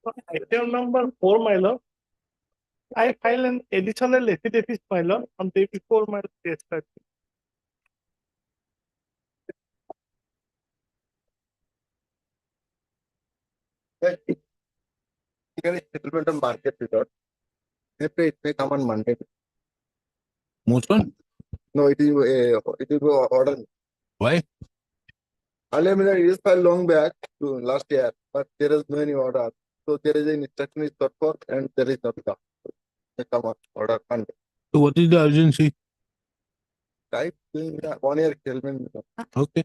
Item number 4, my lord. I file an additional affidavit, my lord, on day before my case starting. Here is settlement of market report. It may come on Monday. Motion? No, it is order. Why? Earlier, it is filed long back to last year, but there is no any order. So there is an instruction is sought for, and there is not come. They come on order Monday. So what is the urgency? Type doing 1 year settlement. Okay.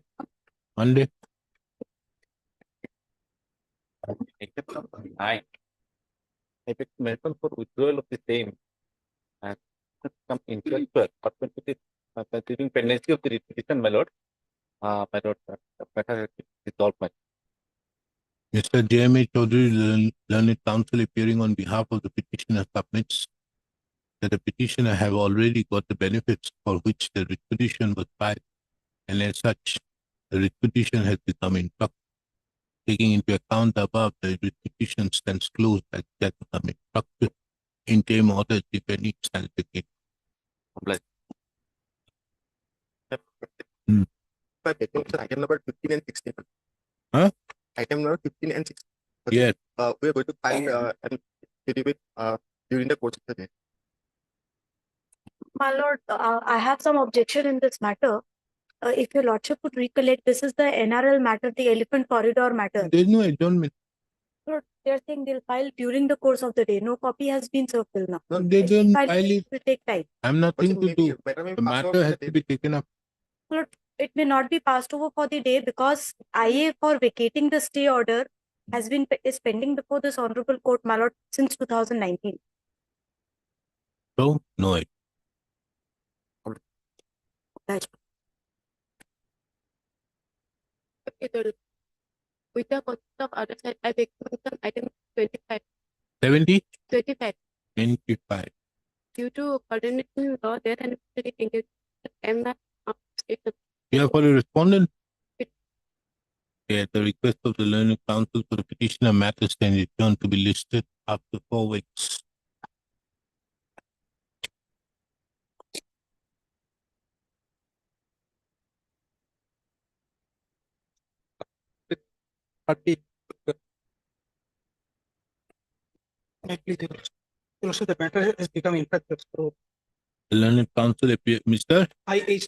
Monday. Except number 9. Effect mention for withdrawal of the same and some interest for during pendency of the repetition, my lord. My lord, matter has been resolved, my Mr. J.M.A. Chaudhary, learned counsel appearing on behalf of the petitioner submits that the petitioner have already got the benefits for which the writ petition was filed, and as such, the writ petition has become infruct. Taking into account the above, the writ petition stands closed as that become infructuous. Interim order, if any, shall begin. compliance. But item number 15 and 16. Huh? Item number 15 and 16. Yes. We are going to file an affidavit during the course of the day. My lord, I have some objection in this matter. If your lordship would recollect, this is the NRL matter, the elephant corridor matter. There is no adjournment. Lord, they're saying they'll file during the course of the day. No copy has been served till now. No, they don't file it. Will take time. I'm nothing But to maybe do. better may The pass matter over has the to day. be taken up. Lord, it may not be passed over for the day because IA for vacating the stay order is pending before this honorable court, my lord, since 2019. So, no. With the concept of other side, I beg to mention item 25. 70? 25. 25. Due to coordinating law, there and engagement, I'm not stated. Yeah, for the respondent? It- Yeah, the request of the learned counsel for the petitioner matters can return to be listed after 4 weeks. Also, the matter has become infected. So, The learned counsel appear, Mr. I.H.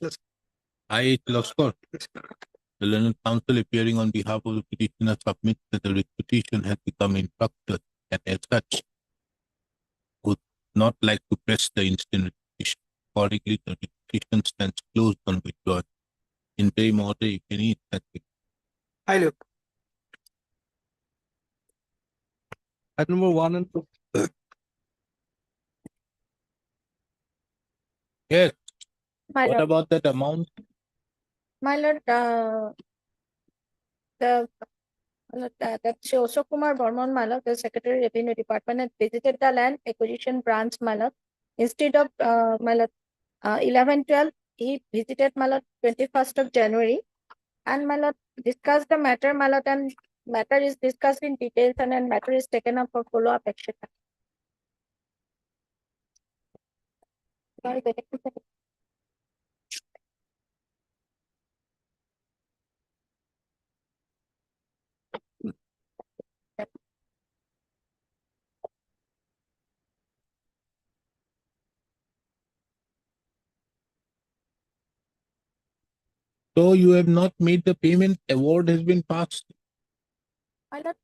I.H. Luskor. The learned counsel appearing on behalf of the petitioner submits that the writ petition has become infructuous and as such would not like to press the instant writ petition. Accordingly, the writ petition stands closed on withdrawal. Interim order, if any, that I look. Item number 1 and 2. yes. My What lord, about that amount? my lord, that Shri Ashok Kumar Burman, my lord, the Secretary Revenue Department, has visited the land acquisition branch, my lord. Instead of my lord, 11-12, he visited my lord 21st of January, and my lord discussed the matter, my lord, and matter is discussed in details, and then matter is taken up for follow-up action. Sorry, So you have not made the payment, award has been passed. my lord,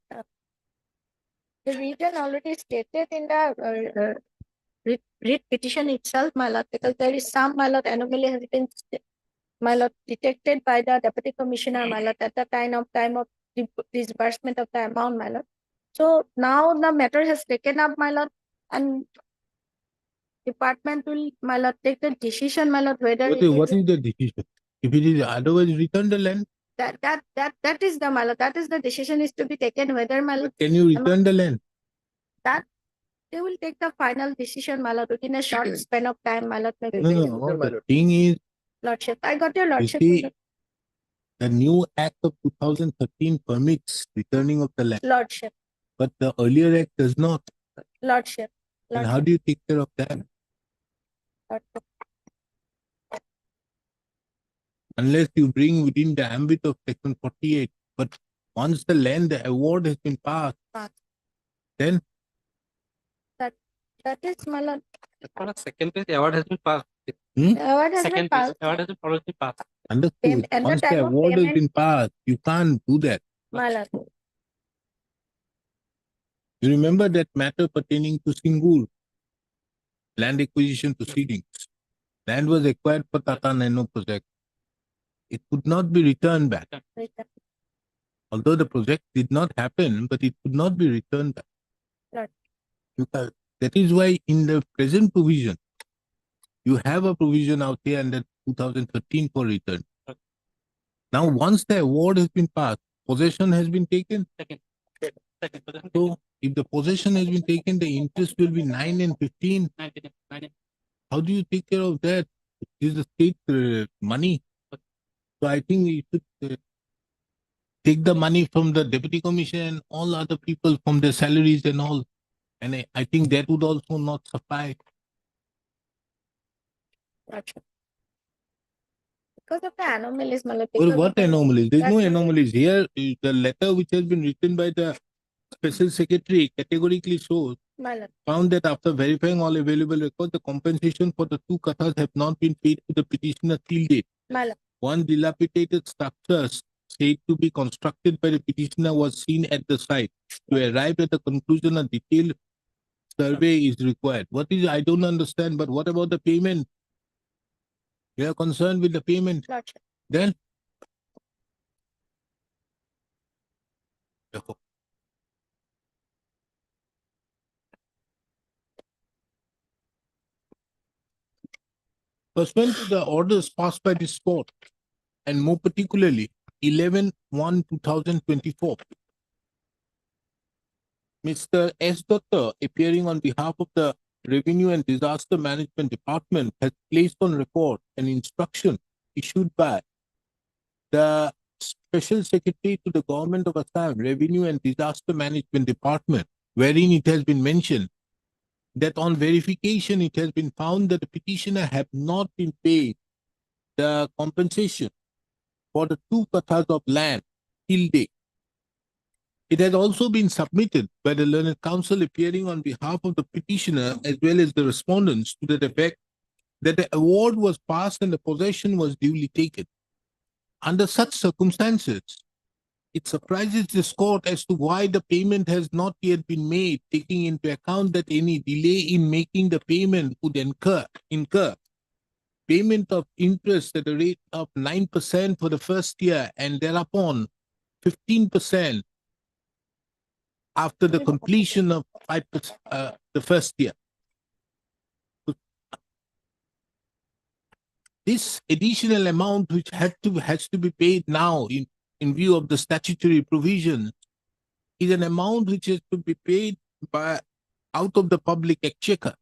the region already stated in the writ petition itself, my lord, because there is some, my lord, anomaly has been, my lord, detected by the deputy commissioner, my lord, at the time of disbursement of the amount, my lord. So now the matter has taken up, my lord, and department will, my lord, take the decision, my lord, whether What is the decision? If it is otherwise, return the land. that is the, my lord, that is the decision is to be taken, whether, my lord, Can you return the land? that they will take the final decision, my lord, within a short span of time, my lord. No, the thing is, Lordship, I got your you lordship. see, the new act of 2013 permits returning of the land. Lordship. but the earlier act does not. Lordship. And how Lordship. do you take care of that? Lordship. Unless you bring within the ambit of section 48. But once the land award has been passed, Passed. then That is, my lord. For a second place, award has been passed. The award has been Second place, passed. award has been already passed. understood. At the Once the time of award has payment- been passed, you can't do that. My lord. You remember that matter pertaining to Singur, land acquisition proceedings. Land was acquired for Tata Nano project. It could not be returned back. Return. Although the project did not happen, but it could not be returned back. Right. Because that is why in the present provision, you have a provision out here under 2013 for return. Now, once the award has been passed, possession has been taken. Second. Second. So, if the possession has been taken, the interest will be 9 and 15. 19. How do you take care of that? This is the state money. So I think we should take the money from the deputy commission, all other people from their salaries and all. And I think that would also not suffice. Lordship. Because of the anomalies, my lord. Well, because what of the- anomalies? There's no That's- anomalies here. The letter which has been written by the special secretary categorically shows My lord. found that after verifying all available records, the compensation for the two kathas have not been paid to the petitioner till date. My lord. One dilapidated structure said to be constructed by the petitioner was seen at the site. To arrive at the conclusion, a detailed survey is required. What is, I don't understand, but what about the payment? We are concerned with the payment. Lordship. Then? Pursuant to the orders passed by this court, and more particularly 11/1/2024, Mr. S. Dutta, appearing on behalf of the Revenue and Disaster Management Department, has placed on record an instruction issued by the Special Secretary to the Government of Assam Revenue and Disaster Management Department, wherein it has been mentioned that on verification it has been found that the petitioner have not been paid the compensation for the two kathas of land till date. It has also been submitted by the learned counsel appearing on behalf of the petitioner as well as the respondents to that effect that the award was passed and the possession was duly taken. Under such circumstances, it surprises this court as to why the payment has not yet been made, taking into account that any delay in making the payment would incur payment of interest at a rate of 9% for the first year and thereupon 15% after the completion of 5%, the first year. This additional amount which has to be paid now in view of the statutory provision is an amount which has to be paid by out of the public exchequer.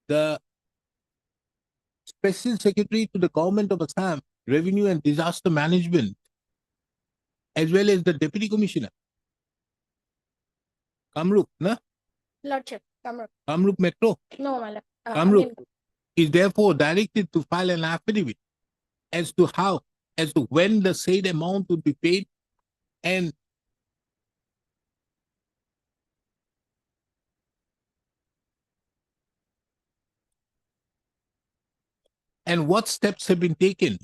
The Special Secretary to the Government of Assam, Revenue and Disaster Management, as well as the Deputy Commissioner, Kamrup, na? Lordship. Kamrup. Kamrup Metro, No, my lord. I Kamrup mean, is therefore directed to file an affidavit as to when the said amount would be paid and what steps have been taken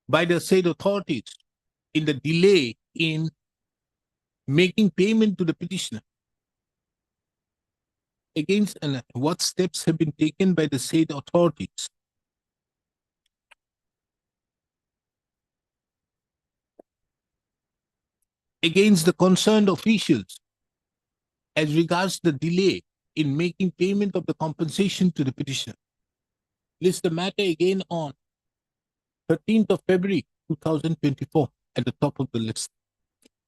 by the said authorities in the delay in making payment to the petitioner. Against and what steps have been taken by the said authorities against the concerned officials as regards the delay in making payment of the compensation to the petitioner. List the matter again on 13th of February 2024 at the top of the list.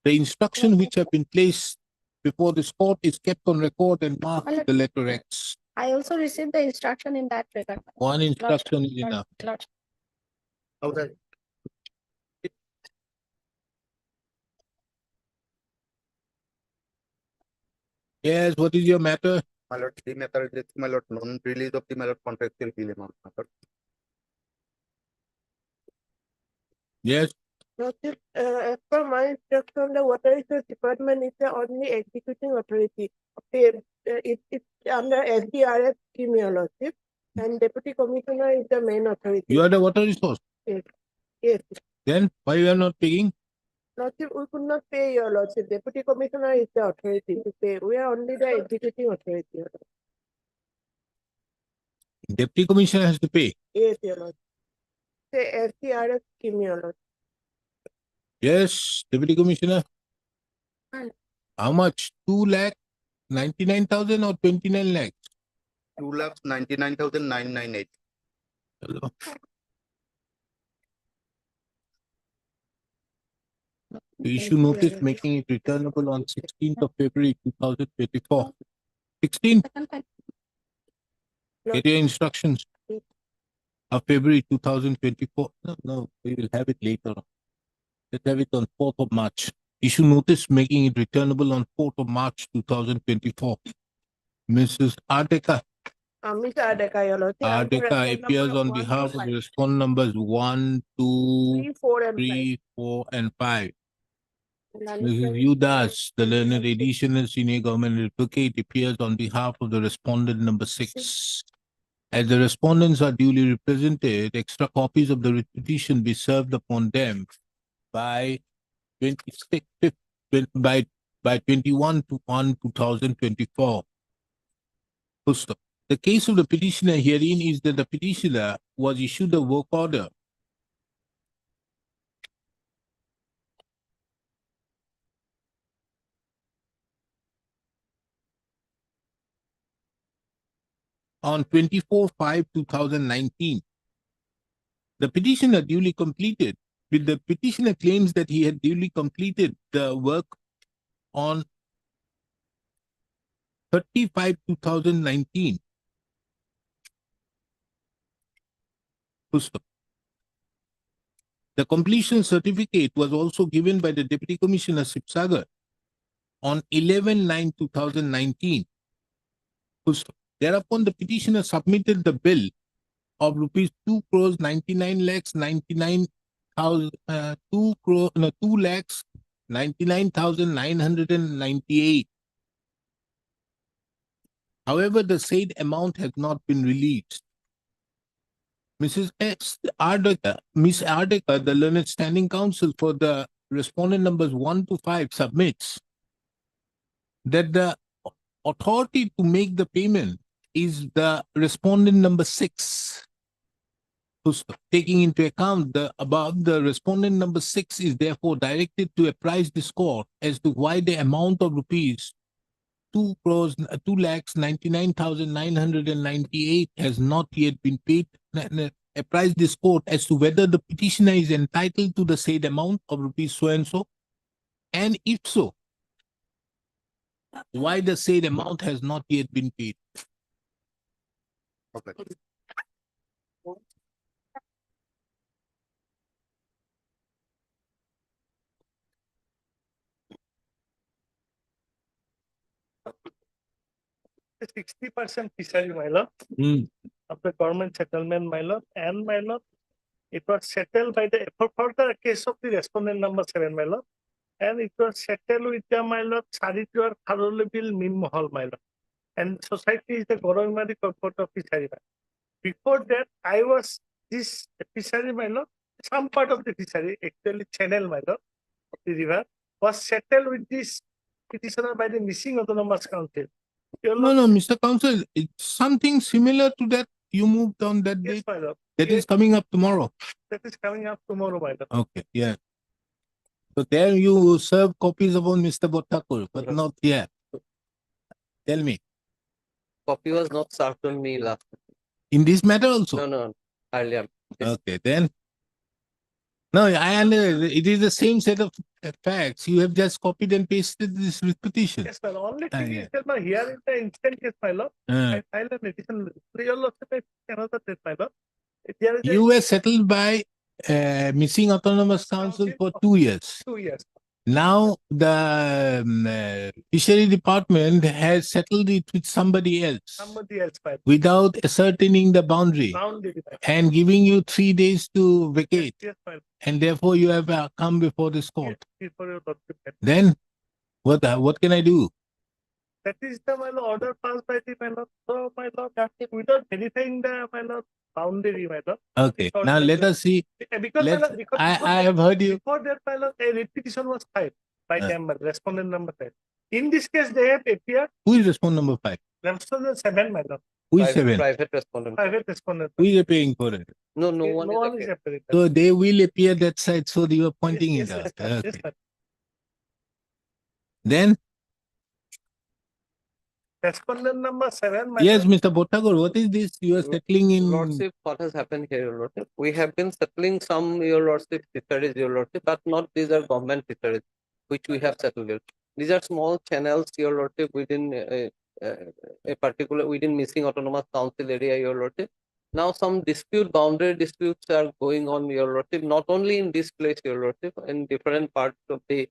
The instruction which have been placed before this court is kept on record and marked with the letter X. I also received the instruction in that regard. One instruction is enough. Lordship. Okay. Yes, what is your matter? My lord, the matter is, my lord, non-release of the, my lord, contractual bill amount, my lord. Yes, Lordship, as per my instruction, the water resource department is the only executing authority. Okay, it's under SDRF scheme, your lordship, and deputy commissioner is the main authority. you are the water resource. Yes, Then why you are not paying? lordship, we could not pay, your lordship. Deputy commissioner is the authority to pay. We are only the executing authority. Your lordship. Deputy commissioner has to pay. Yes, your lordship. The SDRF scheme, your lordship. Yes, deputy commissioner. How much? 2,99,000 or 29 lakhs? 2,99,998. Hello. To issue notice making it returnable on 16th of February 2024. 16th, get your instructions of February 2024. No, we will have it later. Let's have it on 4th of March. Issue notice making it returnable on 4th of March 2024. Mrs. Ardeka. Mr. Adeka, your lordship. Ardeka appears on behalf of the respondent numbers 1, 2, 3, 4, and 3, 4, and 5. 5. Mrs. Udas, the learned additional senior government advocate, appears on behalf of the respondent number 6. As the respondents are duly represented, extra copies of the petition be served upon them by 21/1/2024. Full. The case of the petitioner herein is that the petitioner was issued a work order on 24/5/2019. The petitioner duly completed, with the petitioner claims that he had duly completed the work on 30/5/2019. The completion certificate was also given by the Deputy Commissioner Sibsagar on 11/9/2019. Thereupon, the petitioner submitted the bill of rupees 2,99,998. However, the said amount has not been released. Miss Ardeka, the learned standing counsel for the respondent numbers 1 to 5, submits that the authority to make the payment is the respondent number 6. Taking into account the above, the respondent number 6 is therefore directed to apprise this court as to why the amount of rupees 2,99,998 has not yet been paid. Apprise this court as to whether the petitioner is entitled to the said amount of rupees so and so, and if so, why the said amount has not yet been paid. Okay. The 60% fishery, my lord, of the government settlement, my lord, and my lord, it was settled by the further case of the respondent number 7, my lord, and it was settled with the, my lord, Sarituar Kharolebil Mim Mahal, my lord, and society is the Gorovimari Corporate of Fishery. Before that, I was this fishery, my lord, some part of the fishery, actually channel, my lord, of the river, was settled with this petitioner by the Missing Autonomous Council. No, Mr. Counsel, it's something similar to that you moved on that Yes, day. my lord. That is coming up tomorrow. That is coming up tomorrow, my lord. Okay, yeah. So there you serve copies upon Mr. Bhattakur, but not here. Tell me, Copy was not served on me last. in this matter also? No, earlier. Okay, then. No, I understand. It is the same set of facts. You have just copied and pasted this petition. Yes, my lord. Only thing yeah. is that, my here in the instant case, my lord, I filed an additional real another test, my lord. There is You were settled by Missing Autonomous Council for 2 years. 2 years. Now the fishery department has settled it with somebody else Somebody else my lord. without ascertaining the boundary Boundary, my lord. and giving you 3 days to vacate, Yes, my lord. and therefore you have come before this court. Yes, before your lordship, my lord. Then what can I do? That is the my lord, order passed by the my lord. So my lord, without verifying the my lord boundary, my lord. Okay, Because now my let lord- us see. Because my Let's, lord, because before I that- have heard you. Before that, my lord, a repetition was filed by Uh. them, respondent number 5. In this case, they have appeared Who is respondent number 5? respondent 7, my lord. Who is Private, 7? private respondent. Private respondent. Who is appearing for it? No, no Okay, one no is one is appearing. appearing. So they will appear that side, so you are pointing Yes, it yes, out. yes, Okay. yes, Then, respondent number 7, my yes, lord. Mr. Bhottagore, what is this? You are Your settling in. Lordship, what has happened here, Your Lordship? We have been settling some, Your Lordship, fisheries, Your Lordship, but not these are government fisheries, which we have settled. It. These are small channels, Your Lordship, within a particular, within missing autonomous council area, Your Lordship. Now some boundary disputes are going on, Your Lordship, not only in this place, Your Lordship, in different parts of the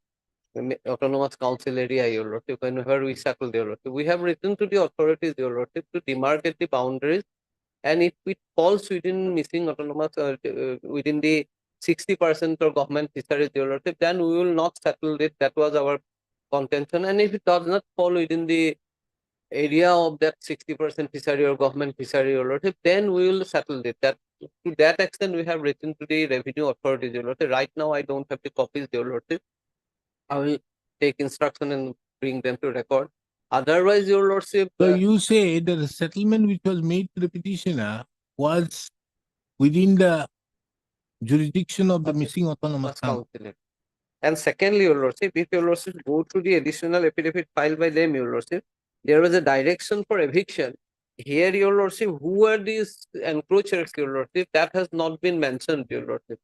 autonomous council area, Your Lordship, whenever we settle, Your Lordship. We have written to the authorities, Your Lordship, to demarcate the boundaries, and if it falls within missing autonomous, within the 60% of government fisheries, Your Lordship, then we will not settle it. That was our contention. And if it does not fall within the area of that 60% fishery or government fishery, Your Lordship, then we will settle it. That to that extent, we have written to the revenue authorities, Your Lordship. Right now, I don't have the copies, Your Lordship. I will take instruction and bring them to record. Otherwise, Your Lordship, So you say that the settlement which was made to the petitioner was within the jurisdiction of the missing autonomous must council. counsel it. And secondly, Your Lordship, if Your Lordship go to the additional affidavit filed by them, Your Lordship, there was a direction for eviction. Here, Your Lordship, who are these encroachers, Your Lordship? That has not been mentioned, Your Lordship.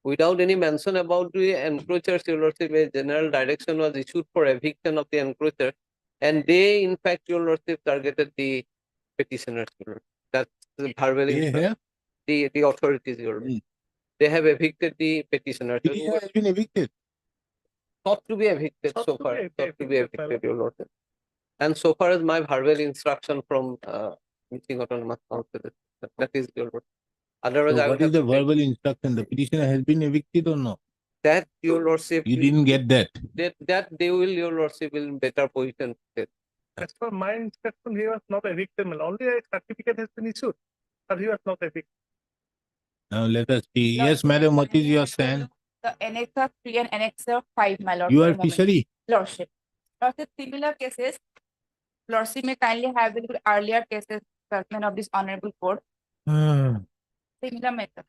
Without any mention about the encroachers, Your Lordship, a general direction was issued for eviction of the encroacher, and they, in fact, Your Lordship, targeted the petitioners. Your Lordship. That's verbally Yeah. the authorities, Your Lordship. They have evicted the petitioners. Petitioner has been evicted. Thought to be evicted Thought so to far. be Thought to be evicted, evicted, Your Lordship. And so far as my verbal instruction from missing autonomous council, that is, Your Lordship. Otherwise, So I will what is have the to take verbal instruction? The petitioner has been evicted or not? that, Your Lordship. You didn't get that. That they will, Your Lordship, will in better position. As per my instruction, he was not evicted. Only a certificate has been issued, but he was not evicted. Now let us see. Yes, madam, what is your stand? The Annexer 3 and Annexer 5, my lord. You for a are moment. fishery. Lordship. Lordship, similar cases, Lordship may kindly have the earlier cases, judgment of this honorable court. Similar method.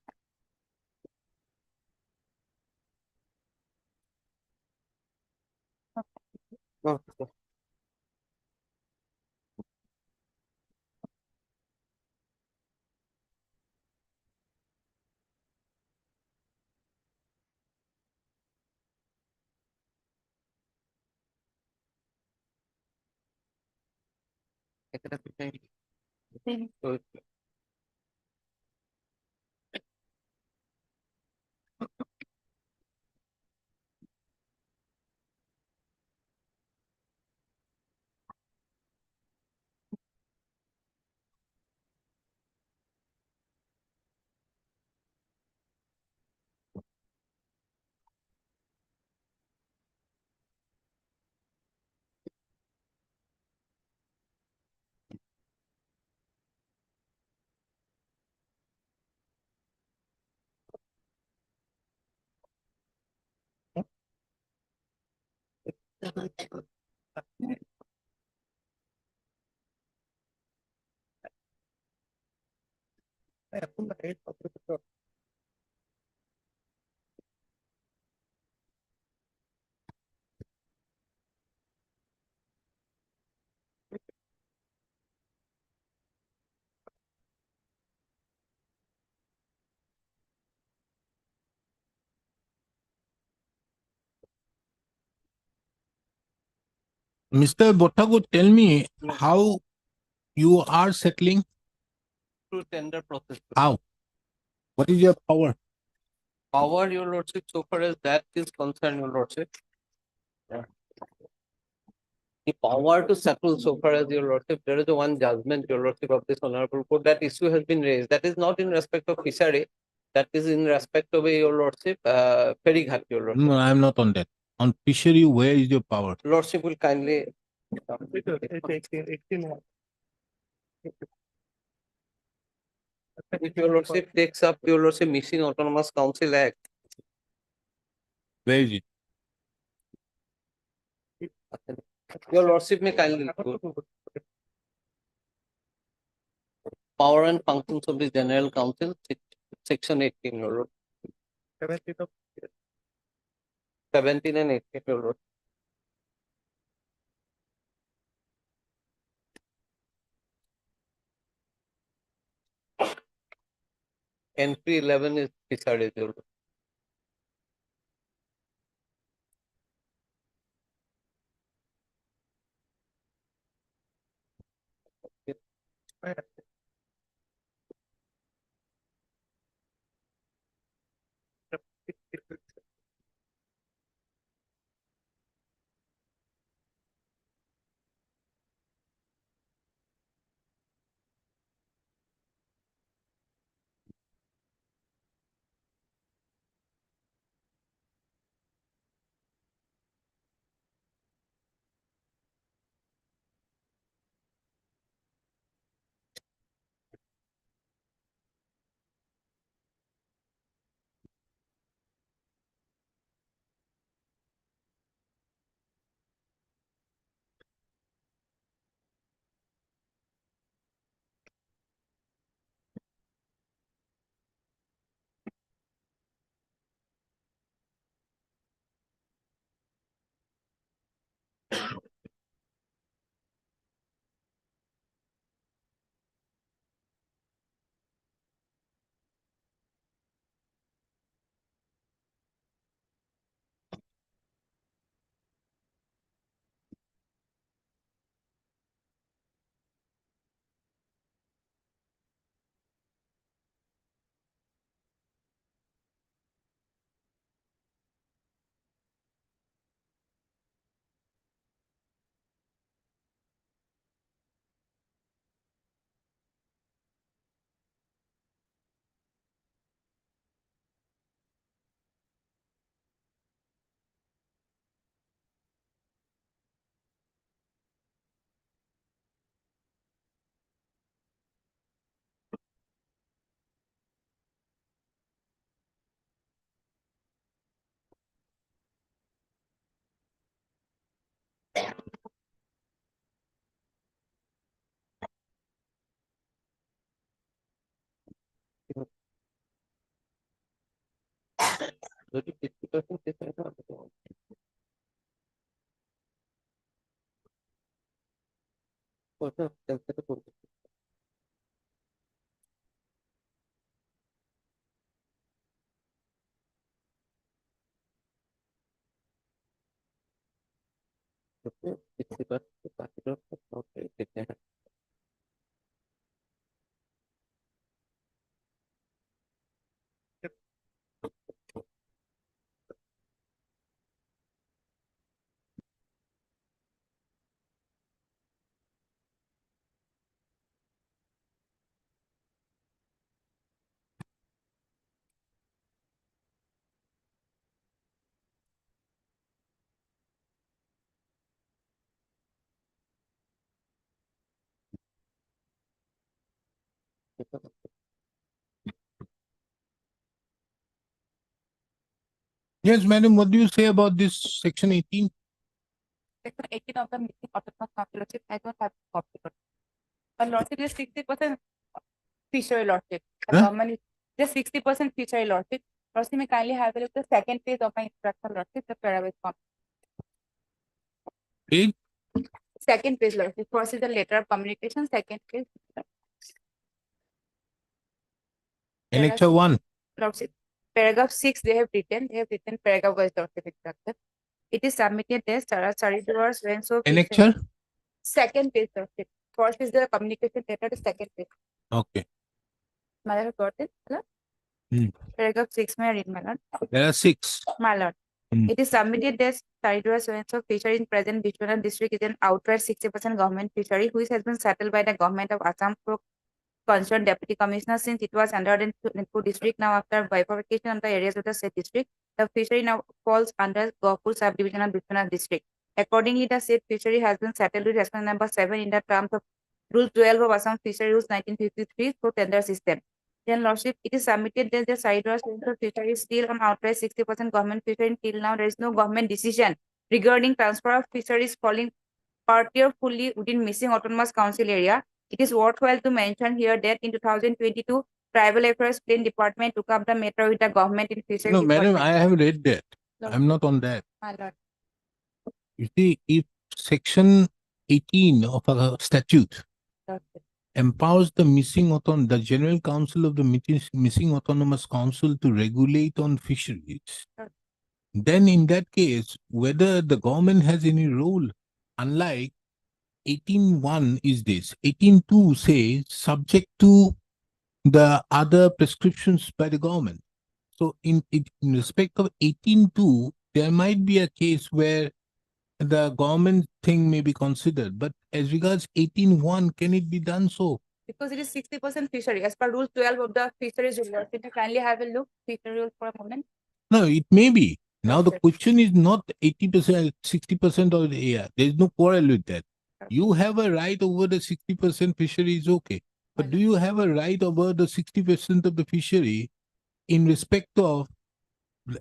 Okay. So, Mr. Bhottagore, tell me how you are settling. through tender process. How? What is your power? Power, Your Lordship, so far as that is concerned, Your Lordship, The power to settle so far as your lordship, there is one judgment, your lordship, of this honorable court, that issue has been raised. That is not in respect of fishery, that is in respect of your lordship, Ferryghat, your lordship. No, I'm not on that. On fishery, where is your power? Lordship will kindly. It's 18. If your lordship takes up your lordship Missing Autonomous Council Act, Where is it? your lordship may kindly look. Power and functions of the General Council, section 18, your lord. 17 and 18, your lord. Entry 11 is fisheries, your lord. যদি 50% fishery না হতো, ওটা calculate করতে। ওকে, 60% বাকিটা ওকে দেখতে হবে। Yes, madam, what do you say about this section 18? Section 18 of the Missing Autonomous Council Lordship, I don't have a copy. But lordship is 60% fishery lordship. The Huh? government is just 60% fishery lordship. Lordship may kindly have a look at the second page of my instruction lordship, the paragraph form. Page? Second page lordship. First is the letter of communication, second page. Annexure 1. Lordship. Paragraph 6 they have written paragraph wise lordship instruction. It is submitted as Sarasari doors when so. Annexure? Second page lordship. First is the communication letter, the second page. Okay. My lord got it? Hello? Hmm. Paragraph 6 may I read, my lord? There are 6. My lord. It is submitted that Saridura so fishery in present Bishwanath district is an outright 60% government fishery, which has been settled by the government of Assam through concerned deputy commissioner since it was under the Nagpur district. Now, after bifurcation of the areas of the said district, the fishery now falls under Gopur subdivision of Bishwanath district. Accordingly, the said fishery has been settled with respect number 7 in the terms of Rule 12 of Assam Fishery Rules 1953 through tender system. Then, Lordship, it is submitted that the Saridura fishery is still on outright 60% government fishery. Until now, there is no government decision regarding transfer of fisheries falling partly or fully within missing autonomous council area. It is worthwhile to mention here that in 2022, Tribal Affairs Plain Department took up the matter with the government in fisheries. No, madam, department. I have read that. Lord. I'm not on that. My lord. You see, if section 18 of a statute Lordship. empowers the General Council of the Missing Autonomous Council to regulate on fisheries, Sure. then in that case, whether the government has any role, unlike 18.1 is this, 18.2 says subject to the other prescriptions by the government. So in respect of 18.2, there might be a case where the government thing may be considered, but as regards 18.1, can it be done so? Because it is 60% fishery. As per Rule 12 of the Fisheries Rule, can you kindly have a look, fishery rule for a moment? No, it may be. Now the Okay. question is not 80%, 60% of the air. There is no quarrel with that. You have a right over the 60% fishery is okay. But do you have a right over the 60% of the fishery in respect of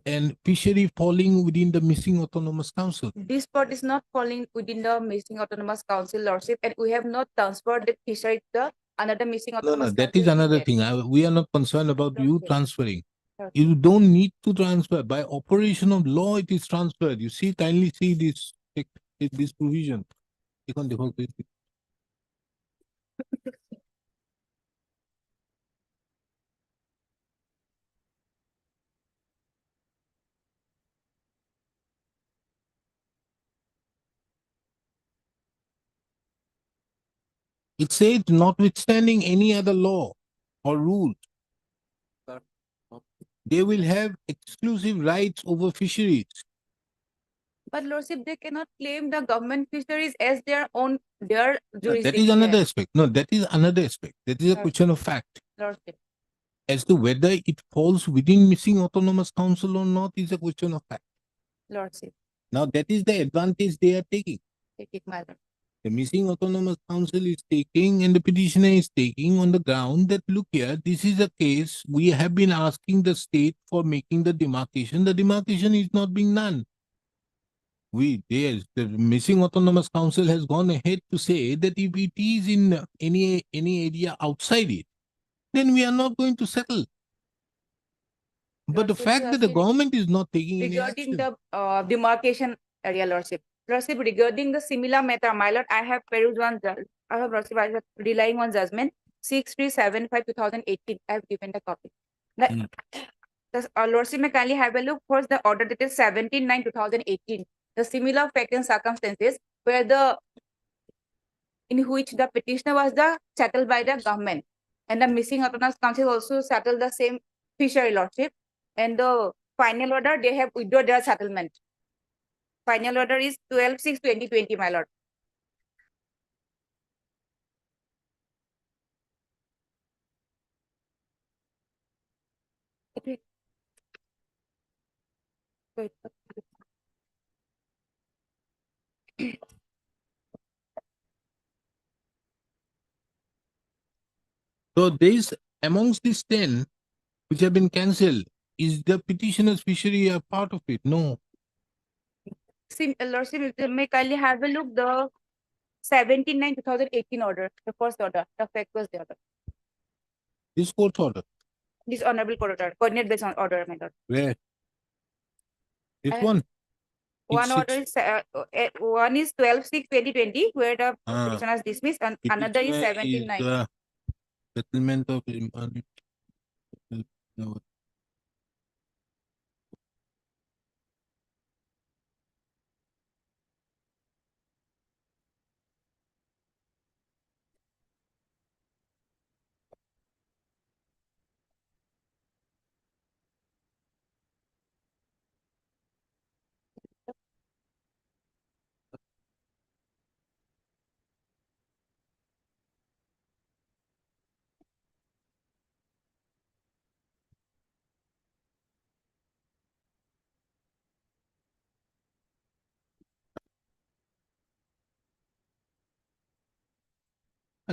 and fishery falling within the Missing Autonomous Council? This part is not falling within the Missing Autonomous Council, Lordship, and we have not transferred the fishery to the another Missing No, Autonomous no, that Council is another yet. thing. We are not concerned about you Okay. transferring. Okay. You don't need to transfer. By operation of law, it is transferred. You see, kindly see this provision. It says, notwithstanding any other law or rule, they will have exclusive rights over fisheries. But Lordship, they cannot claim the government fisheries as their own, their That is jurisdiction. another aspect. No, that is another aspect. That is a Okay. question of fact. Lordship. As to whether it falls within Missing Autonomous Council or not is a question of fact. Lordship. Now, that is the advantage they are taking. Take it, my lord. The Missing Autonomous Council is taking and the petitioner is taking on the ground that, look here, this is a case we have been asking the state for making the demarcation. The demarcation is not being done. The Missing Autonomous Council has gone ahead to say that if it is in any area outside it, then we are not going to settle. But the Lordship, fact that the government is not taking any regarding action. the demarcation area, Lordship. Lordship, regarding the similar matter, my lord, I have perused one, I have, Lordship, I have relying on judgment 6375/2018. I have given the copy. Lordship, may kindly have a look. First, the order dated 17/9/2018. The similar fact and circumstances where in which the petitioner was settled by the government, and the Missing Autonomous Council also settled the same fishery, Lordship. And the final order, they have withdrawn their settlement. Final order is 12/6/2020, my lord. Wait. So amongst these 10 which have been cancelled, is the petitioner's fishery a part of it? No. Lordship, may kindly have a look the 17/9/2018 order, the first order, the fact was the order. This court order. This honorable court order, coordinate based on order, my lord. Where? This I- one? One It's order is one is 12/6/2020, where the Ah. petitioner is dismissed, and another is Petitioner 17/9. the settlement of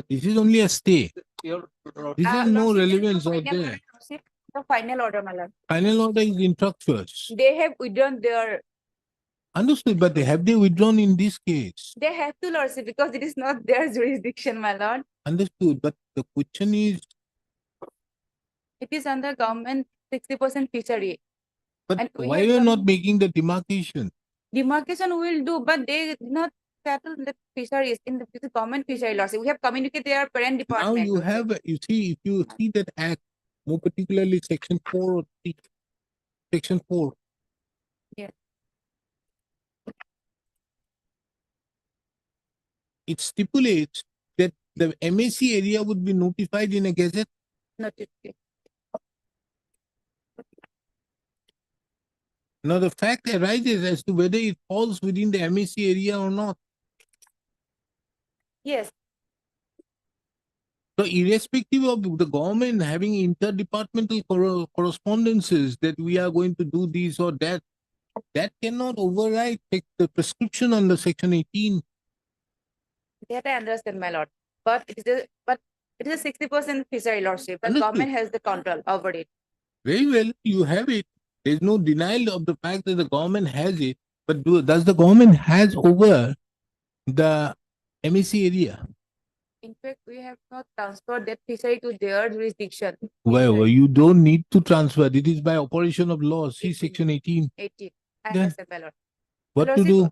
This is only a stay. Your This is no Lordship, there is relevance out final order, there. Lordship. The final order, my lord. Final order is infructuous. They have withdrawn their, Understood, but have they withdrawn in this case? they have to, Lordship, because it is not their jurisdiction, my lord. Understood, but the question is, It is under government 60% fishery. but And we why have you are not some- making the demarcation? Demarcation will do, but they did not settle the fisheries in the government fishery, Lordship. We have communicated their parent Now department. you have, you see, if you see that act, more particularly section 4 or 3, section 4. Yes. It stipulates that the MAC area would be notified in a gazette. Notification. Now the fact arises as to whether it falls within the MAC area or not. Yes, So irrespective of the government having interdepartmental correspondences that we are going to do this or that, that cannot override the prescription under section 18. that I understand, my lord. But it is a 60% fishery, Lordship. The Understood. government has the control over it. Very well, you have it. There's no denial of the fact that the government has it, but does the government has over the MAC area? In fact, we have not transferred that fishery to their jurisdiction. Well, you don't need to transfer. It is by operation of law. See 18. section 18. 18. I Then understand, my lord. What to Lordship, do?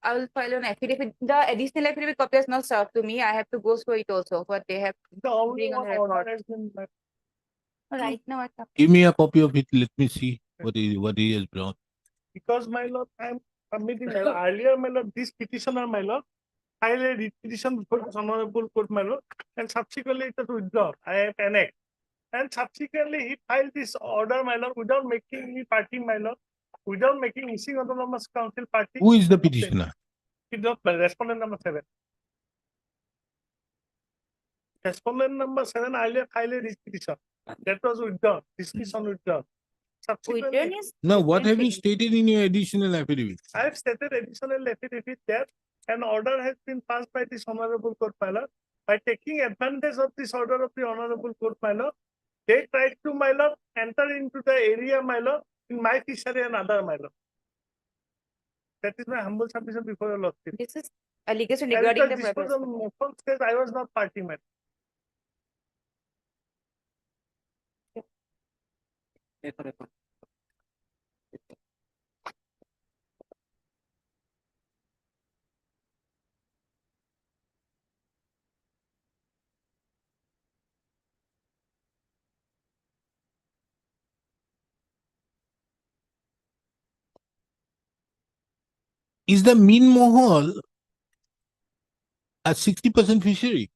I will file an affidavit. The additional affidavit copy has not served to me. I have to go through it also. What they have The only bring on one the order record. has been that Right now, I have. Give me a copy of it. Let me see what he has brought. because my lord, I'm submitting my lord. Earlier, my lord, this petitioner, my lord, filed a writ petition before this honorable court, my lord, and subsequently it was withdrawn. I have annexed. And subsequently, he filed this order, my lord, without making me party, my lord, without making missing autonomous council party. Who is the petitioner? He not respondent number 7. Respondent number 7 earlier filed a writ petition. That was withdrawn. Dismissal withdrawn. Withdrawn Subsequently, is. Now, what have you different stated in your additional affidavit? I have stated additional affidavit that an order has been passed by this honorable court, my lord. By taking advantage of this order of the honorable court, my lord, they tried to, my lord, enter into the area, my lord, in my fishery and other, my lord. That is my humble submission before your lordship. thing. This is allegation And regarding because the this was on motion stage, I was not party, my lord. Is the mean mohol a 60% fishery?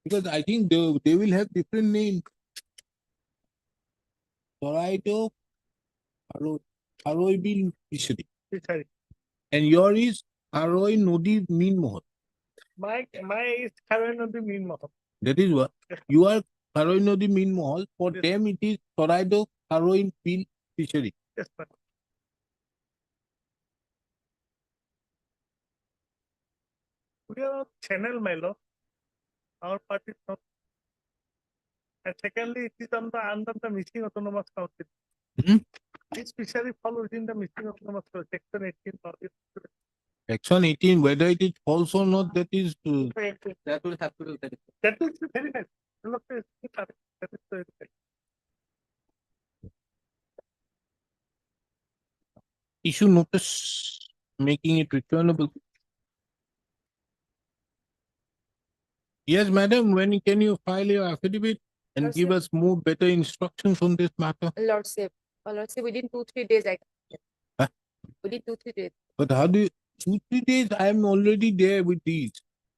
Because I think they will have different names. Toraito, Aroibil fishery. Fishery. And your is Aroi Nodi mean mohol. My is current of the mean mohol. That is what you are Aroi Nodi mean mohol. For Yes. them, it is Toraido Aroin Pil fishery. Yes, sir. We are on channel, my lord. Our party is not. And secondly, it is under the missing autonomous council. Mhm. This fishery fall within the missing autonomous council, section 18. Section 18, whether it is false or not, that is different. That will have to do that. That will be verified. Look, that is verified. issue notice making it returnable. Yes, madam, when can you file your affidavit and Yes, give sir. us more better instructions on this matter? Lordship. Lordship, within 2-3 days, I Huh? within 2-3 days. But how do you, 2-3 days, I am already there with these.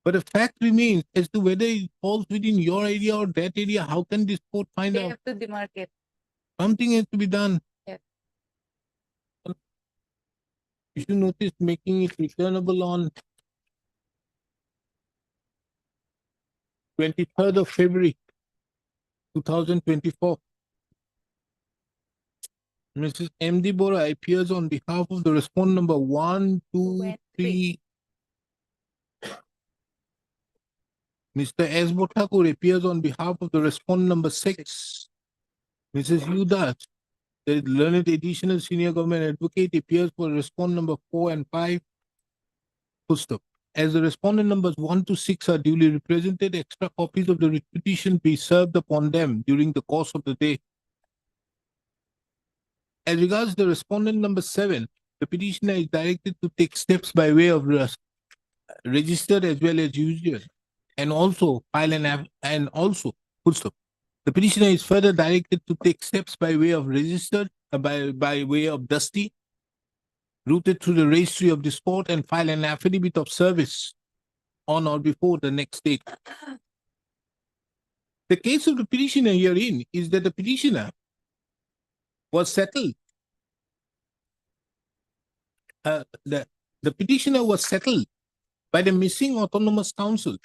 But the fact remains as to whether it falls within your area or that area, how can this court find They out? have to demarcate. Something has to be done. Yes. Issue notice making it returnable on 23rd of February, 2024. Mrs. M.D. Bora appears on behalf of the respondent number 1, 2, 3. Mr. S. Bhottakur appears on behalf of the respondent number 6. Mrs. Yudas, the learned additional senior government advocate, appears for respondent number 4 and 5. Full stop. As the respondent numbers 1 to 6 are duly represented, extra copies of the writ petition be served upon them during the course of the day. As regards the respondent number 7, the petitioner is directed to take steps by way of registered as well as usual, and also file and also full stop. The petitioner is further directed to take steps by way of registered by way of dusty, routed through the registry of this court, and file an affidavit of service on or before the next date. The case of the petitioner herein is that the petitioner was settled. The petitioner was settled by the missing autonomous council.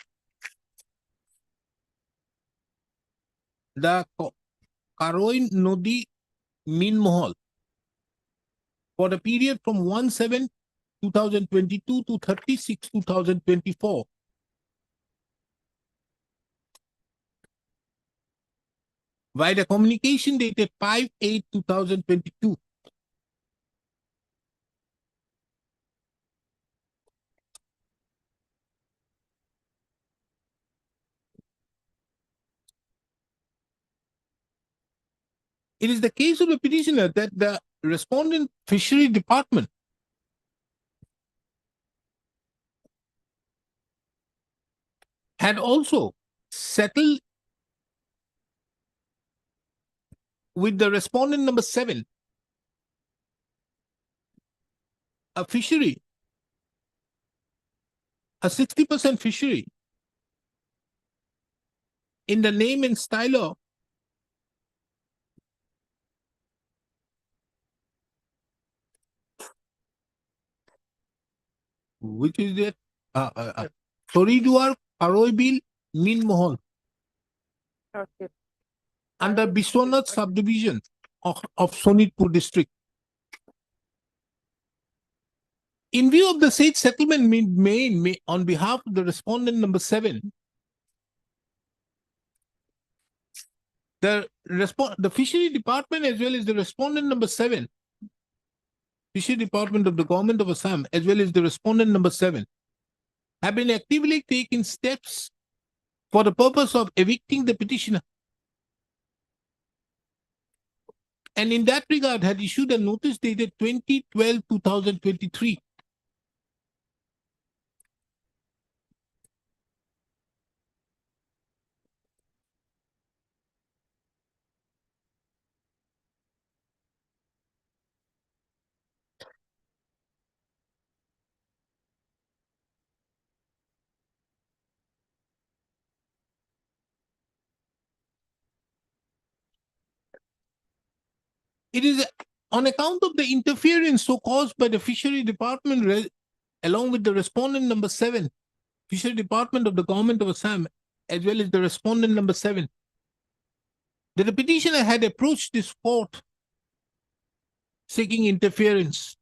The Karoin Nodi Min Mohol for the period from 1/7/2022 to 30/6/2024. By the communication dated 5/8/2022. It is the case of the petitioner that the respondent fishery department had also settled with the respondent number 7, a fishery, a 60% fishery in the name and style of which is that Toriduar Paroibil Min Mohol Okay. under Biswanath subdivision of Sonitpur district. In view of the said settlement made on behalf of the respondent number 7, the fishery department as well as the respondent number 7, fishery department of the government of Assam as well as the respondent number 7 have been actively taking steps for the purpose of evicting the petitioner. And in that regard had issued a notice dated 20/12/2023. It is on account of the interference so caused by the fishery department along with the respondent number 7, fishery department of the government of Assam, as well as the respondent number 7, that the petitioner had approached this court seeking interference.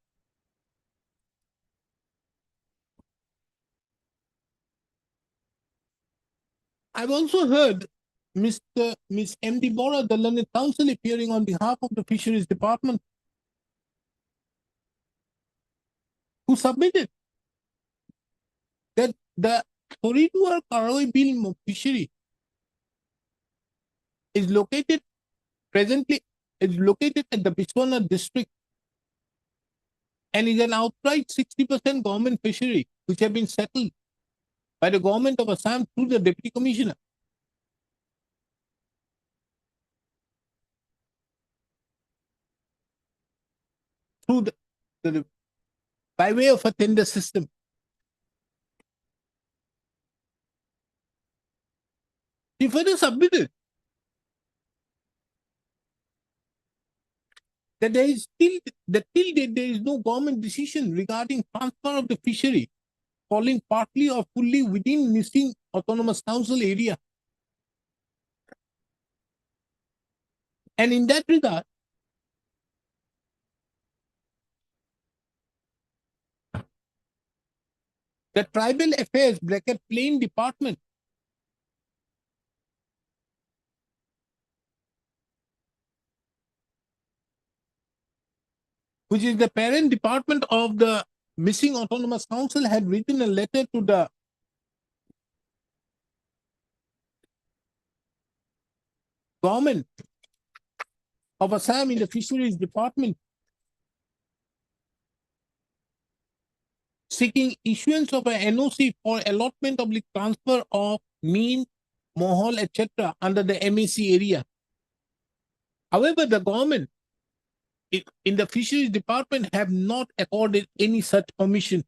I've also heard Miss M.D. Bora, the learned counsel, appearing on behalf of the Fisheries Department, who submitted that the Toriduar Karoi Bill fishery is located at the Biswanath district and is an outright 60% government fishery which have been settled by the government of Assam through the deputy commissioner. Through by way of a tender system. He further submitted that there is till date there is no government decision regarding transfer of the fishery falling partly or fully within missing autonomous council area. And in that regard, the Tribal Affairs Plain Department which is the parent department of the missing autonomous council, had written a letter to the government of Assam in the fisheries department, seeking issuance of a NOC for allotment of the transfer of mean, mohol, etc. under the MAC area. However, the government in the fisheries department have not accorded any such permission.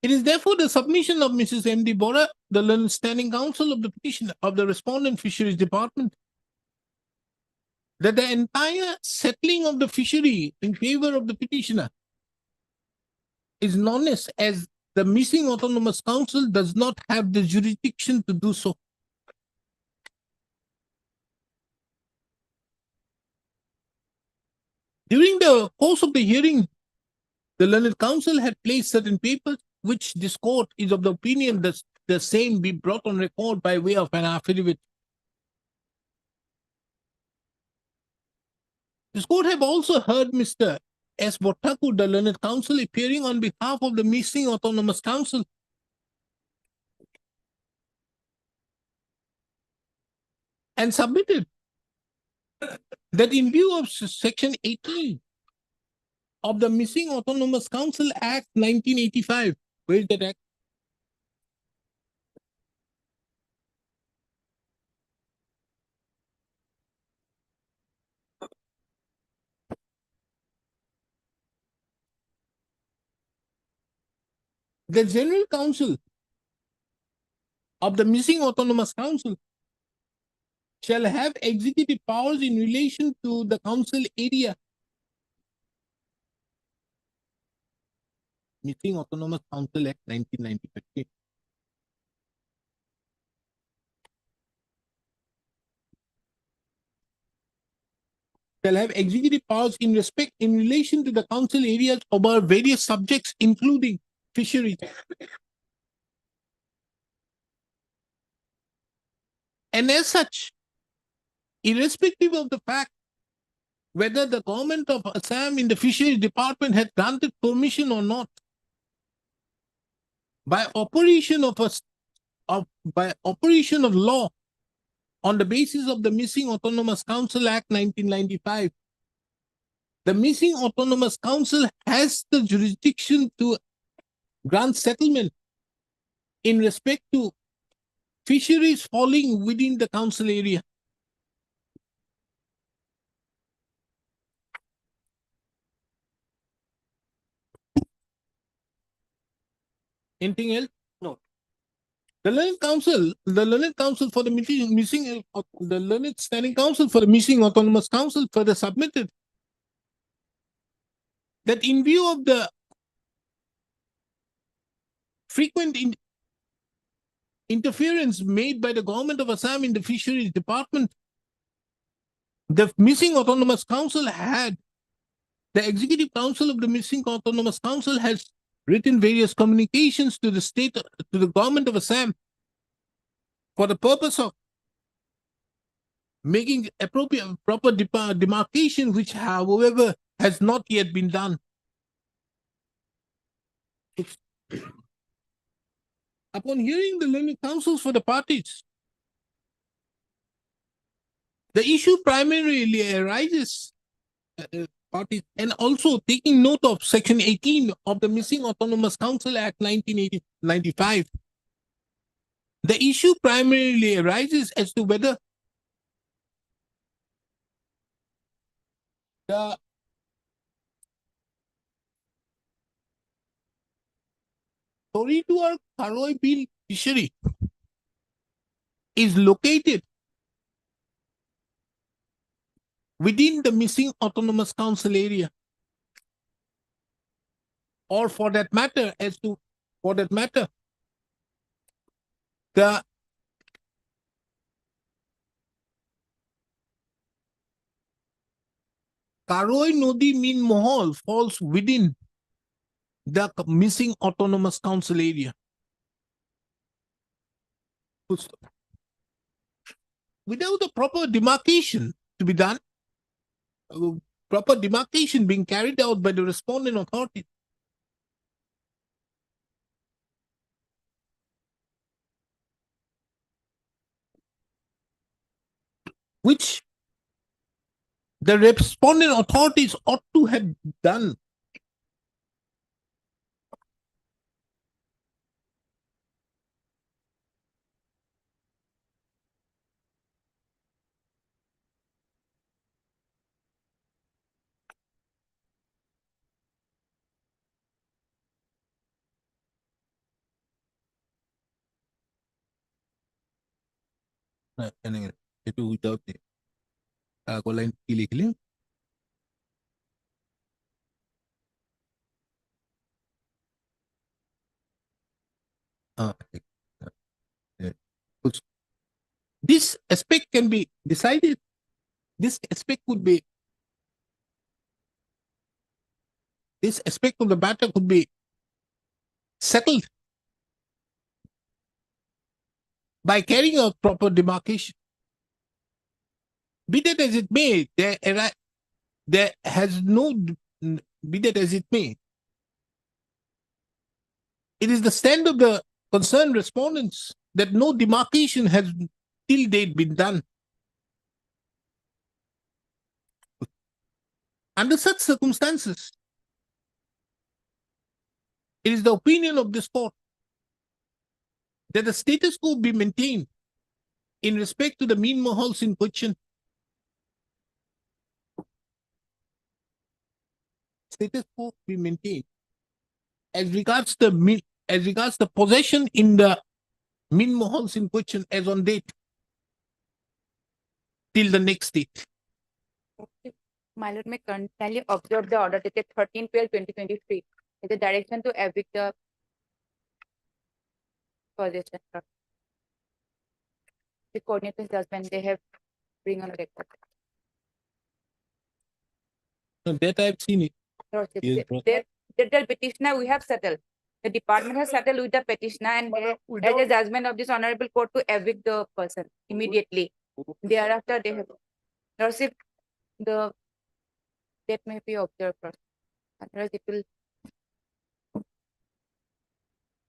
It is therefore the submission of Mrs. M.D. Bora, the learned standing counsel of the petitioner of the respondent fisheries department, that the entire settling of the fishery in favor of the petitioner is nonsense, as the missing autonomous council does not have the jurisdiction to do so. During the course of the hearing, the learned counsel had placed certain papers which this court is of the opinion that the same be brought on record by way of an affidavit. This court have also heard Mr. S. Bottaku, the learned counsel, appearing on behalf of the missing autonomous council, and submitted that in view of section 18 of the Missing Autonomous Council Act 1985, where is that act? The General Council of the Missing Autonomous Council shall have executive powers in relation to the council area. Missing Autonomous Council Act 1995. Shall have executive powers in relation to the council areas about various subjects, including fisheries. And as such, irrespective of the fact whether the government of Assam in the fisheries department had granted permission or not, by operation of law on the basis of the Missing Autonomous Council Act 1995, the Missing Autonomous Council has the jurisdiction to grant settlement in respect to fisheries falling within the council area. Anything else? No. The learned counsel for the the learned standing counsel for the Missing Autonomous Council further submitted that in view of the frequent interference made by the government of Assam in the fisheries department, the Missing Autonomous Council the Executive Council of the Missing Autonomous Council has written various communications to the government of Assam for the purpose of making proper demarcation, which, however, has not yet been done. Upon hearing the learned counsels for the parties, the issue primarily arises, and also taking note of section 18 of the Missing Autonomous Council Act 1995, the issue primarily arises as to whether the Torituar Karoi Bill fishery is located within the Missing Autonomous Council area, or for that matter, the Karoi Nodi Min Mohol falls within the Missing Autonomous Council area. Full stop. Without a proper demarcation to be done, proper demarcation being carried out by the respondent authority. Which the respondent authorities ought to have done. Itu without it. Ako lang kilikili. This aspect can be decided. This aspect could be. This aspect of the matter could be settled by carrying out proper demarcation. Be that as it may, there has no, be that as it may, it is the stand of the concerned respondents that no demarcation has till date been done. Under such circumstances, it is the opinion of this court that the status quo be maintained in respect to the mean mahals in question. Status quo be maintained as regards the possession in the mean mahals in question as on date till the next date. My lord, may kindly observe the order dated 13/12/2023 with the direction to evict the possession. The coordinator's judgment they have bring on record. So that I've seen it. Lordship, Yes, bro. the petitioner we have settled. The department has settled with the petitioner and there's a judgment of this honorable court to evict the person immediately. Thereafter, they have. Lordship, that may be observed first. Otherwise, it will.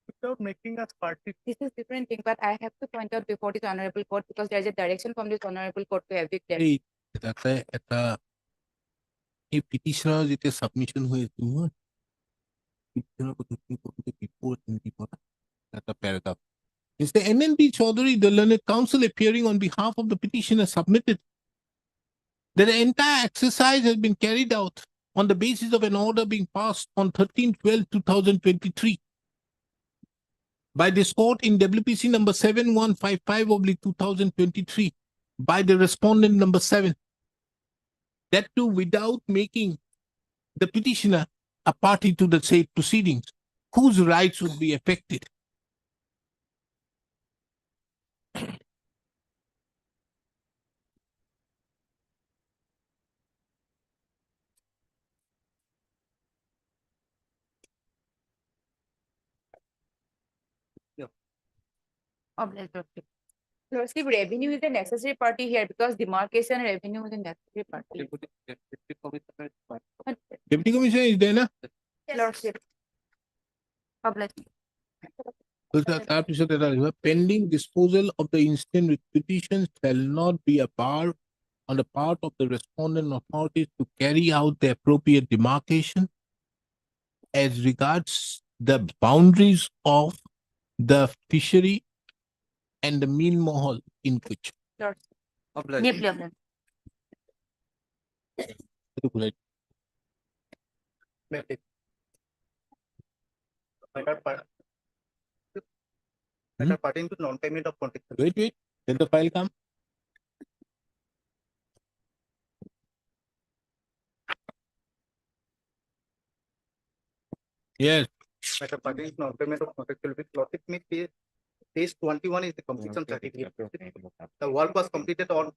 Without making us party. This is different thing, but I have to point out before this honorable court because there is a direction from this honorable court to evict them. এই petitioner যেতিয়া submission হয়েছে paragraph. Mr. NNB Chaudhary, the learned counsel appearing on behalf of the petitioner submitted that the entire exercise has been carried out on the basis of an order being passed on 13/12/2023 by this court in WPC number 7155/2023 by the respondent number 7. That too without making the petitioner a party to the said proceedings, whose rights would be affected. Lordship, revenue is a necessary party here because demarcation revenue is a necessary party. Deputy Commissioner is there, na? Lordship. Pending disposal of the instant writ petition shall not be a bar on the part of the respondent authorities to carry out the appropriate demarcation as regards the boundaries of the fishery and the mean mahal in which. Lordship. Pertaining to non-payment of context. Wait, let the file come. Yes. Matter pertaining to non-payment of contractual with Lordship may page 21 is the completion certificate. The work was completed on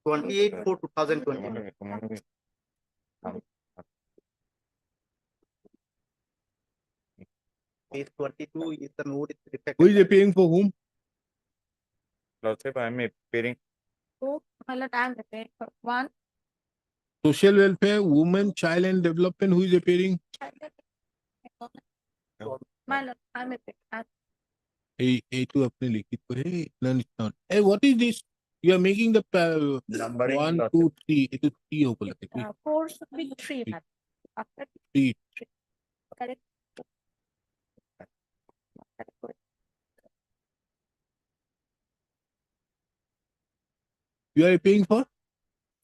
28/4/2020. Page 22 is the note. Who is appearing for whom? Lordship, I am appearing. Two, my lord, I am appearing for one. Social welfare, women, child and development, who is appearing? My lord, I am appearing. A2 अपने लिखित को है इतना नहीं hey what is this you are making the Numbering, 1 Lordship. 2 3 it is 3 होगा लगता है Four should be three, madam. After 3 correct. you are paying for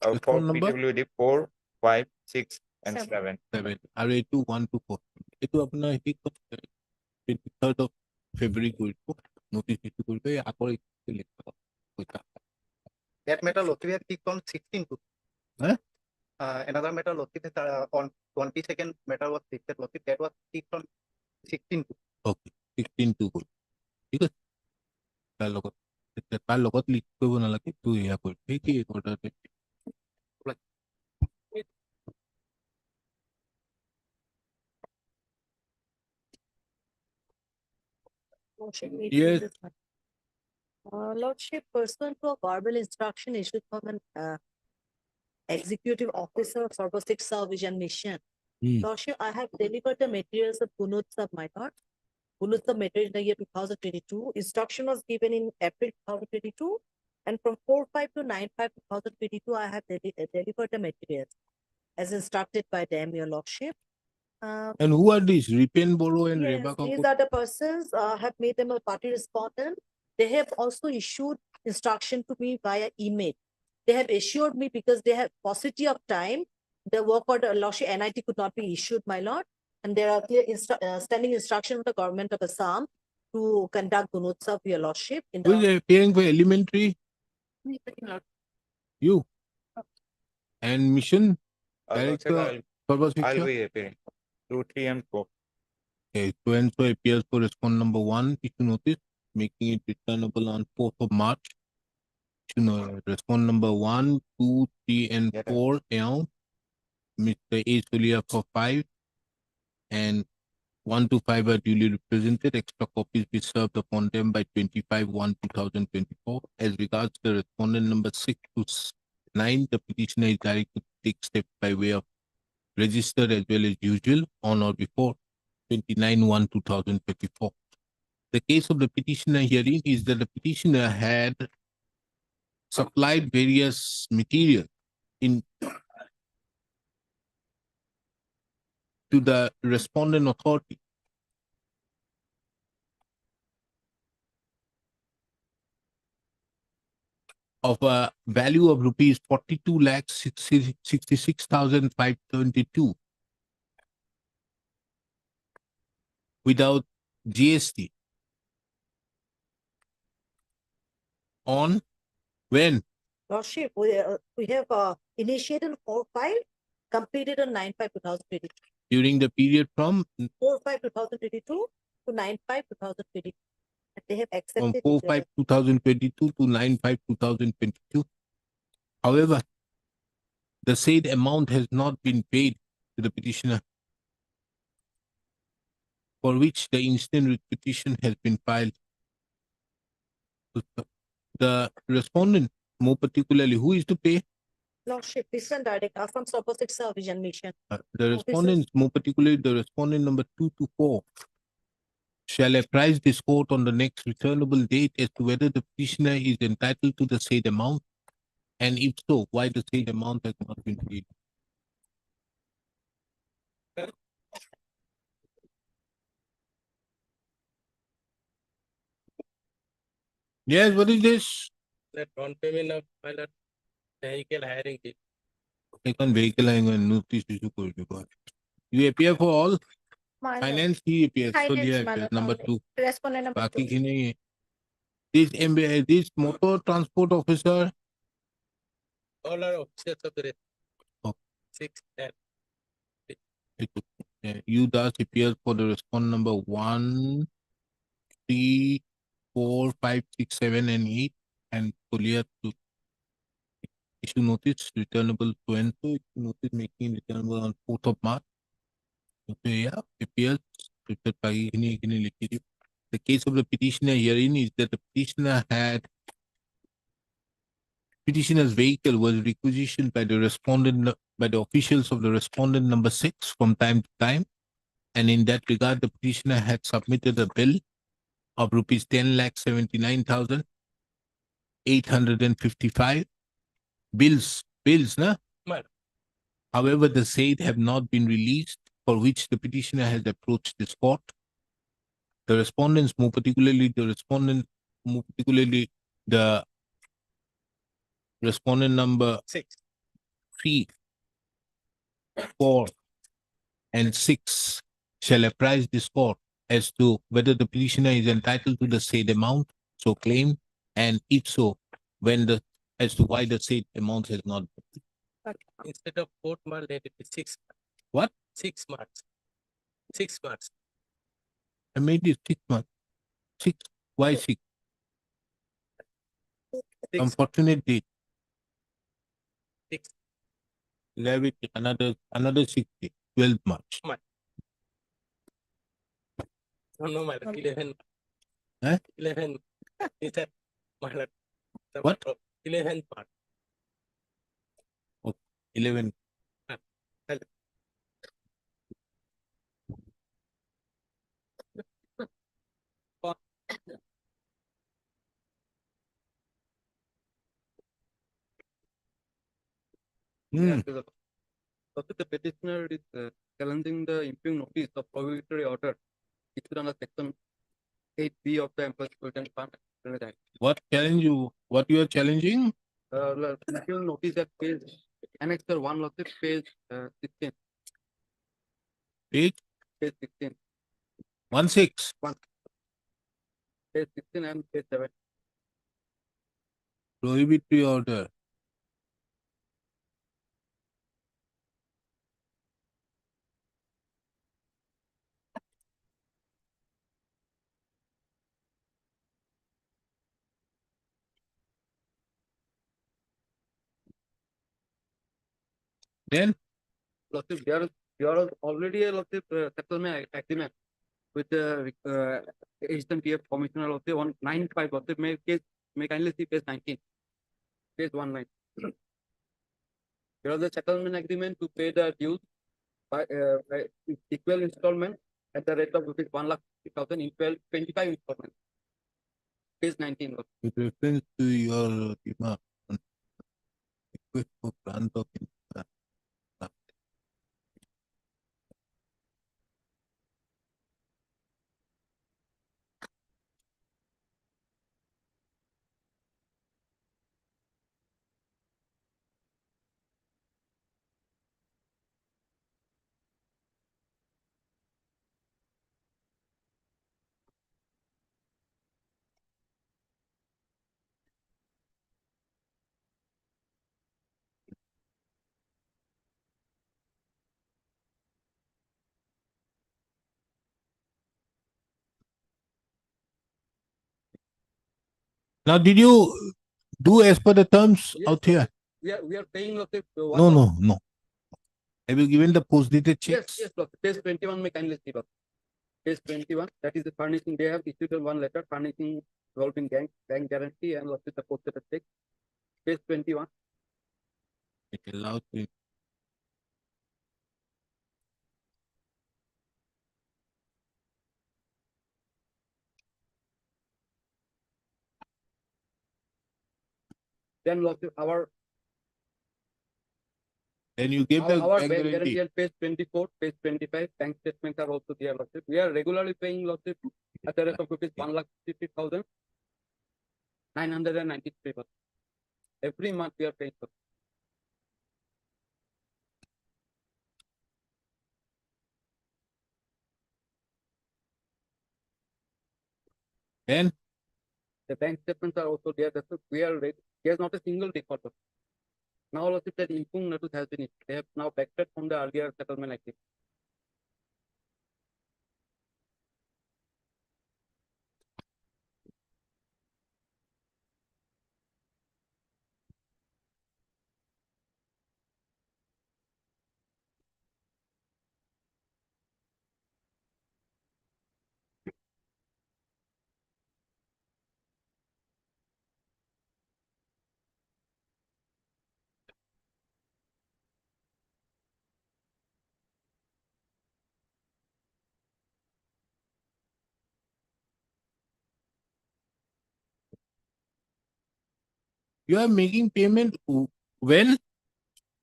For phone number PWD 4, 5, 6, and Seven. 7. 7 R82 1 2 4 itu अपना ही 23rd of February को इसको notice issue करके आकर इसके लिखा होता That matter Lothir kicked on 16 to. Huh? Another matter Lothir on 22nd matter was kicked Lothir that was kicked on 16 to. okay 16 to good ठीक है তাৰ লগত লিখ কৰিব নালাগে তো এয়া কৰি কি order Yes. Lordship, pursuant to a verbal instruction issued from an executive officer for the Sixth Vision Mission. Lordship, I have delivered the materials of Punutsav, my lord. Punutsav material in the year 2022. Instruction was given in April 2022. And from 4/5 to 9/5/2022, I have delivered the materials as instructed by them, your lordship. and who are these Ripen Boro and Yes, Rebecca these are the persons, have made them a party respondent. They have also issued instruction to me via email. They have assured me because they have paucity of time, the work order, lordship, NIT could not be issued, my lord. And there are clear standing instruction of the government of Assam to conduct Gunotsav, your lordship. In who is the appearing for elementary you and mission Lordship, director I'll Sarva be appearing. 2, 3, and 4. Okay, so and so appears for respond number 1 issue notice making it returnable on 4th of March. You know, respond number 1, 2, 3, and Yeah, 4 L. Mr. A. Sulia for 5 and 1 to 5 are duly represented. Extra copies be served upon them by 25/1/2024. As regards the respondent number 6 to 9, the petitioner is directed to take steps by way of register as well as usual on or before 29/1/2024. The case of the petitioner herein is that the petitioner had supplied various material in to the respondent authority. Of a value of rupees 42,66,522 without GST. On when? lordship, we have initiated 4/5, completed on 9/5/2022. During the period from 4/5/2022 to 9/5/2022. They have from accepted. 4/5/2022 to 9/5/2022. However, the said amount has not been paid to the petitioner, for which the instant writ petition has been filed. The respondent, more particularly, who is to pay? Lordship, Mission Director from Opposite Vision Mission. The respondents, more particularly the respondent number 2 to 4, shall apprise this court on the next returnable date as to whether the petitioner is entitled to the said amount, and if so, why the said amount has not been paid. Yes, what is this? That on payment of pilot vehicle hiring. Take on vehicle and notice issue for you. You appear for all? My lord. Finance he appears. So Finance, yeah, my lord, number only. 2. Respondent number बाकी 2. की नहीं है. This motor transport officer. All are officers of the Oh. 6 and You thus appears for the respond number 1, 3, 4, 5, 6, 7, and 8, and Kolia to issue notice returnable so and so. Issue notice making returnable on 4th of March. Okay, yeah, appears. The case of the petitioner herein is that the petitioner had petitioner's vehicle was requisitioned by the by the officials of the respondent number 6 from time to time, and in that regard, the petitioner had submitted a bill of rupees 10,79,855 bills, na? Madam. However, the said have not been released, for which the petitioner has approached this court. The respondents, more particularly the respondent number 6. 3, 4, and 6 shall apprise this court as to whether the petitioner is entitled to the said amount so claimed, and if so, as to why the said amount has not been. Instead of 4 months, let it be 6. What? 6 months. 6 months. I made it 6 months. 6. Why 6? 6. Unfortunate date. 6. Leave it another 6 days. 12 March. No, my lord. 11. Eh? 11. Is that my lord? What? 11 part. 11. Yeah, also the petitioner is challenging the impugn notice of prohibitory order issued under section 8B of the Employees Provident Fund Act. What you are challenging? Impugn notice at page annexer 1 lawsuit page 16. Page? Page 16. 16. Page 16 and page 7. Prohibitory order. Then? Lawsuit, there are already a lawsuit settlement agreement with the Assistant PF Commissioner lawsuit 195 lawsuit may kindly see page 19. Page 19. There is a settlement agreement to pay the dues by equal installment at the rate of rupees 1,50,000 in 25 installments. Page 19. With reference to your demand on request for grant of Now, did you do as per the terms out here? We are paying lawsuit. No. Have you given the post-dated checks? Yes, lawsuit. Page 21 may kindly see. Page 21, that is the furnishing. They have issued one letter furnishing involving bank guarantee and lawsuit the post-dated check. Page 21. It allows me. Then lawsuit Then you give the our bank guarantee. on page 24, page 25, bank statements are also there. Lawsuit. We are regularly paying lawsuit at the rate of rupees 1,50,993. Every month we are paying. Then the bank statements are also there. That's there's not a single default. Now lawsuit that impugn notice has been issued. They have now backtracked from the earlier settlement activity. You are making payment when?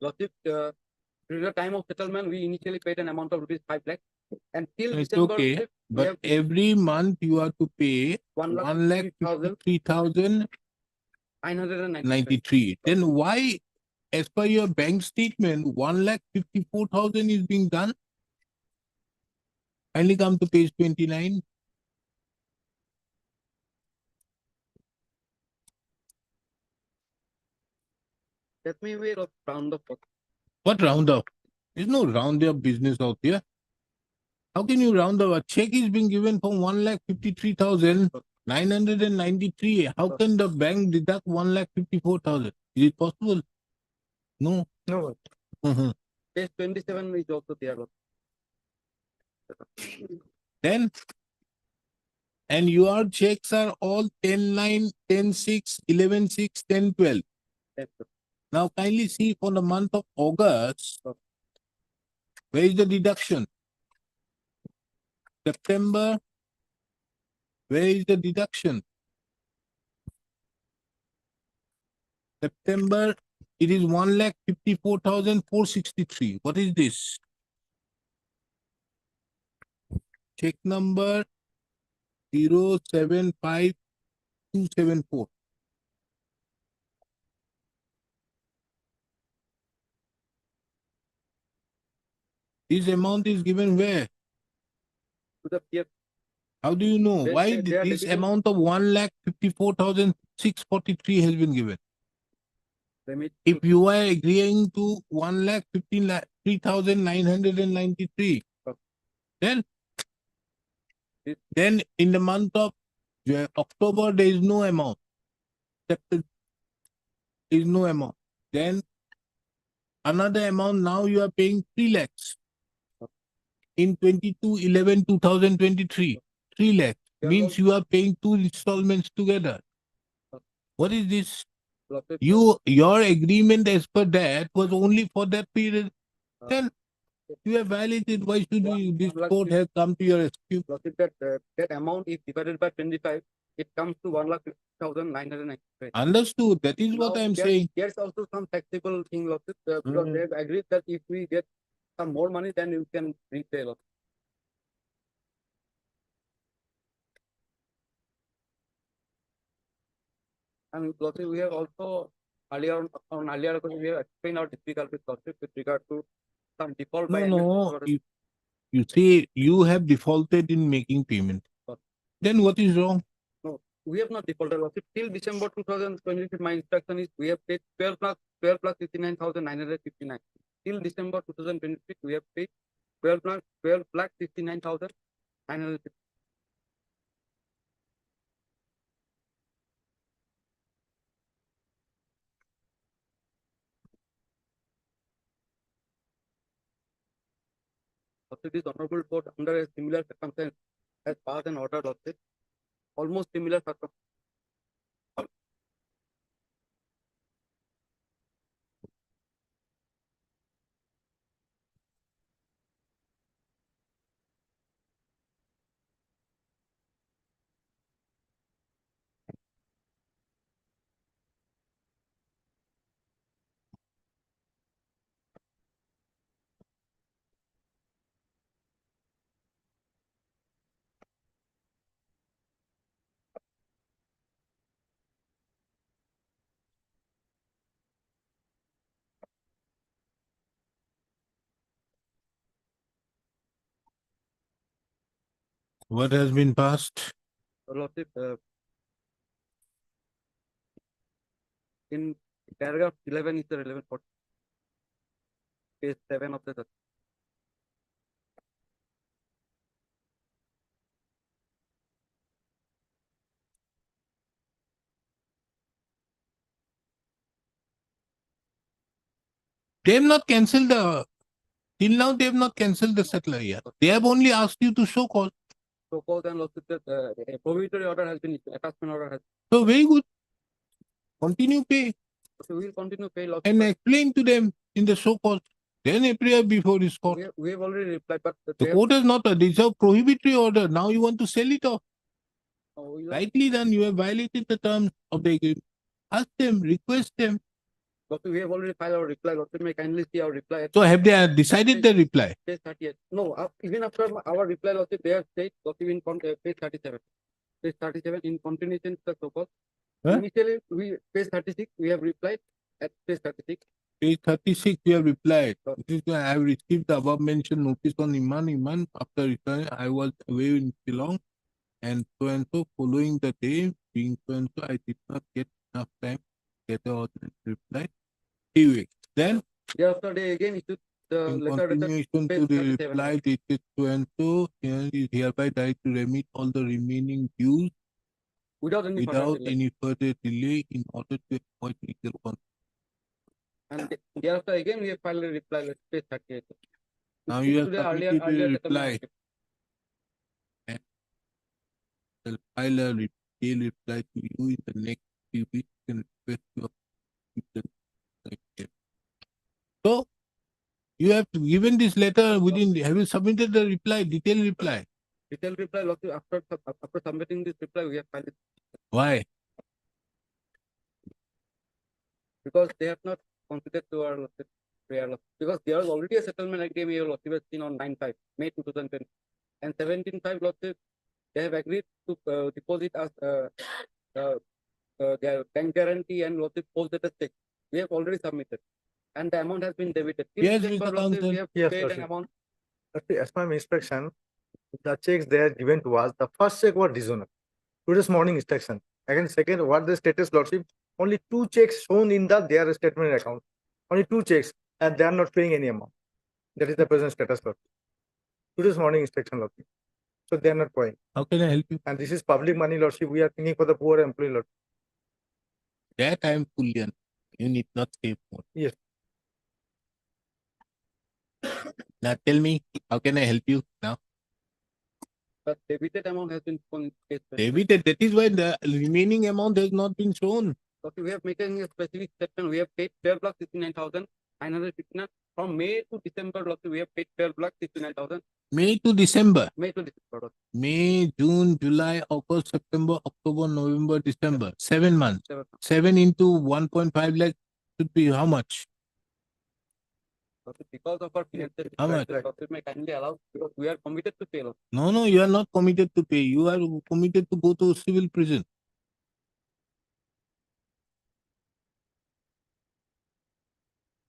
Lordship, during the time of settlement, we initially paid an amount of rupees 5 lakh. And till It's December, okay, we but have every month you have to pay 1,53,993. 1,53,093. Then why, as per your bank statement, 1,54,000 is being done? Kindly come to page 29. That may be round up. What round up? There's no round up business out here. How can you round up? A check is being given for 1,53,993. How can the bank deduct 1,54,000? Is it possible? No. No. Mhm. Page 27 is also there. Then, and your checks are all 10-9, 10-6, 11-6, 10-12. Yes, sir. Now kindly see for the month of August, where is the deduction? September, where is the deduction? September, it is 1,54,463. What is this? Check number 075274. This amount is given where? To the PF. How do you know? They- Why they are this debiting- amount of 1,54,643 has been given? If you are agreeing to 1,53,993, then in the month of October there is no amount. September is no amount. Then another amount, now you are paying 3 lakhs. In 22/11/2023, 3 lakhs means you are paying 2 installments together. What is this? Your agreement as per that was only for that period. Then you have violated. Why should you? This court has come to your rescue. That amount is divided by 25. It comes to 1,50,995. Understood. That is what I am saying. There's also some taxable thing, Lordship, because they have agreed that if we get some more money, then you can repay. Lordship. And Lordship, we have also earlier on earlier occasion, we have explained our difficulties, Lordship, with regard to some default by No. NSE. You say you have defaulted in making payment. Then what is wrong? No, we have not defaulted. Lordship. Till December 2023, my instruction is we have paid 12 plus 59,959. Till December 2026, we have paid 12 lakh 59,959. Also, this honorable court, under a similar circumstance, has passed an order, Lordship, almost similar circumstance. What has been passed? Lordship, in paragraph 11 is the relevant part. Page 7 of the. They have not cancelled the. Till now, they have not cancelled the settler yet. They have only asked you to show cause. So called and Lordship, a prohibitory order has been issued, attachment order has. So very good. Continue pay So we will continue pay Lordship. and explain to them in the show cause. Then appear before this court. We have already replied, but The court has not. This is a prohibitory order. Now you want to sell it off. we will- Rightly done. You have violated the terms of the agreement. Ask them, request them. Lordship, we have already filed our reply. Lordship, may kindly see our reply. So have they decided the reply? Page 38. No, even after our reply, Lordship, they have said, Lordship, in page 37. Page 37, in continuation, the so-called. Huh? Initially, page 36, we have replied at page 36. Page 36, we have replied. This is why I have received the above mentioned notice on Iman. After returning, I was away in Shillong and so, following the day, being so, I did not get enough time to get the ordinary reply. 3 weeks. Then, Yesterday again issued the in letter continuation to the reply dated so, here is hereby directed to remit all the remaining dues without any further delay in order to avoid legal consequences. And thereafter again we have filed a reply at page 38. Now you have To the submitted a reply. settlement. And I'll file a detailed reply to you in the next few weeks and request your So you have given this letter within. Have you submitted the reply, detailed reply? Detailed reply, Lordship, after submitting this reply, we have filed it Why? because they have not considered to our Lordship prayer, Lordship. Because there was already a settlement agreement here, Lordship, was seen on 9/5, May 2010. And 17/5, Lordship, they have agreed to deposit us their bank guarantee and Lordship posted a check. We have already submitted. And the amount has been debited. Till Yes, December, Mr. Lordship, Counsel. we have Yes, paid an Lordship. amount. As per my inspection, the checks they are given to us, the first check was dishonored. Today's morning inspection. Again, second, what the status, Lordship? Only 2 checks shown in their statement account. Only 2 checks, and they are not paying any amount. That is the present status, Lordship. Today's morning inspection, Lordship. So they are not paying. How can I help you? And this is public money, Lordship. We are thinking for the poor employee, Lordship. That I am fully understand. You need not say more. Yes. Now tell me, how can I help you now? But debited amount has been paid. Debited, that is why the remaining amount has not been shown. Okay, we have making a specific statement. We have paid 12,69,959 from May to December. We have paid 12,69,000. May to December. May to December. May, June, July, August, September, October, November, December. 7 months. 7. 7 into 1.5 lakh should be how much? Okay, because of our financial How much? difficulties, may kindly allow because we are committed to pay. No, you are not committed to pay. You are committed to go to civil prison.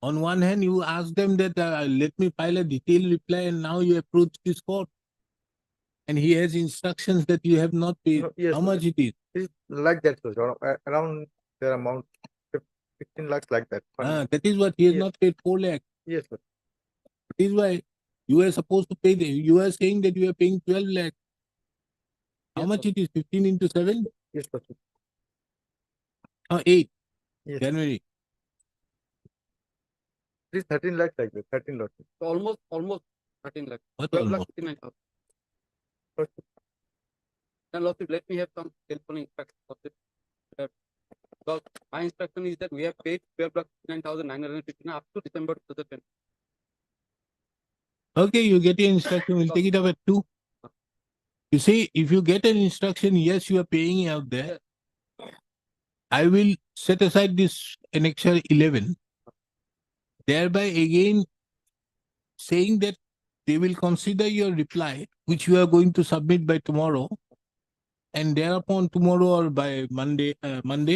On one hand, you ask them that let me file a detailed reply, and now you approach this court. And he has instructions that you have not paid. No, yes, How much it is? It's like that, Lordship. Around their amount, 15 lakhs like that. That is what he has Yes. not paid 4 lakh. Yes, sir. That is why you are supposed to pay. You are saying that you are paying 12 lakh. How Yes, much sir. it is? 15 into 7? Yes, Lordship. 8 Yes. January. It is 13 lakhs like that. 13 Lordship. So almost 13 lakhs. What 12 almost? lakhs 69,000. And Lordship, let me have some helpful instruction. Lordship. Because my instruction is that we have paid 12,69,959 up to December 2010. Okay, you get your instruction. We'll take it up at 2. You see, if you get an instruction, yes, you are paying out there. I will set aside this annexure 11. Thereby again saying that they will consider your reply, which you are going to submit by tomorrow. And thereupon tomorrow or by Monday,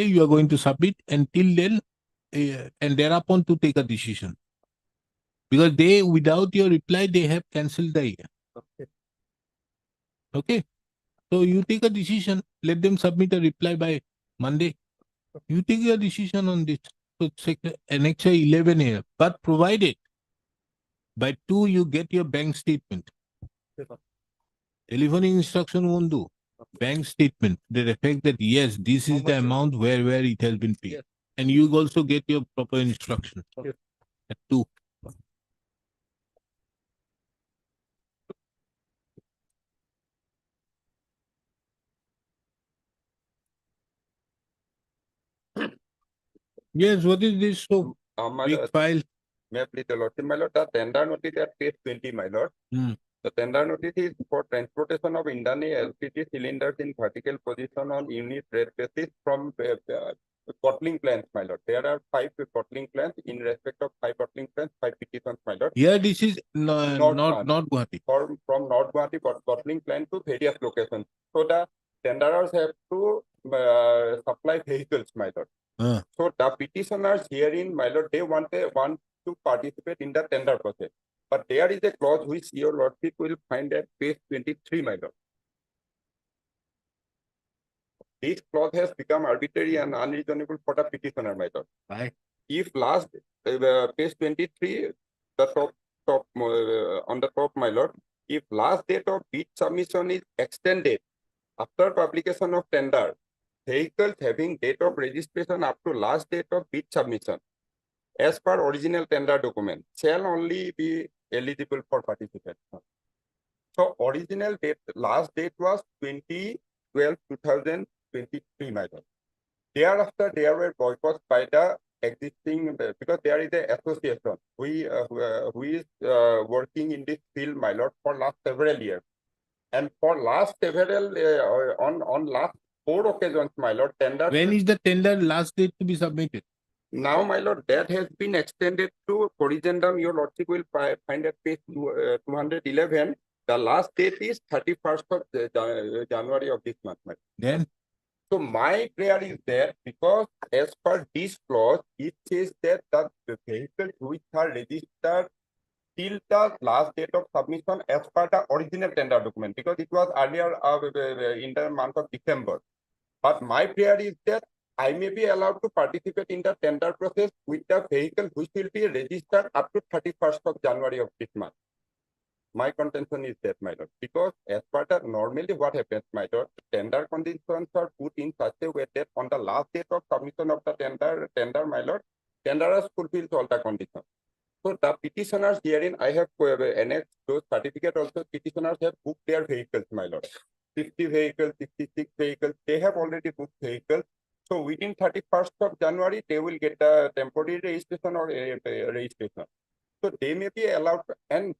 you are going to submit. Until then, and thereupon to take a decision. Because they, without your reply, they have cancelled the year. Okay. So you take a decision. Let them submit a reply by Monday. You take your decision on this. So annexure 11 here. But provided by 2 you get your bank statement. Telephonic instruction won't do. Bank statement. The effect that yes, this is the amount where it has been paid. Yes. And you also get your proper instruction Yes. at 2. Yes, what is this so My big lord, file? may I please, Lordship, my lord, the tender notice at page 20, my lord. Hmm. The tender notice is for transportation of Indani LPG cylinders in vertical position on unit rate basis from bottling plants, my lord. There are 5 bottling plants. In respect of 5 bottling plants, 5 petitions, my lord. Here this is North Guwahati. not Guwahati. From North Guwahati bottling plant to various locations. So the tenderers have to supply vehicles, my lord. So the petitioners herein, my lord, they want to participate in the tender process. But there is a clause which your lordship will find at page 23, my lord. This clause has become arbitrary and unreasonable for the petitioner, my lord. Right. If last page 23, the top on the top, my lord, if last date of bid submission is extended after publication of tender, vehicles having date of registration up to last date of bid submission, as per original tender document, shall only be eligible for participation. So original date, last date was 2023, my lord. Thereafter, there were boycotts by the existing, because there is an association who is working in this field, my lord, for last several years. And for last several, on last 4 occasions, my lord, tender. When is the tender last date to be submitted? Now, my lord, that has been extended to corrigendum. Your lordship will find at page 211. The last date is 31st of January of this month, my lord. Then? So my prayer is that, because as per this clause, it says that the vehicles which are registered till the last date of submission as per the original tender document, because it was earlier in the month of December. But my prayer is that I may be allowed to participate in the tender process with the vehicle which will be registered up to 31st of January of this month. My contention is that, my lord, because as per the normally what happens, my lord, tender conditions are put in such a way that on the last date of submission of the tender, my lord, tenderers fulfills all the conditions. So the petitioners herein, I have annexed those certificate also. Petitioners have booked their vehicles, my lord. 50 vehicles, 66 vehicles, they have already booked vehicles. So within 31st of January, they will get a temporary registration or a registration. So they may be allowed, and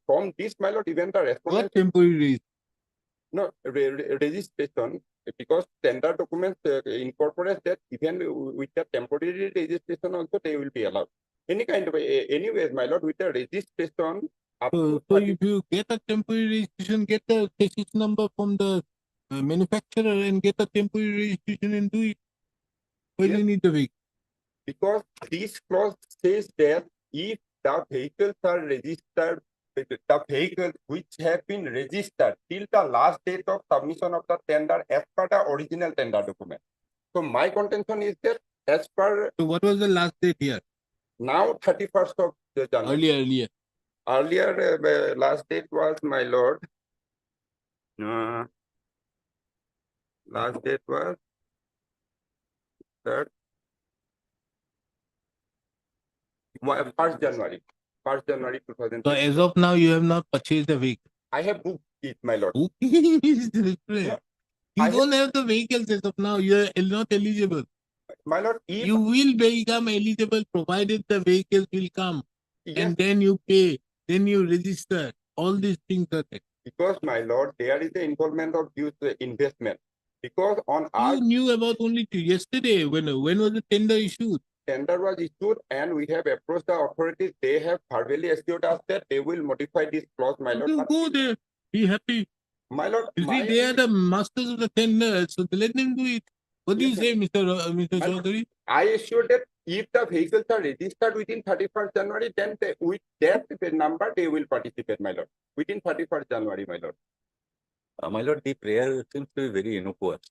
from this, my lord, even the respondent. What temporary? No, registration, because tender documents incorporate that even with the temporary registration also they will be allowed. Any kind of, anyways, my lord, with the registration. So if you get a temporary registration, get the chassis number from the manufacturer and get a temporary registration and do it. Why do you need the vehicle? Because this clause says that if the vehicles are registered, the vehicles which have been registered till the last date of submission of the tender as per the original tender document. So my contention is that as per. So what was the last date here? Now 31st of January. Earlier, last date was, my lord. Last date was 1st January. 1st January 2020. So as of now, you have not purchased the vehicle. I have booked it, my lord. You don't have the vehicles as of now. You are not eligible. My lord, you will become eligible provided the vehicles will come. Yes. And then you pay, then you register. All these things are there. Because, my lord, there is the involvement of youth investment. Because on you knew about only yesterday. When was the tender issued? Tender was issued, and we have approached the authorities. They have verbally assured us that they will modify this clause, my lord. You go there, be happy. My lord, you see, they are the masters of the tender, so let them do it. What do you say, Mr. Chaudhary? I assure that if the vehicles are registered within 31st January, then with that number they will participate, my lord. Within 31st January, my lord. My lord, the prayer seems to be very innocuous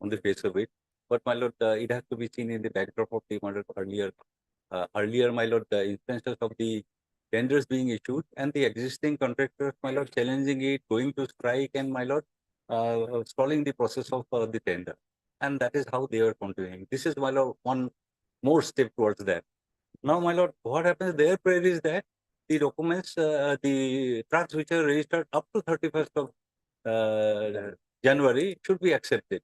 on the face of it. But, my lord, it has to be seen in the backdrop of the, my lord, earlier, my lord, the instances of the tenders being issued and the existing contractors, my lord, challenging it, going to strike, and, my lord, stalling the process of the tender. And that is how they are continuing. This is, my lord, one more step towards that. Now, my lord, what happens? Their prayer is that the documents, the trucks which are registered up to 31st of January should be accepted.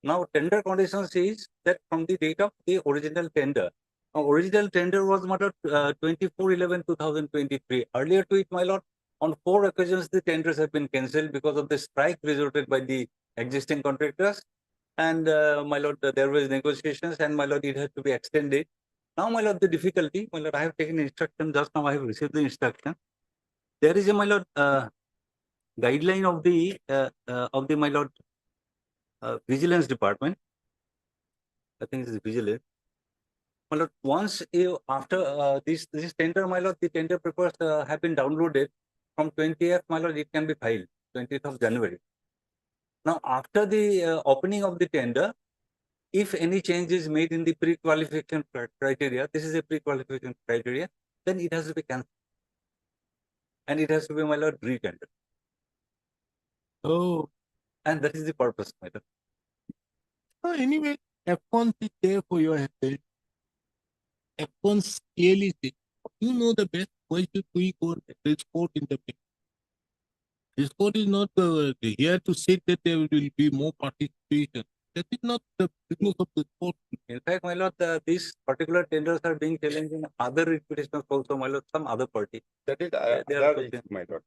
Now, tender conditions is that from the date of the original tender. Original tender was, my lord, 24/11/2023. Earlier to it, my lord, on 4 occasions the tenders have been cancelled because of the strike resorted by the existing contractors. And my lord, there was negotiations, and my lord, it had to be extended. Now, my lord, the difficulty, my lord, I have taken instruction just now. I have received the instruction. There is a, my lord, guideline of the my lord, vigilance department. I think it is vigilance. My lord, once you after this tender, my lord, the tender papers have been downloaded from 20th, my lord, it can be filed 20th of January. Now, after the opening of the tender, if any change is made in the pre-qualification criteria, this is a pre-qualification criteria, then it has to be cancelled. And it has to be, my lord, re-tendered. Oh, And that is the purpose, my lord. anyway, F1 is there for your help. F1 clearly says, you know the best. Why should we go this court in the picture? This court is not here to say that there will be more participation. That is not the business of the court. In fact, my lord, these particular tenders are being challenged in other reputations also, my lord, some other party. That is They are other questioning. issue, my lord.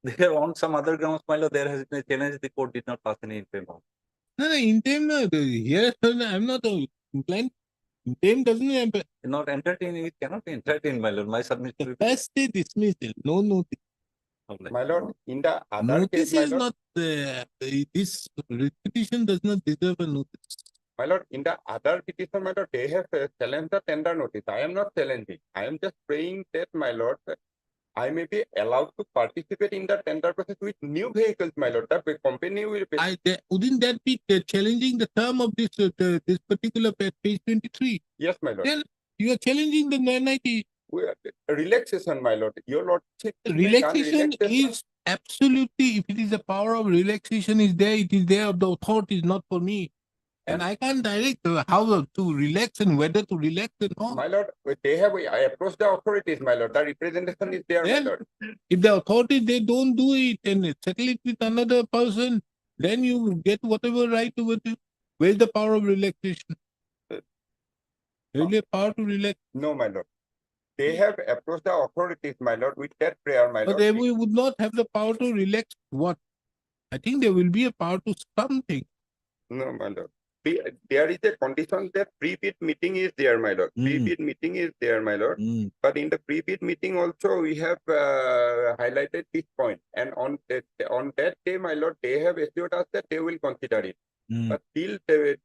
They are on some other grounds, my lord, there has been a challenge, the court did not pass any infamy. No, in time, here, I'm not inclined. In time doesn't have Not entertaining, it cannot be entertained, my lord. My submission will be first day dismissal, no notice. public. My lord, in the other Notice case, my is lord, not, this repetition does not deserve a notice. my lord, in the other petition, my lord, they have challenged the tender notice. I am not challenging. I am just praying that, my lord, I may be allowed to participate in the tender process with new vehicles, my lord. The company will be. Wouldn't that be challenging the term of this this particular page 23? Yes, my lord. Then you are challenging the 990. Relaxation, my lord. Your lordship. may grant Relaxation is absolutely, if it is the power of relaxation is there, it is there of the authorities, not for me. And I can't direct how to relax and whether to relax and all. My lord, they have approached the authorities, my lord. The representation is there, Then, my lord. if the authorities, they don't do it and settle it with another person, then you get whatever right over to. Where's the power of relaxation? Really a power to relax? No, my lord. They have approached the authorities, my lord, with that prayer, my But lord. they would not have the power to relax what? I think there will be a power to something. No, my lord. There is a condition that pre-bid meeting is there, my lord. Pre-bid meeting is there, my lord. But in the pre-bid meeting also, we have highlighted this point. And on that day, my lord, they have assured us that they will consider it. But till the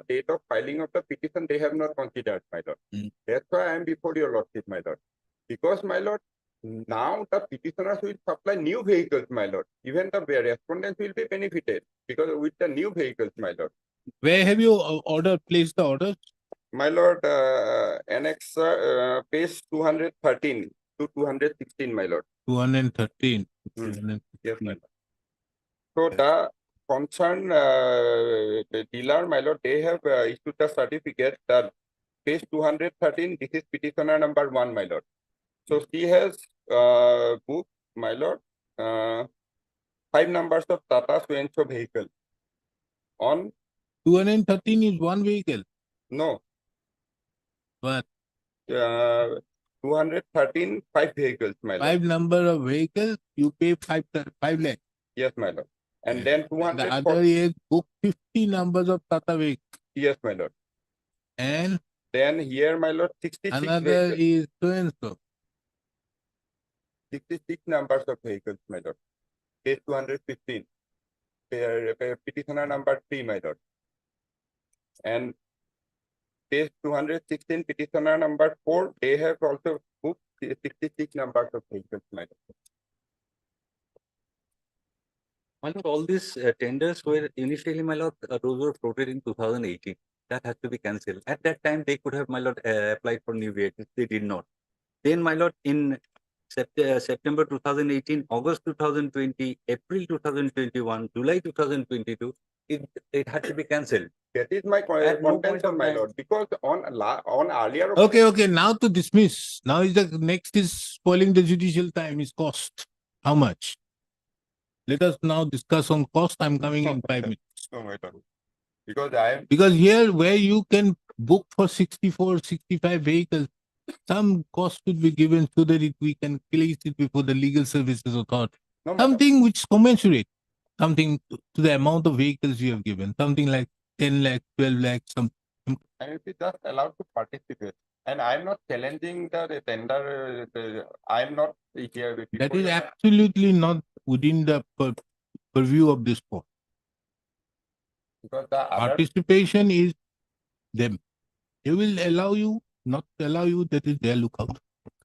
date of filing of the petition, they have not considered, my lord. That's why I am before your lordship, my lord. Because, my lord, now the petitioners will supply new vehicles, my lord. Even the respondents will be benefited because with the new vehicles, my lord. Where have you placed the order? My lord, annex page 213 to 216, my lord. 213. Yes, my lord. So the concerned the dealer, my lord, they have issued the certificate that page 213, this is petitioner number 1, my lord. So she has booked, my lord, 5 numbers of Tata so vehicle. On 213 is one vehicle. no. But 213 5 vehicles, my lord. 5 number of vehicles, you pay 5 lakh. Yes, my lord. And then 200. The other is book 50 numbers of Tata vehicles. Yes, my lord. And then here, my lord, 66 another vehicles. is so and so. 66 numbers of vehicles, my lord. Page 215. Petitioner number 3, my lord. And page 216, petitioner number 4, they have also booked 66 numbers of vehicles, my lord. My lord, all these tenders were initially, my lord, those were floated in 2018. That has to be cancelled. At that time, they could have, my lord, applied for new vehicles. They did not. Then, my lord, in September 2018, August 2020, April 2021, July 2022, it had to be cancelled. That is my contention, my lord, because on earlier. Okay. Now to dismiss. Now is the next is spoiling the judicial time is cost. How much? Let us now discuss on cost. I'm coming in 5 minutes. No, my lord. Because I am. Because here where you can book for 64, 65 vehicles, some cost should be given so that we can place it before the legal services authority. No, Something which is commensurate. something to the amount of vehicles you have given, something like 10 lakh, 12 lakh, some. And if we just allowed to participate, and I'm not challenging the tender, I'm not here. That is absolutely not within the purview of this court. Because the other, Participation is them. They will allow you, not allow you, that is their lookout.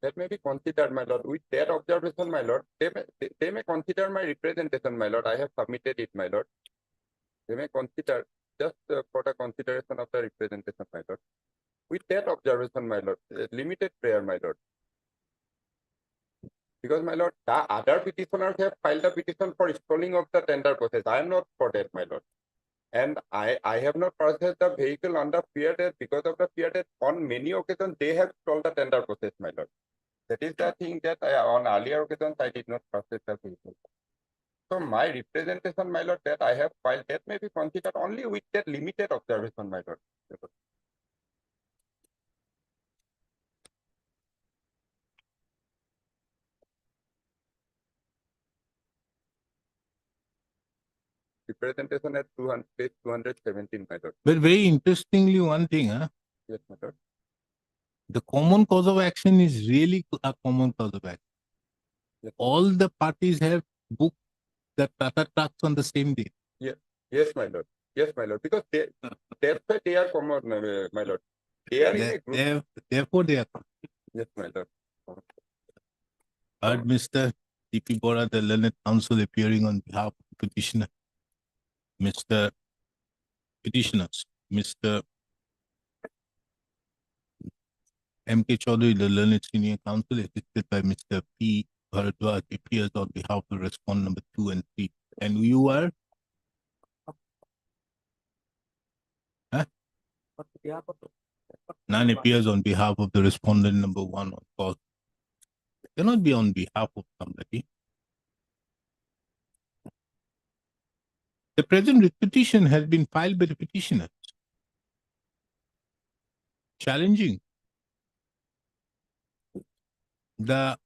that may be considered, my lord. With that observation, my lord, they may consider my representation, my lord. I have submitted it, my lord. They may consider just for the consideration of the representation, my lord. With that observation, my lord, limited prayer, my lord. Because, my lord, the other petitioners have filed a petition for stalling of the tender process. I am not for that, my lord. And I have not purchased the vehicle under fear that because of the fear that on many occasions they have stalled the tender process, my lord. That is the thing that on earlier occasions I did not purchase the vehicle. So my representation, my lord, that I have filed, that may be considered only with that limited observation, my lord. Representation at 217, my lord. But very interestingly, one thing, Yes, my lord. the common cause of action is really a common cause of action. Yes. All the parties have booked the Tata trucks on the same day. Yes, my lord. Yes, my lord. Because that's why they are common, my lord. They are in a group. Therefore, they are. Yes, my lord. Heard Mr. T.P. Bora, the learned counsel, appearing on behalf of the petitioner. Mr. Petitioners, Mr. M.K. Chaudhary, the learned senior counsel, assisted by Mr. P. Bharadwaj, appears on behalf of respondent number 2 and 3. And you are? None appears on behalf of the respondent number 1, of course. Cannot be on behalf of somebody. The present petition has been filed by the petitioners, challenging the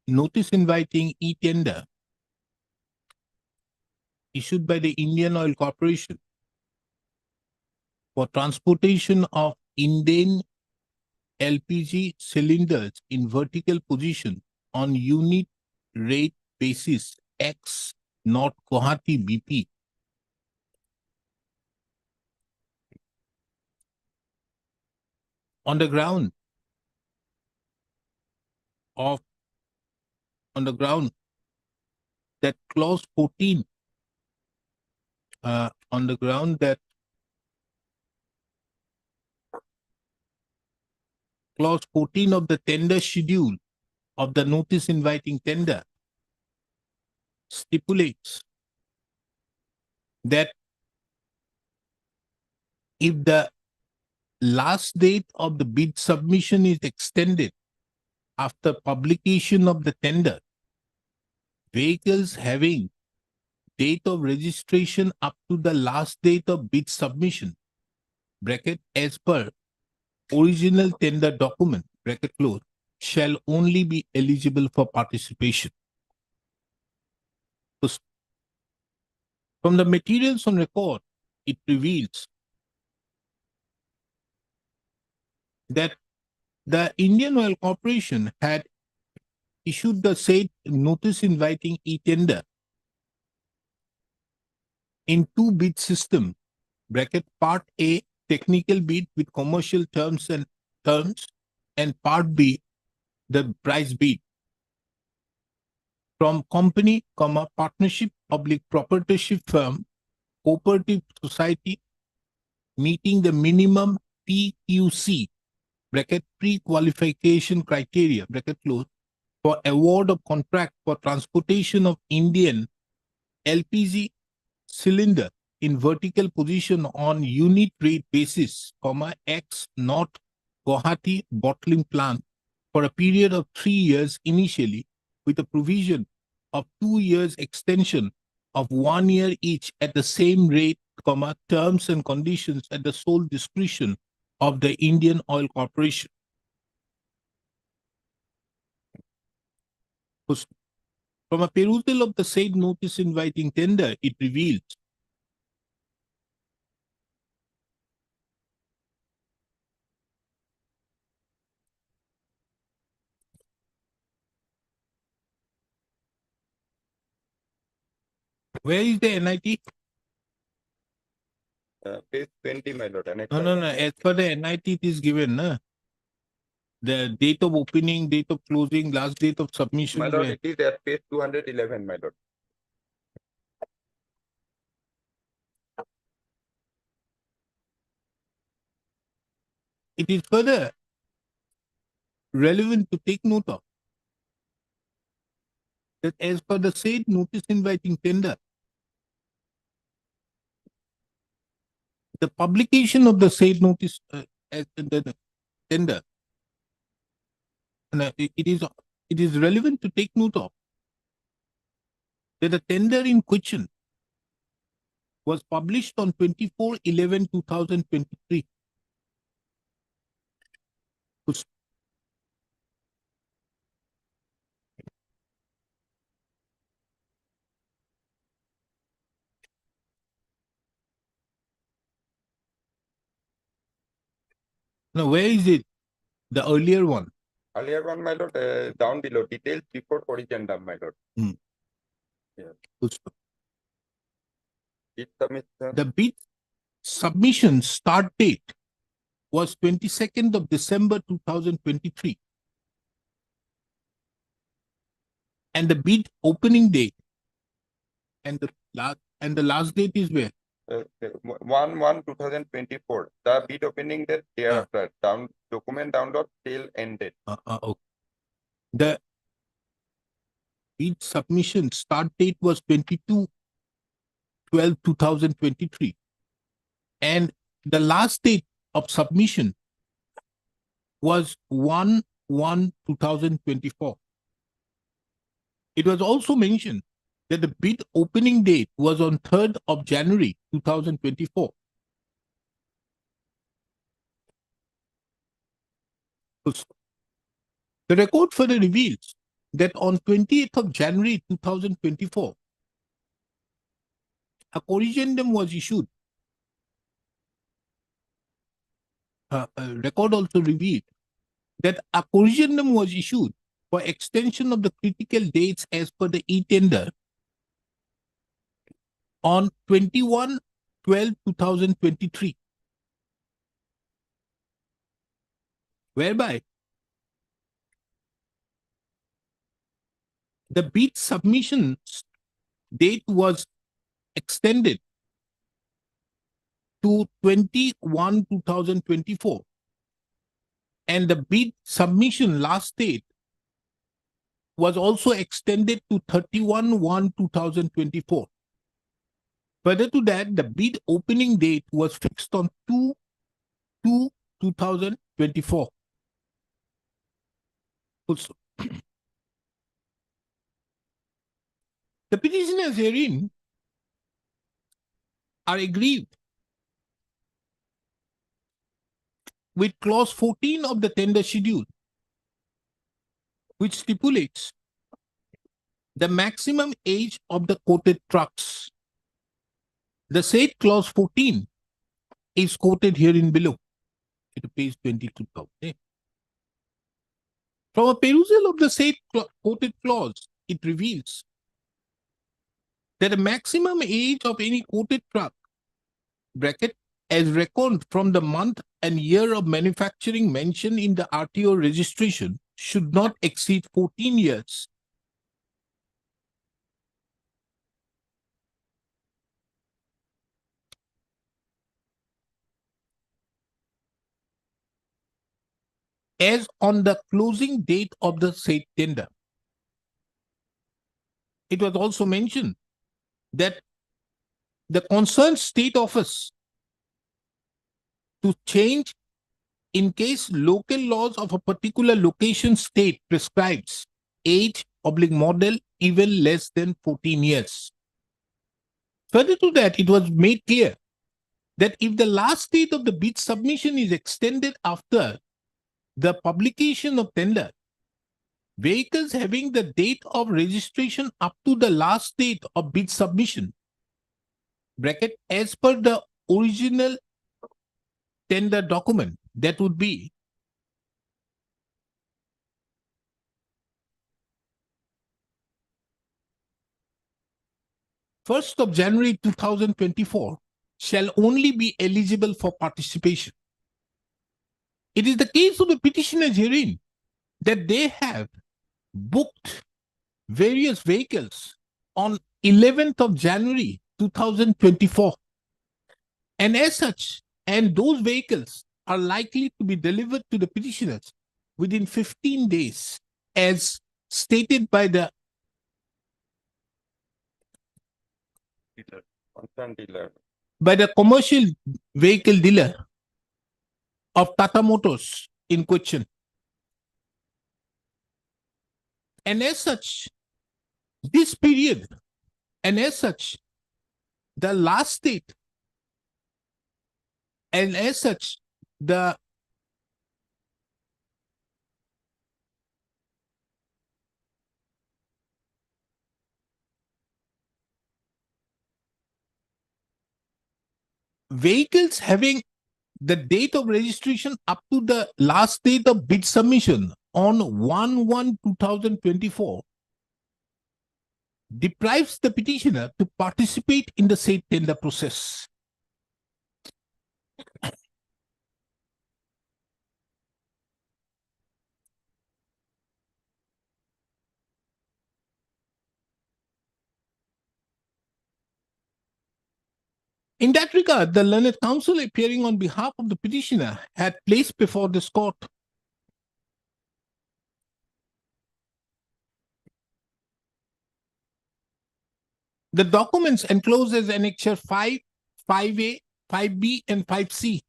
notice inviting e-tender issued by the Indian Oil Corporation for transportation of Indian LPG cylinders in vertical position on unit rate basis X North Guwahati BP. On the ground that clause 14 on the ground that clause 14 of the tender schedule of the notice inviting tender stipulates that if the last date of the bid submission is extended after publication of the tender, vehicles having date of registration up to the last date of bid submission, bracket, as per original tender document, bracket close, shall only be eligible for participation. From the materials on record, it reveals that the Indian Oil Corporation had issued the said notice inviting e-tender in 2 bid system, bracket part A, technical bid with commercial terms, and part B, the price bid. From company, partnership, public proprietorship firm, cooperative society, meeting the minimum PQC, bracket pre-qualification criteria, bracket close, for award of contract for transportation of Indian LPG cylinder in vertical position on unit rate basis, X North Guwahati bottling plant for a period of 3 years initially, with a provision of 2 years extension of 1 year each at the same rate, terms and conditions at the sole discretion of the Indian Oil Corporation. From a perusal of the said notice inviting tender, it reveals where is the NIT? Page 20, my lord. No, no, no. As per the NIT, it is given, na? The date of opening, date of closing, last date of submission. My lord, where? it is at page 211, my lord. It is further relevant to take note of that as per the said notice inviting tender, the publication of the said notice as the tender, and it is relevant to take note of that the tender in question was published on 24/11/2023. Now, where is it? The earlier one. Earlier one, my lord, down below, details before corrigendum, my lord. Yeah. Bid submission. The bid submission start date was 22nd of December 2023. And the bid opening date and the last date is where? 1/1/2024. The bid opening date thereafter. Document download till end date. Okay. The bid submission start date was 22/12/2023. And the last date of submission was 1/1/2024. It was also mentioned that the bid opening date was on 3rd of January 2024. The record further reveals that on 28th of January 2024, a corrigendum was issued. A record also revealed that a corrigendum was issued for extension of the critical dates as per the e-tender on 21/12/2023, whereby the bid submission date was extended to 21/2024, and the bid submission last date was also extended to 31/1/2024. Further to that, the bid opening date was fixed on 2/2/2024. Also, the petitioners herein are aggrieved with clause 14 of the tender schedule, which stipulates the maximum age of the quoted trucks. The said clause 14 is quoted here in below, at page 22. From a perusal of the said quoted clause, it reveals that the maximum age of any quoted truck, bracket, as reckoned from the month and year of manufacturing mentioned in the RTO registration, should not exceed 14 years. As on the closing date of the said tender. It was also mentioned that the concerned state office to change in case local laws of a particular location state prescribes age/model even less than 14 years. Further to that, it was made clear that if the last date of the bid submission is extended after the publication of tender, vehicles having the date of registration up to the last date of bid submission, bracket, as per the original tender document, that would be first of January 2024 shall only be eligible for participation. It is the case of the petitioners herein that they have booked various vehicles on 11th of January 2024. And as such, and those vehicles are likely to be delivered to the petitioners within 15 days, as stated by the Concerned dealer. commercial vehicle dealer of Tata Motors in question. And as such, this period, and as such, the last date, and as such, the vehicles having the date of registration up to the last date of bid submission on 1/1/2024 deprives the petitioner to participate in the said tender process. In that regard, the learned counsel appearing on behalf of the petitioner had placed before this court the documents enclosed as Annexure 5, 5A, 5B, and 5C,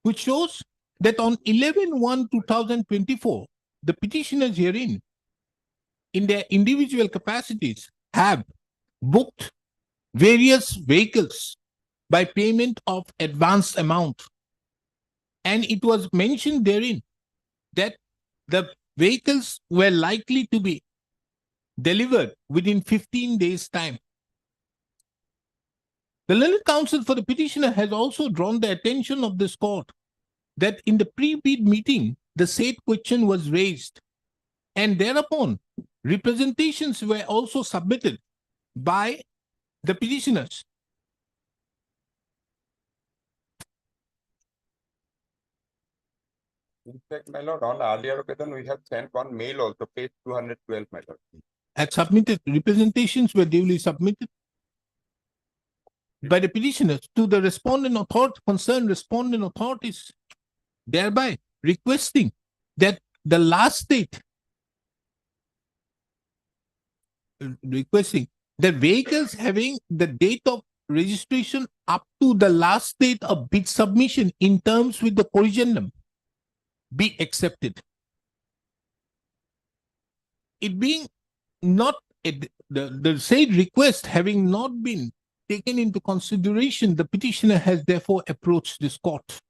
which shows that on 11/1/2024, the petitioners herein, in their individual capacities, have booked various vehicles by payment of advanced amount. And it was mentioned therein that the vehicles were likely to be delivered within 15 days' time. The learned counsel for the petitioner has also drawn the attention of this court that in the pre-bid meeting, the said question was raised, and thereupon representations were also submitted by the petitioners. In fact, my lord, on earlier occasion, we have sent one mail also, page 212, my lord. Had submitted, representations were duly submitted by the petitioners to the respondent authority, concerned respondent authorities, thereby requesting that the last date, requesting the vehicles having the date of registration up to the last date of bid submission in terms with the corrigendum be accepted. It being not, the said request having not been taken into consideration, the petitioner has therefore approached this court.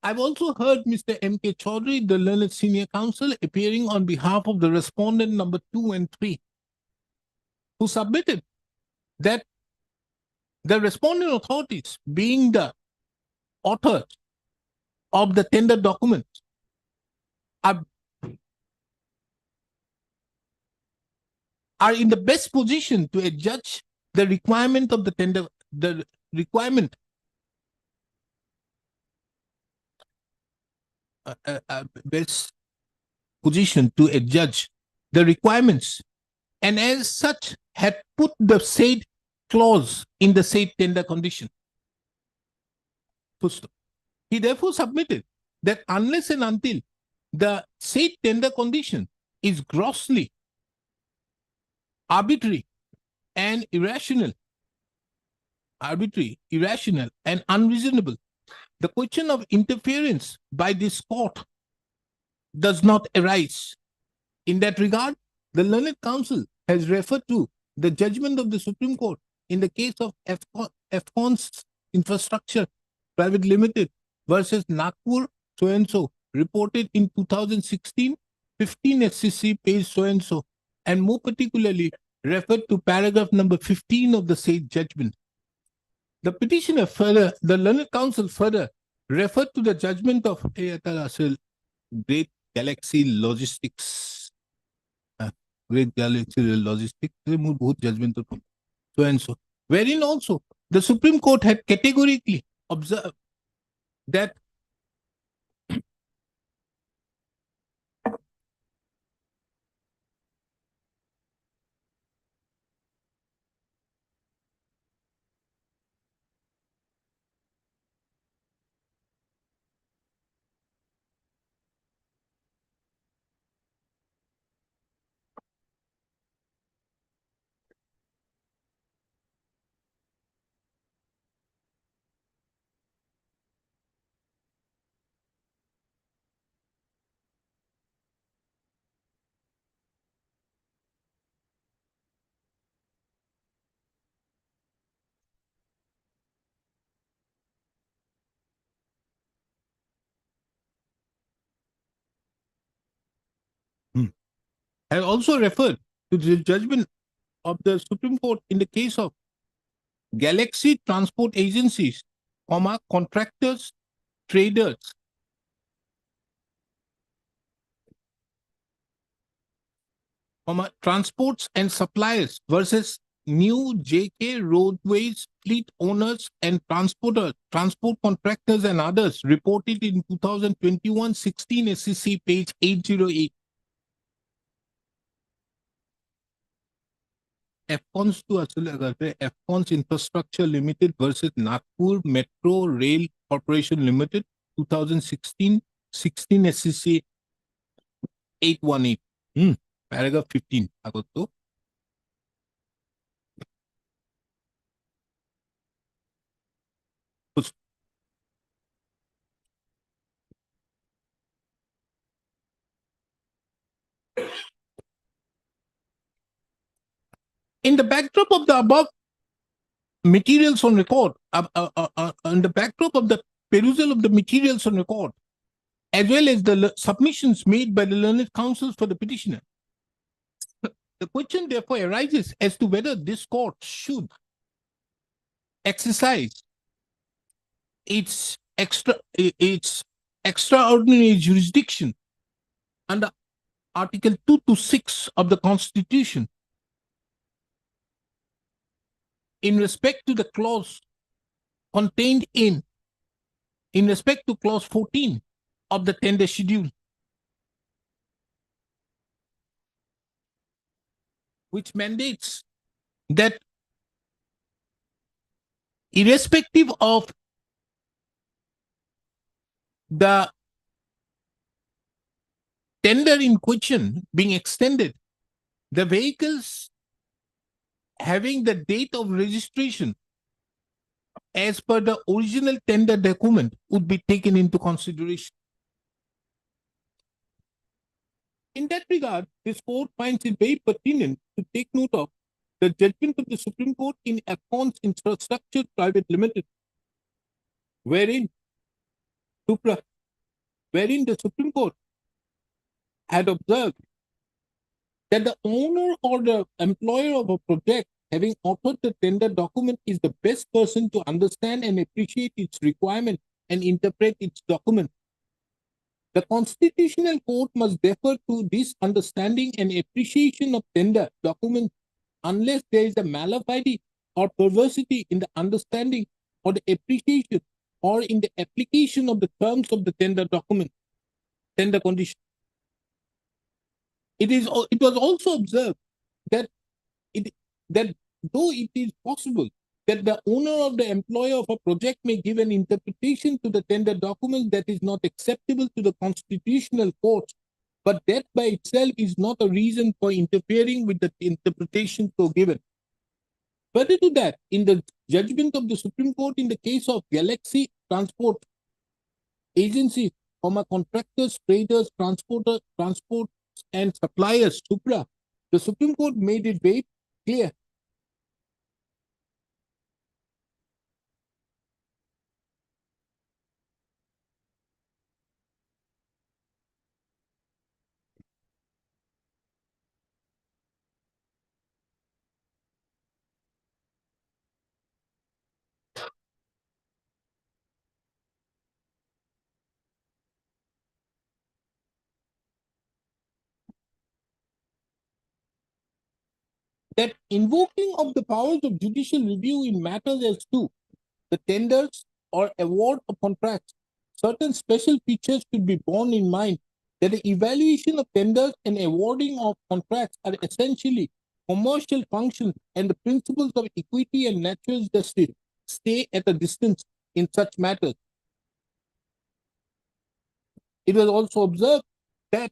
I've also heard Mr. M.K. Chaudhary, the learned senior counsel, appearing on behalf of the respondent number 2 and 3, who submitted that the respondent authorities, being the authors of the tender document, are in the best position to adjudge the requirement of the tender, the requirement best position to adjudge the requirements, and as such had put the said clause in the said tender condition. He therefore submitted that unless and until the said tender condition is grossly arbitrary and irrational, and unreasonable, the question of interference by this court does not arise. In that regard, the learned counsel has referred to the judgment of the Supreme Court in the case of Afcons Infrastructure Private Limited versus Nagpur so-and-so reported in 2016, 15 SCC page so and so, and more particularly referred to paragraph number 15 of the said judgment. The petitioner further, the learned counsel further referred to the judgment of Great Galaxy Logistics. Great Galaxy Logistics, judgment of so and so, wherein also the Supreme Court had categorically observed that I also referred to the judgment of the Supreme Court in the case of Galaxy Transport Agencies, contractors, traders, transports and suppliers versus New JK Roadways Fleet Owners and Transporters, Transport Contractors and others, reported in 2021 16 SCC page 808. Afcons to Afcons Infrastructure Limited versus Nagpur Metro Rail Corporation Limited, 2016, 16 SCC 818. Paragraph 15. In the backdrop of the above materials on record, on the backdrop of the perusal of the materials on record, as well as the submissions made by the learned counsels for the petitioner, the question therefore arises as to whether this court should exercise its extraordinary jurisdiction under Article 2 to 6 of the Constitution in respect to the clause contained in respect to clause 14 of the tender schedule, which mandates that irrespective of the tender in question being extended, the vehicles having the date of registration as per the original tender document would be taken into consideration. In that regard, this court finds it very pertinent to take note of the judgment of the Supreme Court in Afcons Infrastructure Private Limited, wherein the Supreme Court had observed that the owner or the employer of a project having authored the tender document is the best person to understand and appreciate its requirement and interpret its document. The Constitutional Court must defer to this understanding and appreciation of tender documents unless there is a malafide or perversity in the understanding or the appreciation or in the application of the terms of the tender document, tender condition. It was also observed that though it is possible that the owner of the employer of a project may give an interpretation to the tender document that is not acceptable to the constitutional courts, but that by itself is not a reason for interfering with the interpretation so given. Further to that, in the judgment of the Supreme Court in the case of Galaxy Transport Agency, contractors, traders, transporters and suppliers, Supra, the Supreme Court made it very clear that invoking of the powers of judicial review in matters as to the tenders or award of contracts, certain special features should be borne in mind that the evaluation of tenders and awarding of contracts are essentially commercial functions, and the principles of equity and natural justice stay at a distance in such matters. It was also observed that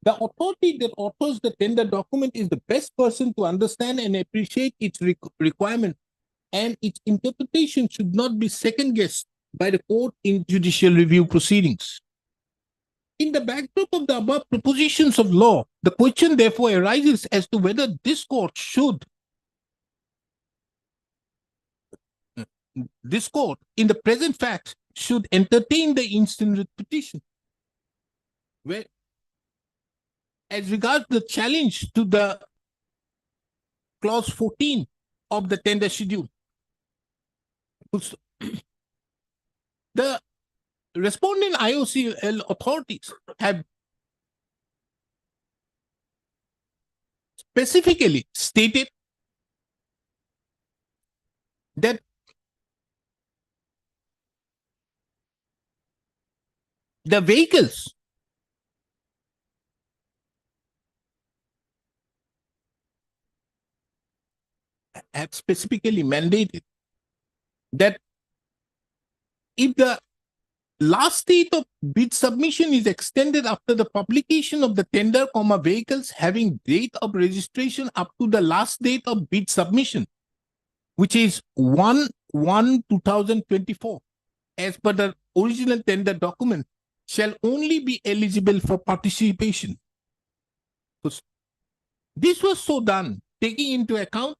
the authority that authors the tender document is the best person to understand and appreciate its requirement, and its interpretation should not be second-guessed by the court in judicial review proceedings. In the backdrop of the above propositions of law, the question therefore arises as to whether this court, in the present facts, should entertain the instant writ petition. Where, as regards the challenge to the clause 14 of the tender schedule, the respondent IOCL authorities have specifically stated that the vehicles have specifically mandated that if the last date of bid submission is extended after the publication of the tender, vehicles having date of registration up to the last date of bid submission, which is 1/1/2024, as per the original tender document, shall only be eligible for participation. This was so done, taking into account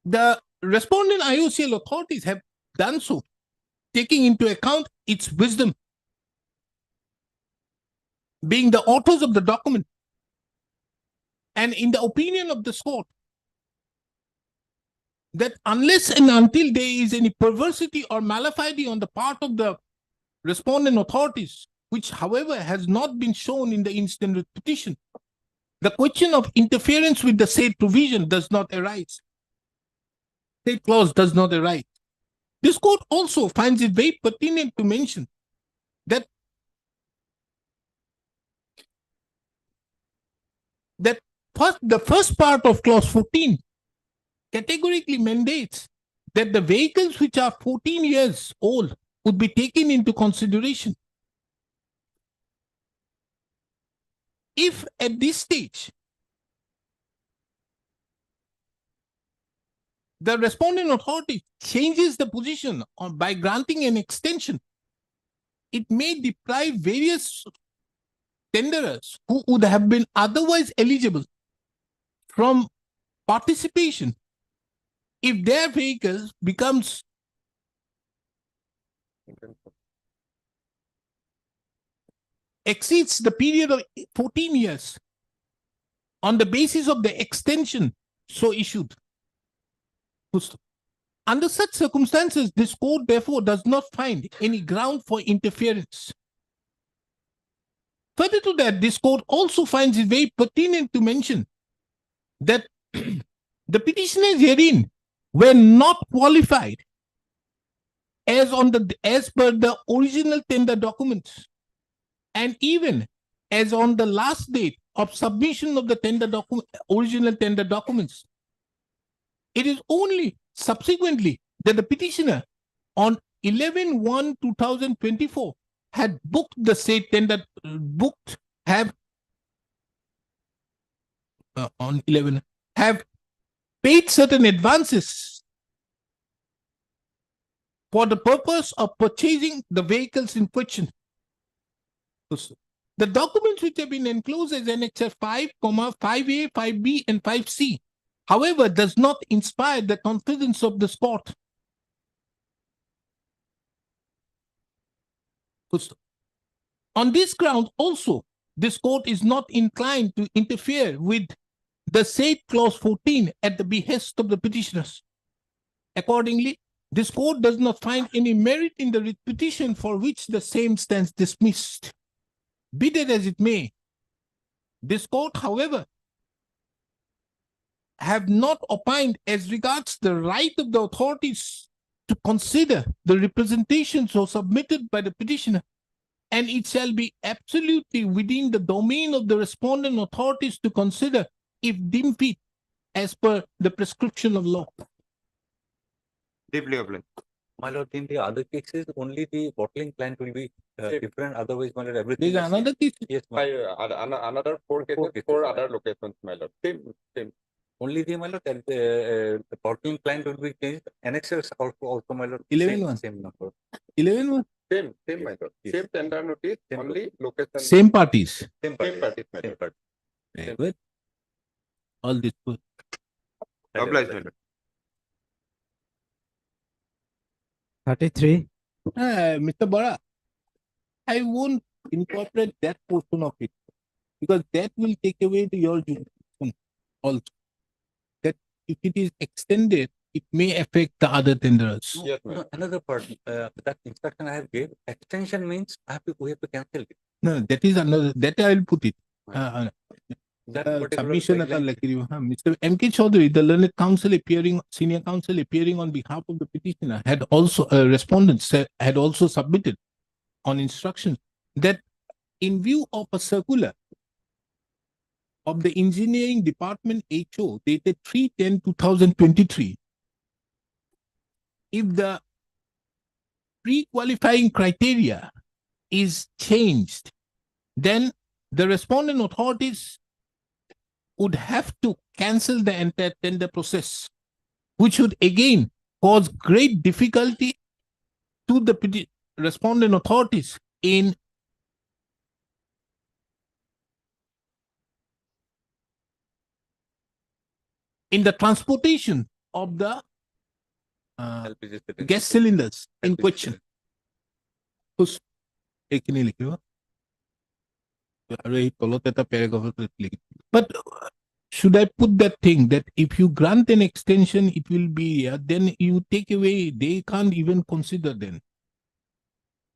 the respondent IOCL authorities have done so, taking into account its wisdom, being the authors of the document. And in the opinion of this court, that unless and until there is any perversity or malafide on the part of the respondent authorities, which however has not been shown in the instant writ petition, the question of interference with the said provision does not arise. Said clause does not arise. This court also finds it very pertinent to mention that the first part of clause 14 categorically mandates that the vehicles which are 14 years old would be taken into consideration. If at this stage the respondent authority changes the position by granting an extension, it may deprive various tenderers who would have been otherwise eligible from participation if their vehicles becomes exceeds the period of 14 years on the basis of the extension so issued. Under such circumstances, this court therefore does not find any ground for interference. Further to that, this court also finds it very pertinent to mention that the petitioners herein were not qualified as per the original tender documents, and even as on the last date of submission of the original tender documents. It is only subsequently that the petitioner on 11/1/2024 had booked the said tender, have paid certain advances for the purpose of purchasing the vehicles in question. The documents which have been enclosed as Annexure 5, 5A, 5B, and 5C, however, does not inspire the confidence of this court. On this ground also, this court is not inclined to interfere with the said clause 14 at the behest of the petitioners. Accordingly, this court does not find any merit in the writ petition for which the same stands dismissed. Be that as it may, this court, however, have not opined as regards the right of the authorities to consider the representations so submitted by the petitioner, and it shall be absolutely within the domain of the respondent authorities to consider if deemed fit as per the prescription of law. Deeply obliged. My lord, in the other cases, only the bottling plant will be different. Otherwise, my lord, everything. There is another case. Yes, my lord. Another four cases, cases, four my other lord. locations, my lord. Same. Only the, my lord, and the bottling plant will be changed. Annexes also, my lord. 11-1. Same number. 11-1. Same, my lord. Yes. Same tender notice, Same only location. Same parties. Same Same party. parties, my Same lord. party. Very good. All this good. Obliged, my lord. 33. Mr. Bora, I won't incorporate that portion of it because that will take away your jurisdiction also. That if it is extended, it may affect the other tenderers. Yes, my No, lord. another part, that instruction I have gave, extension means we have to cancel it. No, that is another, that I will put it. That particular Submission guideline- Mr. M.K. Chaudhary, the learned counsel appearing, senior counsel appearing on behalf of the petitioner had also, respondents had also submitted on instructions that in view of a circular of the engineering department HO dated 3/10/2023, if the pre-qualifying criteria is changed, then the respondent authorities would have to cancel the entire tender process, which would again cause great difficulty to the respondent authorities in the transportation of the LPG cylinder. gas cylinders in LPG question. Who's taking it? But should I put that thing that if you grant an extension, it will be, then you take away, they can't even consider then.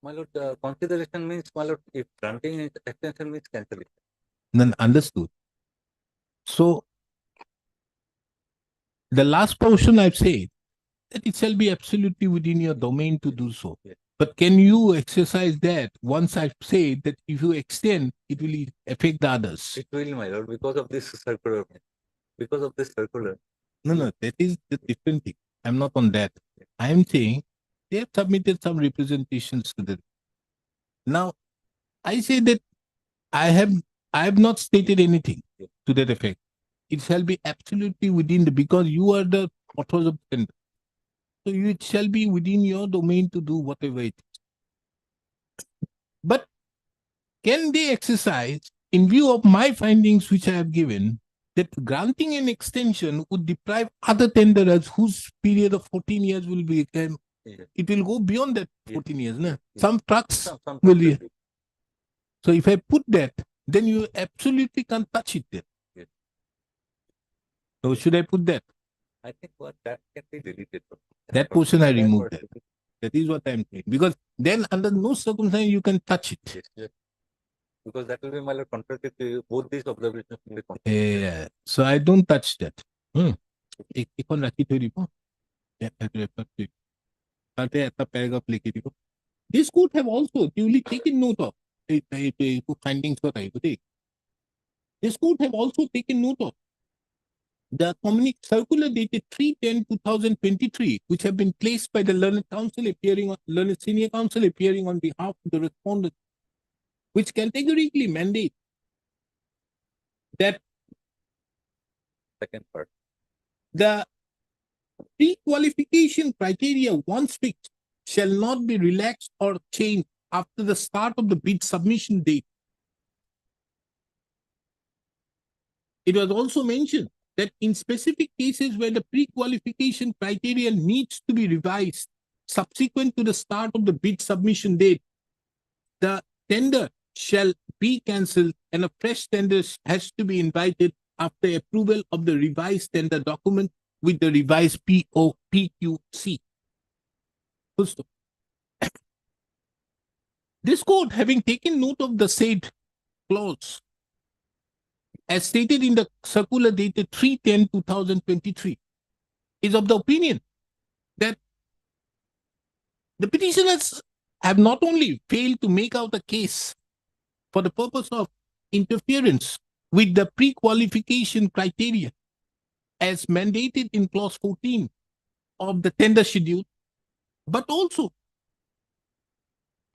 My lord, consideration means, my lord, if granting extension means cancel it. Then understood. So the last portion I've said that it shall be absolutely within your domain to do so. Yes. But can you exercise that once I've said that if you extend, it will affect the others? It will, my lord, because of this circular. Because of this circular. No, that is the different thing. I'm not on that. I am saying they have submitted some representations to them. Now, I say that I have not stated anything to that effect. It shall be absolutely within because you are the authors of tender. So it shall be within your domain to do whatever it is. But can they exercise, in view of my findings which I have given, that granting an extension would deprive other tenderers whose period of 14 years will be, it will go beyond that 14 years. No? Some trucks Some will be. trucks So if I put that, then you absolutely can't touch it then. Yes. So should I put that? I think what that can be deleted. That portion I removed part- that. That is what I'm saying. Because then under no circumstance you can touch it. Yes. Because that will be, my lord, contrary to both these observations will be contrary. Yeah. So I don't touch that. এখন রাখি থৈ দিব। তাতে এটা paragraph লিখি দিব। This could have also duly taken note of findings what I take. This could have also taken note of the circular dated 3/10/2023, which have been placed by the learned senior counsel appearing on behalf of the respondent, which categorically mandate that Second part. the pre-qualification criteria once fixed shall not be relaxed or changed after the start of the bid submission date. It was also mentioned that in specific cases where the pre-qualification criteria needs to be revised subsequent to the start of the bid submission date, the tender shall be cancelled and a fresh tender has to be invited after approval of the revised tender document with the revised POPQC. Full stop. This court, having taken note of the said clause, as stated in the circular dated 3/10/2023, is of the opinion that the petitioners have not only failed to make out a case for the purpose of interference with the pre-qualification criteria as mandated in clause 14 of the tender schedule, but also,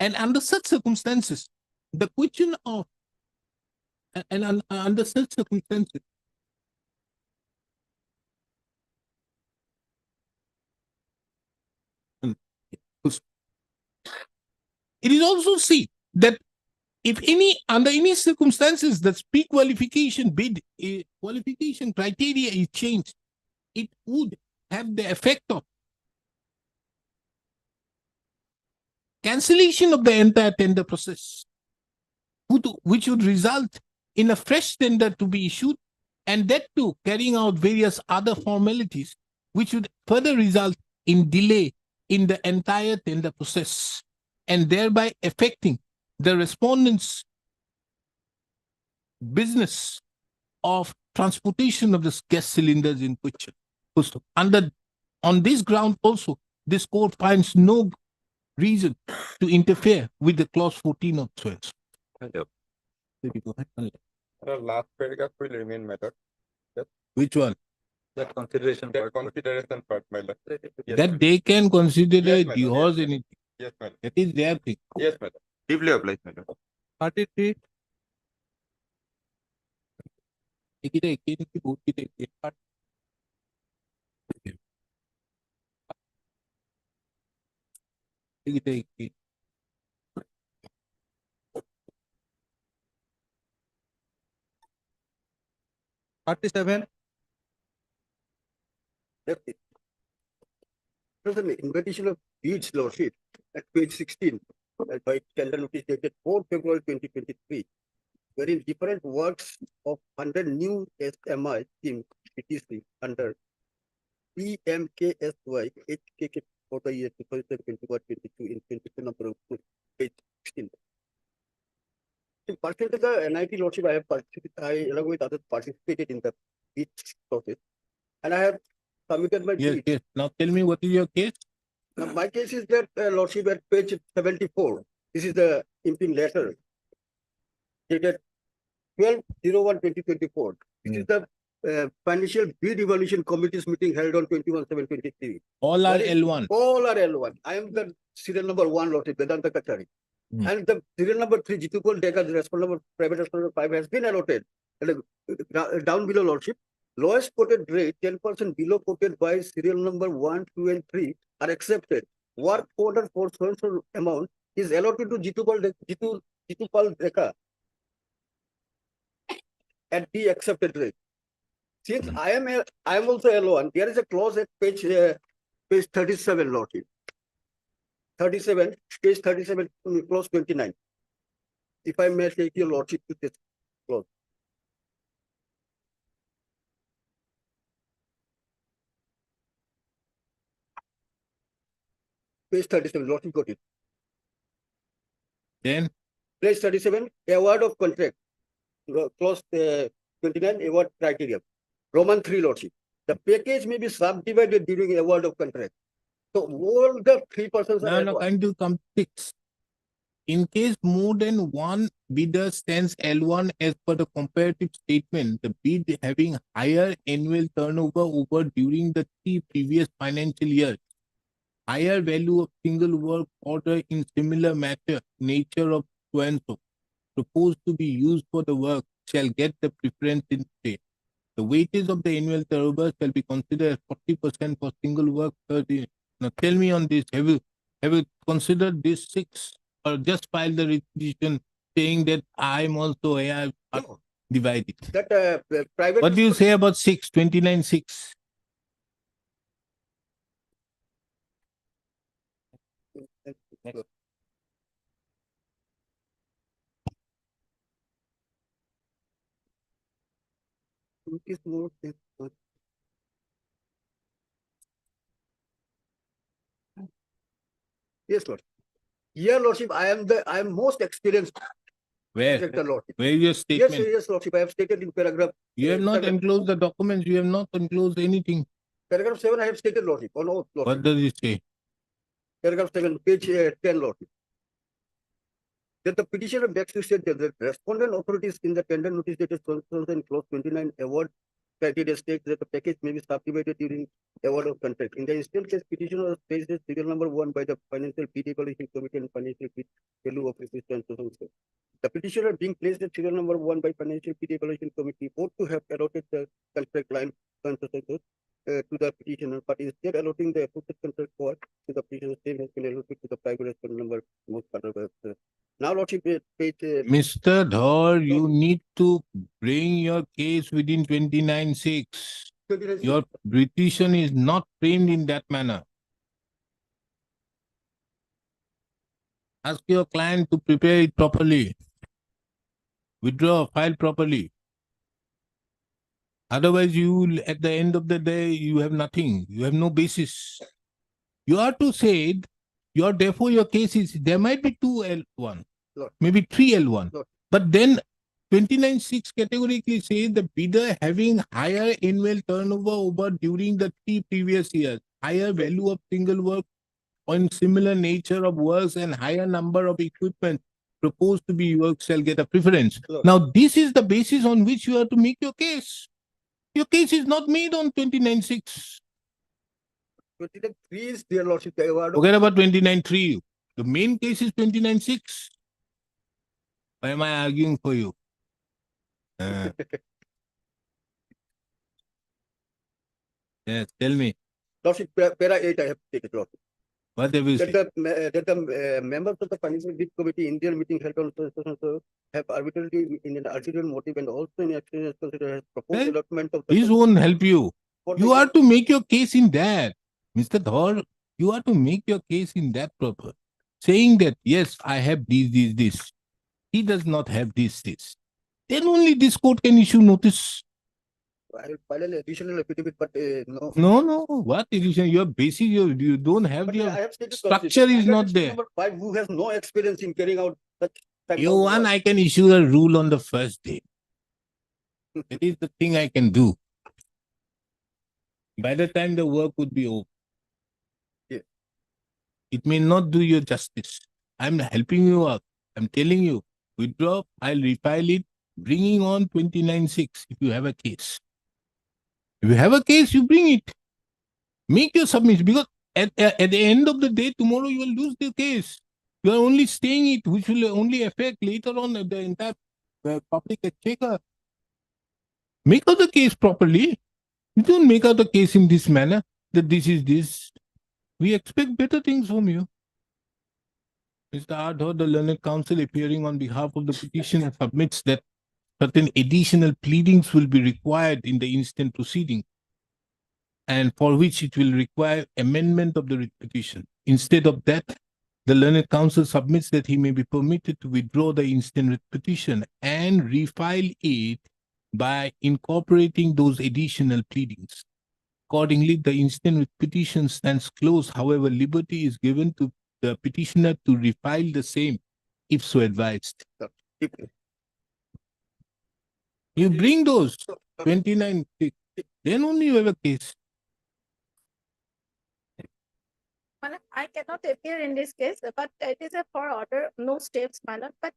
and under such circumstances, the question of, under such circumstances, it is also seen that if under any circumstances the pre-qualification qualification criteria is changed, it would have the effect of cancellation of the entire tender process, which would result in a fresh tender to be issued, and that too carrying out various other formalities, which would further result in delay in the entire tender process, and thereby affecting the respondents' business of transportation of the gas cylinders in question. On this ground also, this court finds no reason to interfere with the clause 14 of 12. Hello. Last paragraph will remain, my lord. Which one? That consideration That consideration part, my lord. Yes, That they can consider Yes, a my lord. divorce Yes, anything. Yes, madam. That is their thing. Yes, madam. Deeply obliged, madam. 33. Kita ikin ki vote kita ikin part. Kita ikin. Party-7. Presently, invitation of deeds lordship at page 16 by tender notice dated 4 February 2023, wherein different works of 100 new SMI scheme PTC under PMKSY HKK for the year 2021-22 in 22 number of page 16. In pursuant to the NIT lordship, I along with others participated in the deeds process, and I have submitted my Yes, deeds. yes. Now tell me what is your case? Now, my case is that lordship at page 74. This is the imping letter dated 12/01/2024. This is the financial bid evaluation committee's meeting held on 21/7/23. All are Wherein L1. All are L1. I am the serial number 1 lordship, Vedanta Kachari. And the serial number 3, Jitupal Deka, the respondent number, private respondent number 5 has been allotted. And down below lordship, lowest quoted rate 10% below quoted by serial number 1, 2, and 3 are accepted. Work order for so amount is allotted to Jitupal Deka at the accepted rate. Since I am also L1, there is a clause at page 37, lordship. 37, page 37, clause 29. If I may take your lordship to this clause. Page 37, lordship got it. Then? Page 37, award of contract. Clause 29, award criteria. Roman 3, lordship. The package may be subdivided during award of contract. So all the 3 persons are No, kind to come 6. In case more than one bidder stands L1 as per the comparative statement, the bid having higher annual turnover over during the 3 previous financial years, higher value of single work order in similar nature of so and so, proposed to be used for the work shall get the preference in state. The weightage of the annual turnover shall be considered as 40% for single work. 30. Now tell me on this, have you considered this 6 or just filed the requisition saying that I'm also divided? That private. What do you say about 6, 29/6? Notice more than- Yes, Lord. Here, Lordship, I am most experienced. Where? Objector, Lordship. Where is your Yes, statement? yes, Lordship, I have stated in paragraph. You have not 7. enclosed the documents. You have not enclosed anything. Paragraph 7, I have stated, Lordship, on oath, What Lordship. does it say? Paragraph 7, page 10, Lordship. That the petitioner begs to state that the respondent authorities in the tender notice dated and clause 29 award criteria states that the package may be subdivided during award of contract. In the instant case, petitioner was placed as serial number 1 by the Financial Fee Evaluation Committee and Financial Fee Value of Resistance. The petitioner being placed as serial number 1 by Financial Fee Evaluation Committee ought to have allotted the contract line to the petitioner, but instead allotting the approved contract for to the petitioner, same has been allotted to the private respondent number most part of the. Now, Lordship, page. Mr. Dhar, you need to bring your case within 29(6). Your petition is not framed in that manner. Ask your client to prepare it properly. Withdraw, file properly. Otherwise, at the end of the day, you have nothing. You have no basis. You are to say, therefore your case is, there might be 2L1, maybe 3L1. But then 29(6) categorically says the bidder having higher annual turnover over during the 3 previous years, higher value of single work on similar nature of works and higher number of equipment proposed to be work shall get a preference. Now, this is the basis on which you have to make your case. Your case is not made on 29(6). 29(3) is their Lordship. Forget about 29(3). The main case is 29(6). Why am I arguing for you? Yes, tell me. Lordship, para 8, I have taken, Lordship. What have you said? That the members of the Financial Bid Committee Indian meeting held on have arbitrarily in an ulterior motive and also in action considered has proposed allotment of the. This won't help you. You are to make your case in that. Mr. Dhar, you are to make your case in that proper. Saying that, yes, I have this. He does not have this. Then only this court can issue notice. I will file an additional affidavit, but no. No. What addition? Your basis, you don't have But your I have stated structure is not there. Number 5, who has no experience in carrying out such type You of want, work. I can issue a rule on the first day. That is the thing I can do. By the time the work would be over. Yeah. It may not do you justice. I'm helping you out. I'm telling you, withdraw, I'll refile it, bringing on 29(6) if you have a case. If you have a case, you bring it. Make your submission, because at the end of the day, tomorrow you will lose the case. You are only staying it, which will only affect later on the entire public exchequer. Make out the case properly. You don't make out the case in this manner, that this is this. We expect better things from you. Mr. Ardhar, the Learned Counsel, appearing on behalf of the petitioner, submits that certain additional pleadings will be required in the instant proceeding, and for which it will require amendment of the writ petition. Instead of that, the Learned Counsel submits that he may be permitted to withdraw the instant writ petition and refile it by incorporating those additional pleadings. Accordingly, the instant writ petition stands closed. However, liberty is given to the petitioner to refile the same, if so advised. You bring those 29(6), then only you have a case. Well, I cannot appear in this case, but it is a for order, no steps, my lord. But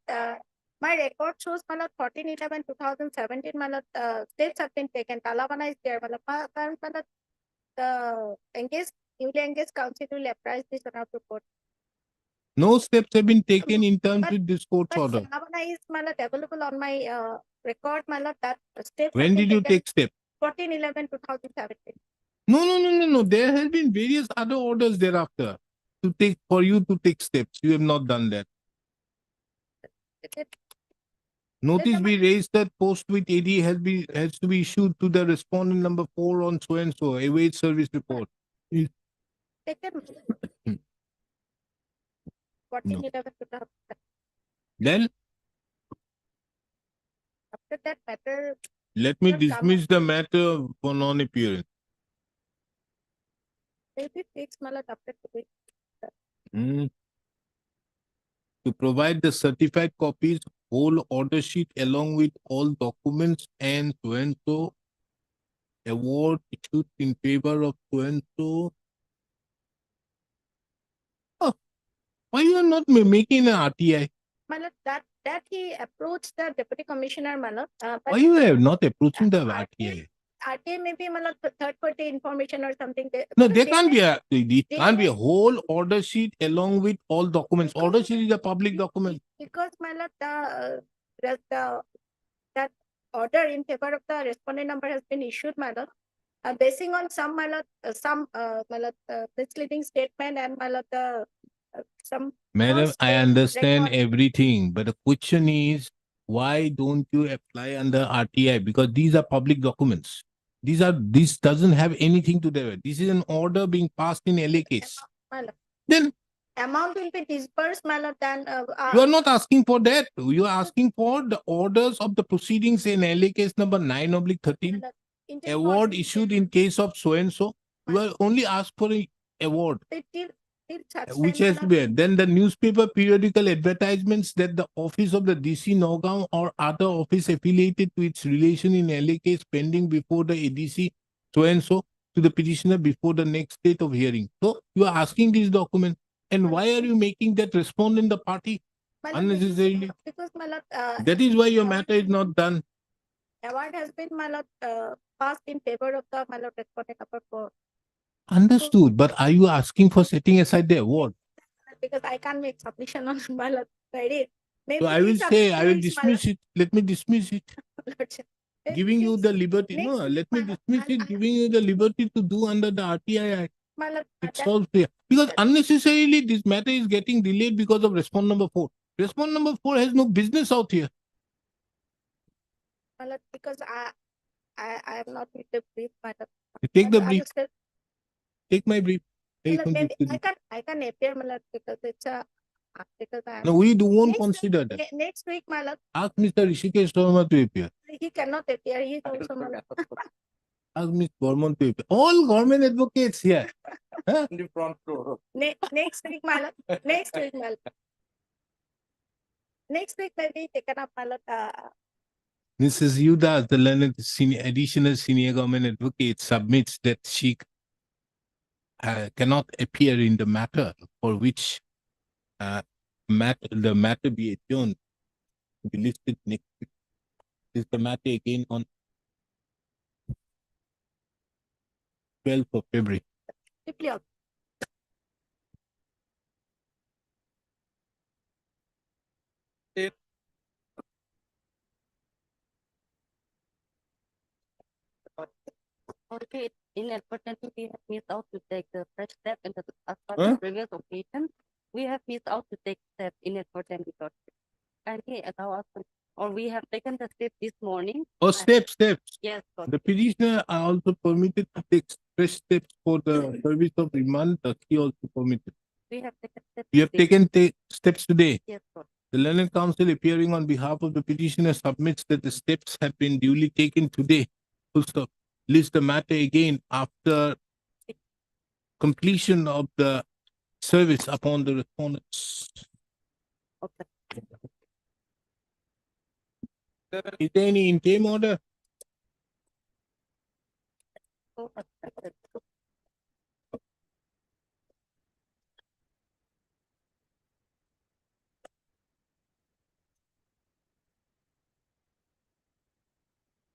my record shows, my lord, 14/11/2017, my lord, steps have been taken. Talavana is there, my lord. The newly engaged counsel will apprise this on our report. No steps have been taken in terms with this court's order. Talavana is, my lord, available on my record, my lord, that steps. When did you take steps? 14/11/2017. No. There has been various other orders thereafter for you to take steps. You have not done that. Notice be raised that post with AD has to be issued to the respondent number 4 on so and so. Await service report. Taken. 14/11/2017. Then After that matter, Let me Your comment- dismiss the matter for non-appearance. Maybe fix my lot after today. Hmm. To provide the certified copies, whole order sheet along with all documents and so award issued in favor of so. Oh, why you are not making an RTI? My lord, that he approached the deputy commissioner, my lord. Why you are not approaching the RTI? RTA maybe my lord, third party information or something. No, because there can't be a it they can't be a may- whole order sheet along with all documents. Order sheet is a public document. Because my lord, that order in favor of the respondent number has been issued, my lord. Basing on some my lord, misleading statement and my lord, some. Madam, false I understand record. everything, but the question is, why don't you apply under RTI? Because these are public documents. This doesn't have anything to do with. This is an order being passed in LA case. My lord. Then Amount will be dispersed, my lord, than you are not asking for that. You are asking for the orders of the proceedings in LA case number 9/13. Award issued in case of so and so. You are only asked for an award, till such which time, has to be. Then the newspaper periodical advertisements that the office of the DC Nogam or other office affiliated to its relation in LA case pending before the ADC so and so to the petitioner before the next date of hearing. So you are asking this document, and why are you making that respondent the party my lord, unnecessarily? because my lord, That is why your matter is not done. award has been my lord, passed in favor of the my lord respondent number 4. Understood, but are you asking for setting aside the award? Because I can't make submission on my lord credit. Maybe So I will this say, I will appeals, my dismiss it. Let me dismiss it. lordship. Giving you the liberty. next No, week, let me my lord, dismiss it. Giving you the liberty to do under the RTI Act. my lord, It's all clear. Because unnecessarily this matter is getting delayed because of respond number 4. Respond number 4 has no business out here. my lord, because I am not with the brief, my lord. You take the I brief. will still- Take my brief. my Take lord, my maybe brief. I can appear, my lord, because it's a because I am. No, we won't Next consider that. Next week, my lord, Ask Mr. Rishikesh Sharma to appear. he cannot appear. He is also my lord. Ask Ms. Bormon to appear. All government advocates here. Huh? In the front row. Next week, my lord. Next week, my lord. Next week, maybe taken up, my lord. Mrs. Yuda, the learned additional senior government advocate, submits that she cannot appear in the matter for which the matter be adjourned to be listed next week. Is the matter again on 12th of February. Quickly out. Okay, inadvertently we have missed out to take the fresh step and as per Huh? the previous occasion, we have missed out to take step inadvertently. Kindly allow us or we have taken the step this morning. Oh, steps. Yes, Lord. The petitioner are also permitted to take fresh steps for the service of remand. He also permitted. We have taken steps. You have today. taken steps today. Yes, Lord. The learned counsel appearing on behalf of the petitioner submits that the steps have been duly taken today. Full stop. List the matter again after completion of the service upon the respondents. Okay. Is there any interim order? So,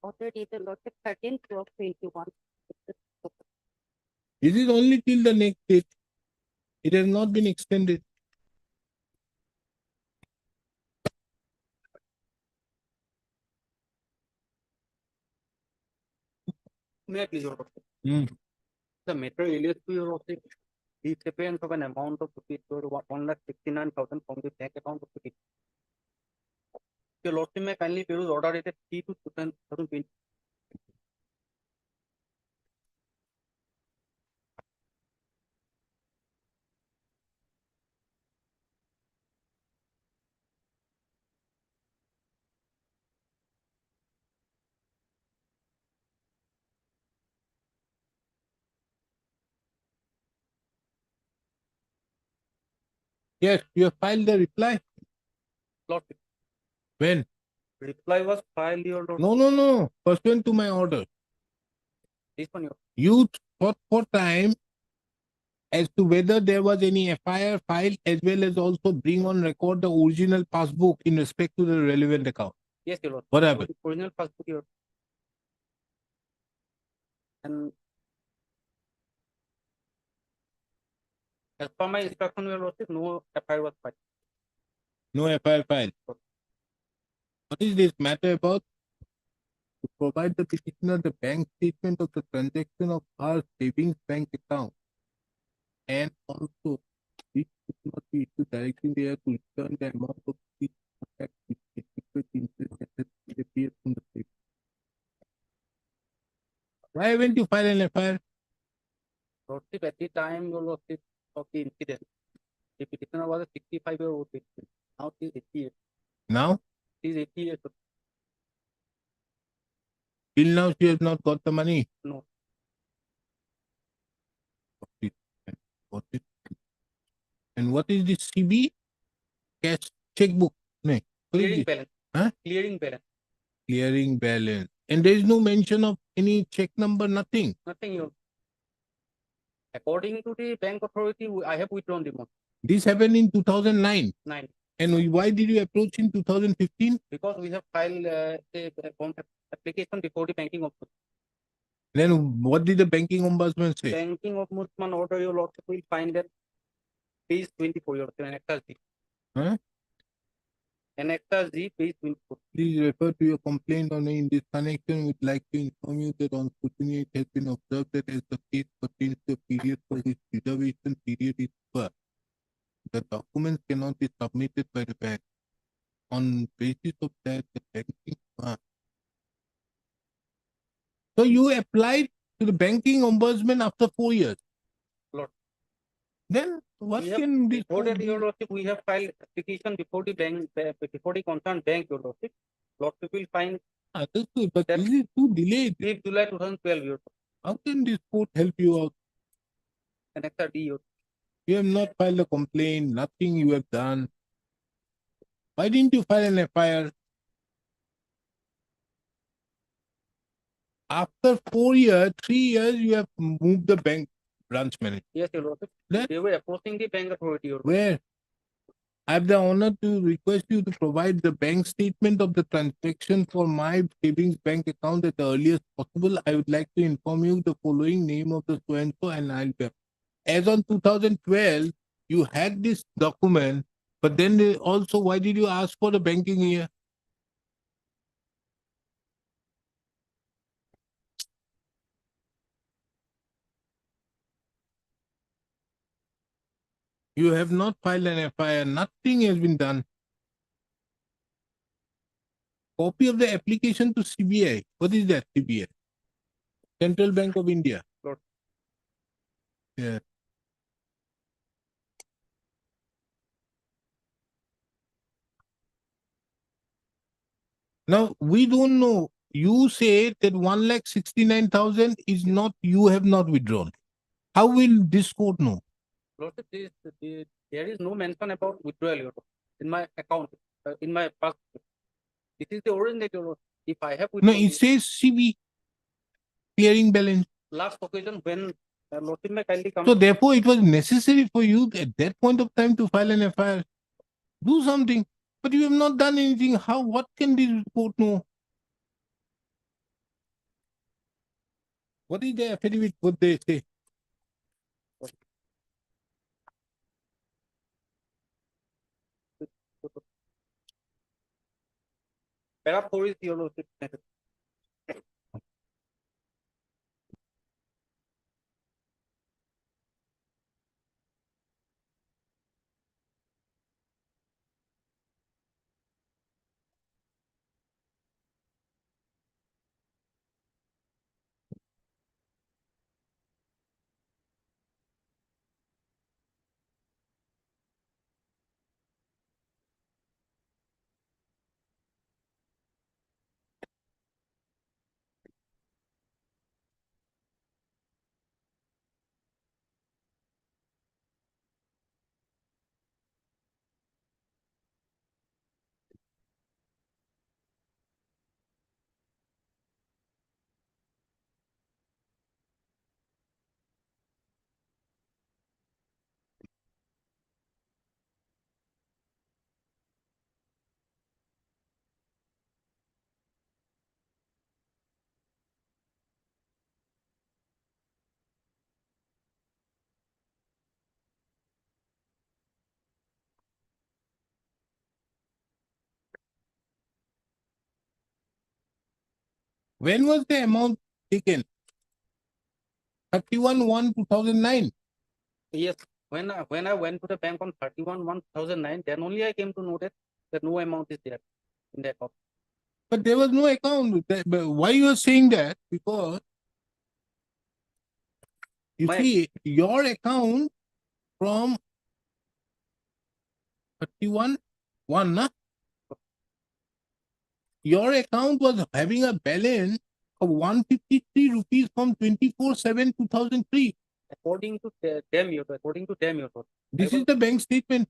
order dated Lordship 13/12/21. Is it only till the next date? It has not been extended. May I please, Your Worship? Hmm. The matter relates to Your Worship, disappearance of an amount of rupees 1,69,000 from the bank account of the petitioner. Your Lordship may kindly peruse order dated 3/2/2020. Yes, you have filed the reply. Lordship, When? reply was filed, your lordship. No. Pursuant to my order. This one, your You thought for time as to whether there was any FIR filed, as well as also bring on record the original passbook in respect to the relevant account. yes, your lord. What happened? Original passbook, your. And as per my instruction, your lordship, no FIR was filed. No FIR filed. What is this matter about? To provide the petitioner the bank statement of the transaction of our savings bank account, and also this should not be issued directly there to return the amount of this tax which is equal to interest that appears from the statement. Why haven't you filed an FIR? Lordship, at the time, your lordship, of the incident, the petitioner was a 65-year-old petitioner. Now she is 88. Now, She is 80 years old. till now she has not got the money. No. Got it. And what is this CB? Cash checkbook. No. What is Clearing this? balance. Huh? Clearing balance. Clearing balance. And there is no mention of any check number, nothing. Nothing, your. According to the bank authority, I have withdrawn the money. This happened in 2009. 9. And why did you approach in 2015? Because we have filed a application before the banking ombudsman. Then what did the banking ombudsman say? Banking ombudsman order, your lordship will find that page 24, your Annex G. Huh? Annex G, page 24. Please refer to your complaint on in this connection. We'd like to inform you that on scrutiny it has been observed that as the case pertains to a period for which reservation period is over, the documents cannot be submitted by the bank. On basis of that, the banking. So you applied to the banking ombudsman after 4 years. Lord. Then what We have- can this Before that, court your do? lordship, we have filed application before the bank, before the concerned bank, your lordship. Lordship will find Understood, but that- this is too delayed. 5th July 2012, your How can this court help you out? Annex D, your. You have not filed a complaint, nothing you have done. Why didn't you file an FIR? After 4 years, 3 years, you have moved the bank branch manager. Yes, your lordship. Then- They were approaching the bank authority, your. Where? I have the honor to request you to provide the bank statement of the transaction for my savings bank account at the earliest possible. I would like to inform you the following name of the so-and-so, and I'll be. As on 2012, you had this document, but then also, why did you ask for the banking year? You have not filed an FIR. Nothing has been done. Copy of the application to CBI. What is that, CBI? Central Bank of India. Lord. Yeah. Now, we don't know. You say that 1,69,000 is not, you have not withdrawn. How will this court know? Lordship, there is no mention about withdrawal, your lordship, in my account, in my past. This is the original, your lordship. If I have No, withdrawn, it says CB, clearing balance. last occasion when lordship may kindly come. So therefore, it was necessary for you at that point of time to file an FIR. Do something. But you have not done anything. How? What can this court know? What is the affidavit? What they say? Para 4 is your lordship. When was the amount taken? 31/1/2009. Yes, when I went to the bank on 31/1/2009, then only I came to know that no amount is there in the account. But there was no account. But why you are saying that? Because you My- see, your account from 31/1, nah? Your account was having a balance of 153 rupees from 24/7/2003. According to them, you thought. This is the bank statement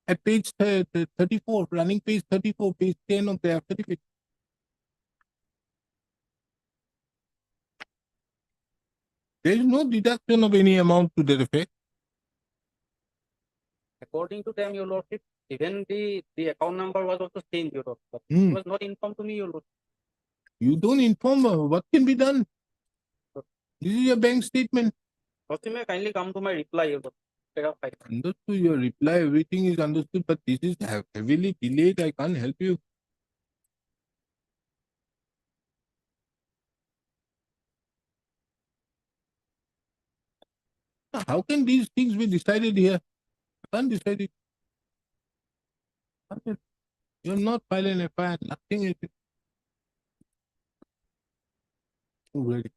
at page 34, running page 34, page 10 of the affidavit. There is no deduction of any amount to that effect. According to them, your lordship, even the account number was also changed, your lordship. But Hmm. it was not informed to me, your lordship. You don't inform what can be done. This is your bank statement. Lordship, may kindly come to my reply, your lordship. Paragraph 5. Understood your reply, everything is understood, but this is heavily delayed. I can't help you. How can these things be decided here? I can't decide it. You're not filing a FIR, nothing is ready.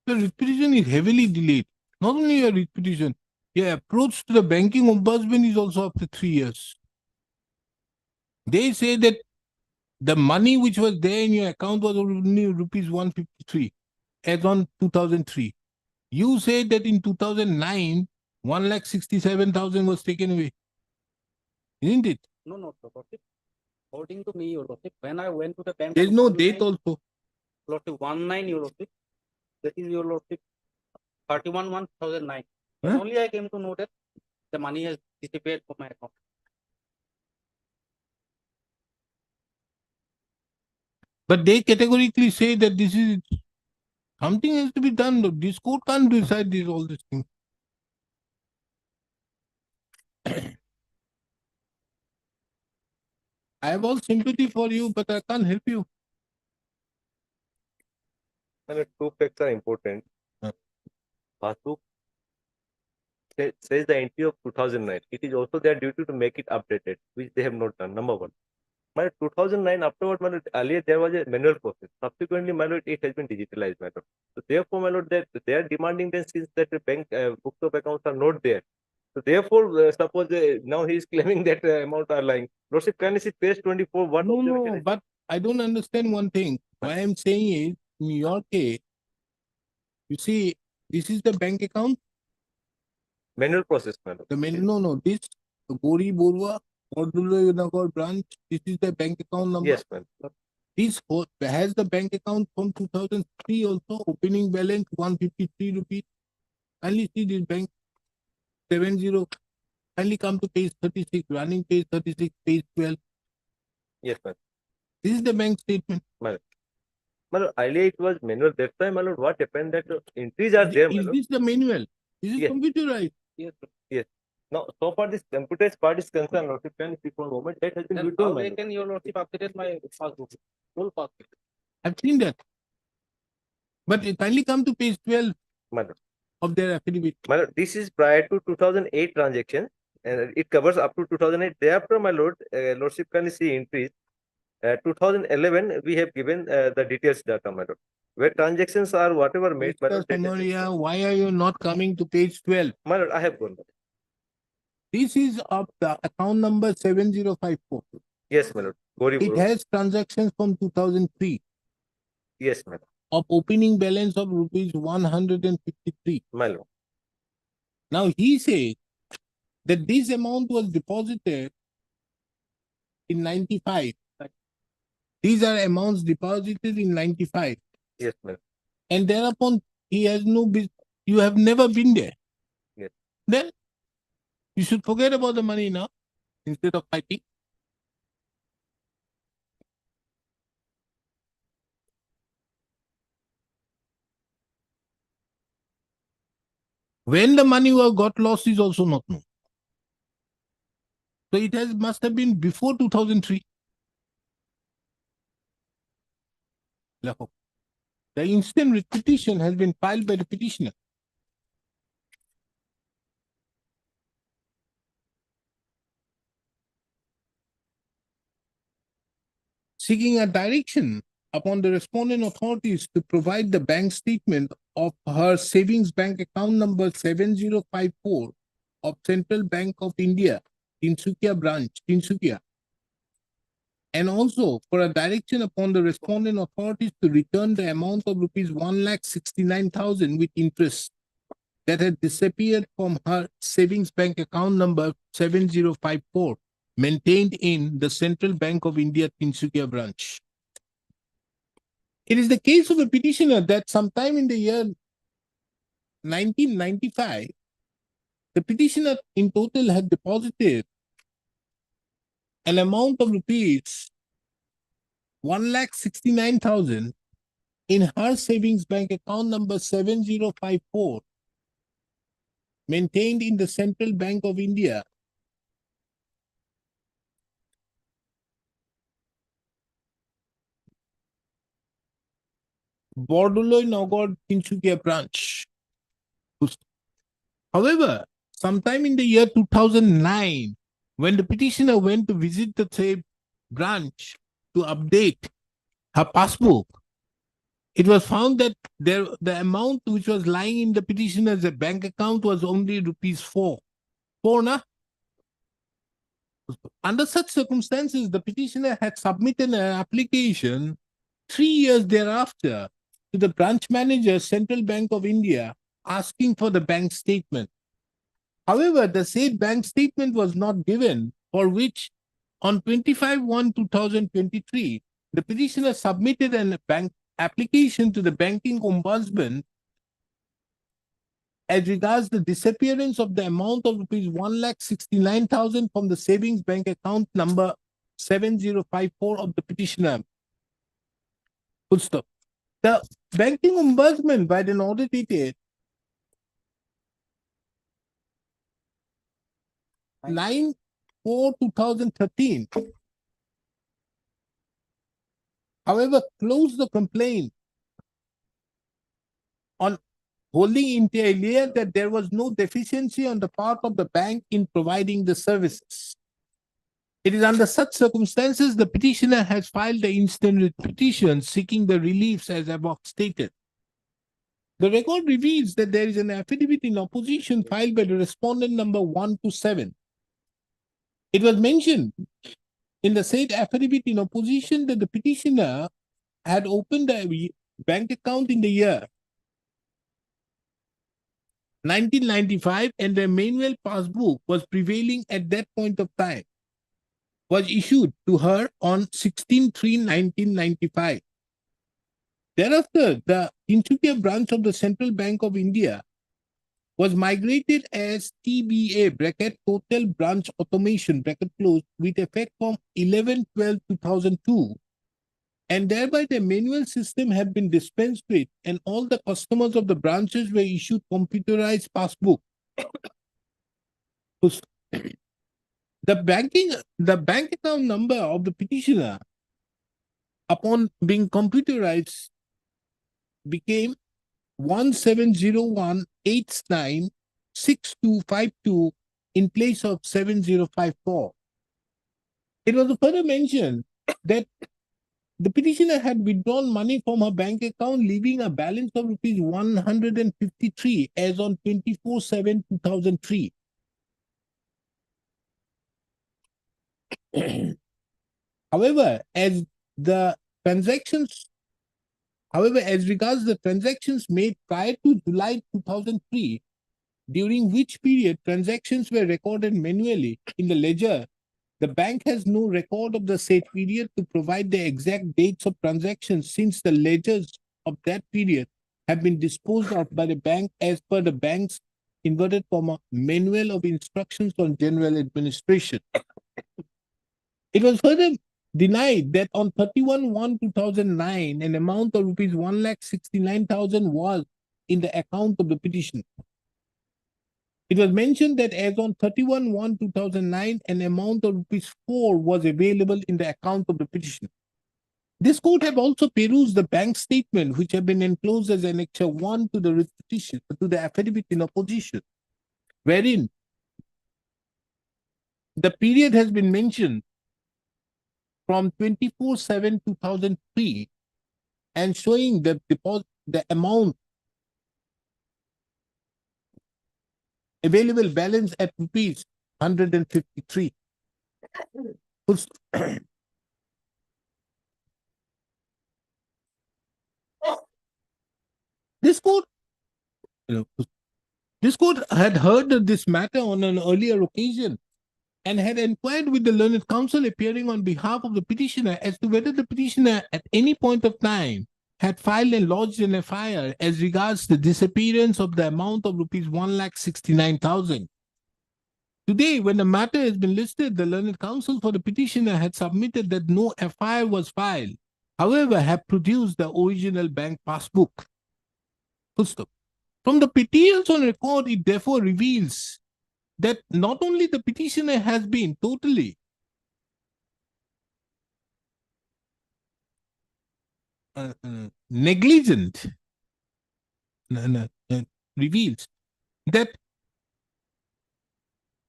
The repetition is heavily delayed. Not only your repetition, your approach to the banking ombudsman is also after 3 years. They say that the money which was there in your account was only rupees 153 as on 2003. You said that in 2009, 1,67,000 was taken away. Isn't it? No, your lordship. According to me, your lordship, when I went to the bank. There's on no 19, date also. Lordship, 19, your lordship. That is your lordship. 31/1/2009. Huh? And only I came to know that the money has disappeared from my account. But they categorically say that this is something has to be done. This court can't decide all these things. I have all sympathy for you, but I can't help you. And two facts are important. Passbook says the entry of 2009. It is also their duty to make it updated, which they have not done. Number one. My 2009 afterward, my lord, earlier there was a manual process. Subsequently, my lord, it has been digitalized, my lord. So therefore, my lord, that they are demanding then since that the bank books of accounts are not there. So therefore, suppose now he is claiming that amount are lying. Lordship, can you see page 24? What No, but I don't understand one thing. What I'm saying is, in your case, you see, this is the bank account. Manual process, my lord. No, this Gori Borwa, Nagar branch, this is the bank account number. Yes, ma'am. This has the bank account from 2003 also, opening balance 153 rupees. Kindly see this bank 70. Kindly come to page 36, running page 36, page 12. Yes, ma'am. This is the bank statement. My lord, earlier it was manual. That time, my lord, what happened that entries are there, my Is lord. this the manual? This is Yes. computerized. Yes, sir. Yes. Now, so far this computerized part is concerned, Lordship, can speak for a moment. That has been Then withdrawn, how my they lord. can your lordship updated my passbook, full passbook. I've seen that. But kindly come to page 12 My lord. of their affidavit. My lord, this is prior to 2008 transaction, and it covers up to 2008. Thereafter, my lord, Lordship can see entries. 2011, we have given the details data, my lord. Where transactions are whatever made, my Mr. lord. that is- Samaria, why are you not coming to page 12? My lord, I have gone. This is of the account number 7054. Yes, my lord. Gori It Boro. has transactions from 2003 Yes, my lord. of opening balance of rupees 153. My lord. Now he says that this amount was deposited in 95. These are amounts deposited in 95. Yes, my lord. And thereupon he has no business. You have never been there. Yes. Then you should forget about the money now instead of fighting. When the money was got lost is also not known. So it must have been before 2003. The instant writ petition has been filed by the petitioner. Seeking a direction upon the respondent authorities to provide the bank statement of her savings bank account number 7054 of Central Bank of India, Tinsukia branch, Tinsukia. And also for a direction upon the respondent authorities to return the amount of rupees 1,69,000 with interest that had disappeared from her savings bank account number 7054 maintained in the Central Bank of India, Tinsukia branch. It is the case of a petitioner that sometime in the year 1995, the petitioner in total had deposited an amount of rupees 1,69,000 in her savings bank account number 7054 maintained in the Central Bank of India. Bordoloi Nagar, Tinsukia branch. However, sometime in the year 2009, when the petitioner went to visit the same branch to update her passbook, it was found that the amount which was lying in the petitioner's bank account was only rupees 4. 4, na? Under such circumstances, the petitioner had submitted an application 3 years thereafter to the branch manager, Central Bank of India, asking for the bank statement. However, the said bank statement was not given, for which on 25/1/2023, the petitioner submitted an bank application to the banking ombudsman as regards the disappearance of the amount of rupees 1,69,000 from the savings bank account number 7054 of the petitioner. Full stop. The banking ombudsman, by an order dated 9/4/2013, however, closed the complaint on holding interior that there was no deficiency on the part of the bank in providing the services. It is under such circumstances the petitioner has filed the instant writ petition seeking the reliefs as above stated. The record reveals that there is an affidavit in opposition filed by the respondent number 1 to 7. It was mentioned in the said affidavit in opposition that the petitioner had opened a bank account in the year 1995 and the manual passbook was prevailing at that point of time, was issued to her on 16/3/1995. Thereafter, the Tinsukia branch of the Central Bank of India was migrated as TBA bracket Total Branch Automation bracket closed with effect from 11/12/2002, and thereby the manual system had been dispensed with and all the customers of the branches were issued computerized passbook. The bank account number of the petitioner upon being computerized became 1701896252 in place of 7054. It was further mentioned that the petitioner had withdrawn money from her bank account, leaving a balance of rupees 153 as on 24/7/2003. However, as regards the transactions made prior to July 2003, during which period transactions were recorded manually in the ledger, the bank has no record of the said period to provide the exact dates of transactions, since the ledgers of that period have been disposed of by the bank as per the bank's inverted comma manual of instructions on general administration. It was further denied that on 31/1/2009, an amount of rupees 1,69,000 was in the account of the petitioner. it was mentioned that as on 31/1/2009, an amount of ₹4 was available in the account of the petitioner. This court have also perused the bank statement which have been enclosed as Annexure 1 to the petition, to the affidavit in opposition, wherein the period has been mentioned from 24/7/2003 and showing the deposit, the amount available balance at ₹153. This court, this court had heard this matter on an earlier occasion and had inquired with the learned counsel appearing on behalf of the petitioner as to whether the petitioner at any point of time had filed and lodged an FIR as regards the disappearance of the amount of ₹1,69,000. Today, when the matter has been listed, the learned counsel for the petitioner had submitted that no FIR was filed, however, have produced the original bank passbook. Full stop. From the petitions on record, it therefore reveals that not only the petitioner has been totally negligent, reveals that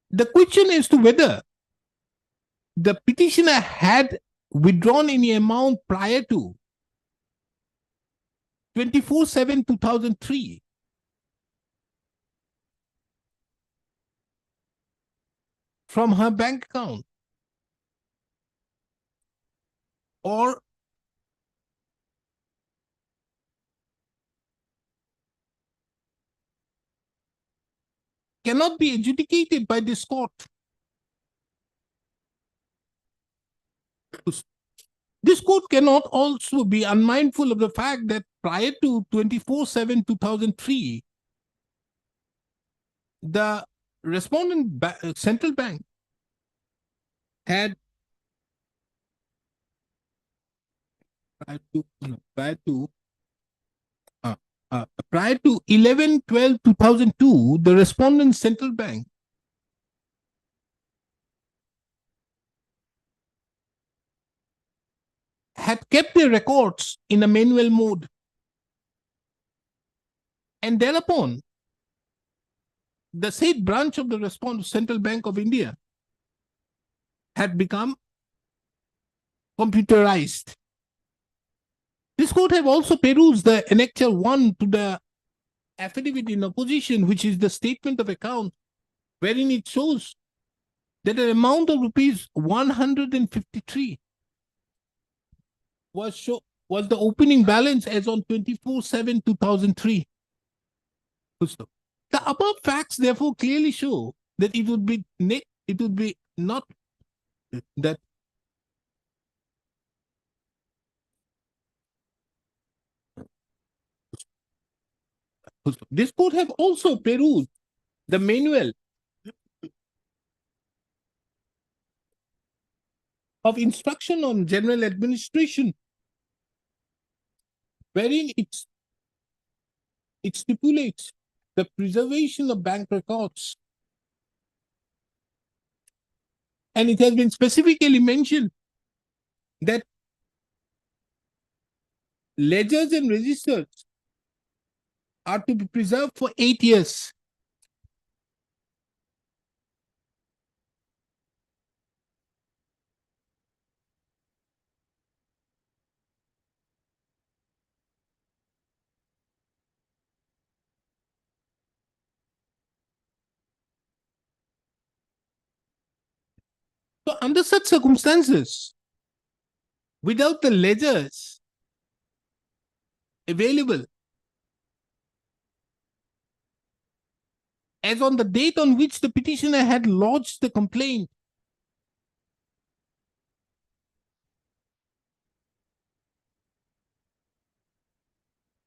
the question as to whether the petitioner had withdrawn any amount prior to 24/7/2003 from her bank account or cannot be adjudicated by this court. This court cannot also be unmindful of the fact that prior to 24/7/2003, the respondent central bank had prior to 11/12/2002, the respondent central bank had kept their records in a manual mode. And thereupon, the said branch of the respondent Central Bank of India had become computerized. This court have also perused the Annexure 1 to the affidavit in opposition, which is the statement of account, wherein it shows that an amount of ₹153 was the opening balance as on 24/7/2003. The above facts therefore clearly show that it would be not that this court have also perused the manual of instruction on general administration, wherein it stipulates the preservation of bank records. And it has been specifically mentioned that ledgers and registers are to be preserved for 8 years. So under such circumstances, without the ledgers available as on the date on which the petitioner had lodged the complaint,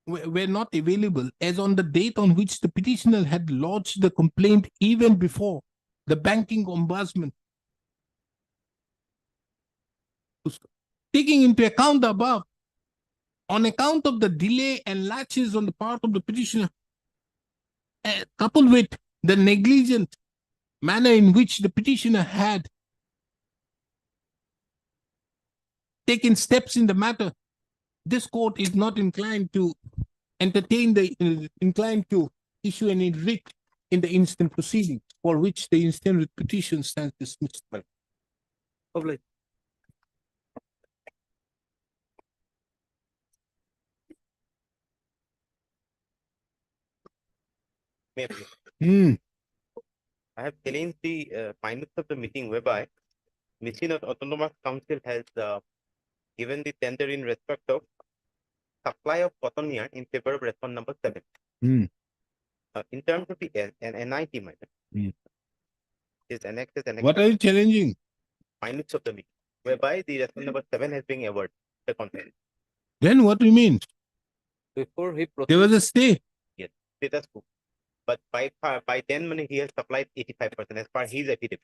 were not available as on the date on which the petitioner had lodged the complaint even before the banking ombudsman. Taking into account the above, on account of the delay and laches on the part of the petitioner, coupled with the negligent manner in which the petitioner had taken steps in the matter, this court is not inclined to inclined to issue any writ in the instant proceeding, for which the instant writ petition stands dismissed. Lovely. Hmm. I have challenged the minutes of the meeting whereby Michin Autonomous Council has given the tender in respect of supply of cotton yarn in favor of response number 7. Hmm. In terms of the NIT matter, Hmm. is annexed as What are you challenging? minutes of the meeting, whereby the response number 7 has been awarded the content. Then what do you mean? Before he There was a stay. Yes, status quo. But by 10 money he has supplied 85% as per his affidavit.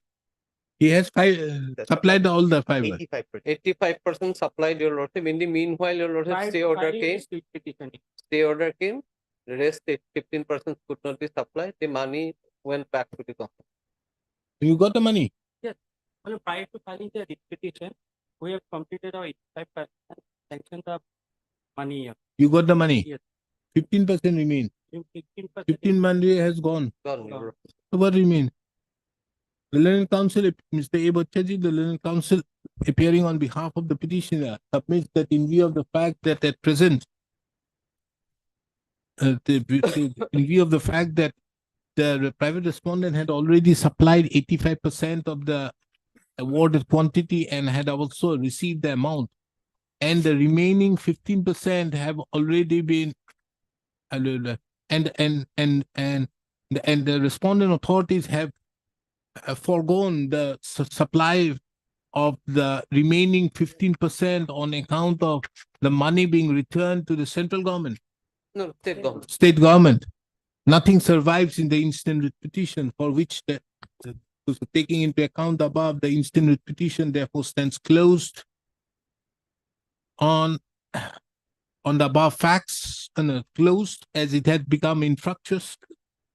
He has supplied all the fiber. 85%. 85% supplied, your lordship. In the meanwhile, your lordship, stay order came. Stay order came. The rest 15% could not be supplied. The money went back to the company. You got the money? Yes. Well, prior to filing the writ petition, we have completed our 85% sanctioned the money. You got the money? Yes. 15% remain. 15%. 15 money has gone. Gone, your lordship. So what do you mean? The Learned Council, Mr. A. Bhattaji, the Learned Council, appearing on behalf of the petitioner, submits that in view of the fact that at present, in view of the fact that the private respondent had already supplied 85% of the awarded quantity and had also received the amount, and the remaining 15% have already been and the respondent authorities have foregone the supply of the remaining 15% on account of the money being returned to the central government. No, state government. State government. Nothing survives in the instant writ petition, for which taking into account the above, the instant writ petition therefore stands closed on the above facts and closed as it had become infructuous.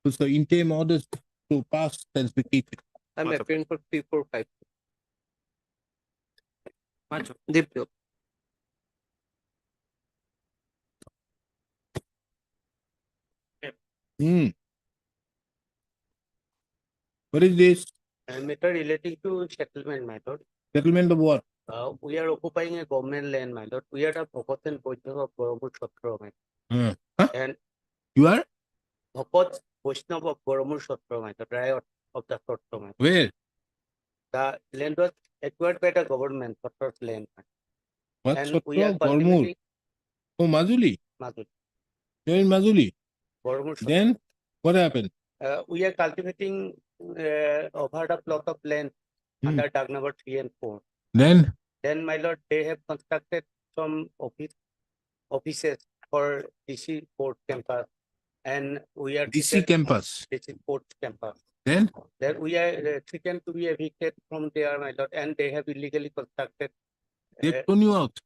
So the interim orders to pass stands vacated. I'm appearing for 345. Deep. Hmm. What is this? Matter relating to settlement method. Settlement of what? We are occupying a government land, my lord. We are a Bhopatan Vaishnav of Boromur Satra, my lord. Huh? And You are? Bhopat Vaishnav of Boromur Satra, my lord. Riot of the Satra, my lord. Where? The land was acquired by the government, Satra's land. What And we are Satra? Boromur. cultivating Oh, Majuli. Majuli. You're in Majuli. Boromur Satra. Then what happened? We are cultivating over the plot of land under tag number 3 and 4. Then? Then, my lord, they have constructed some offices for DC Port campus, and we are DC campus. DC Port campus. Then? Then we are threatened to be evicted from there, my lord, and they have illegally constructed. They thrown you out.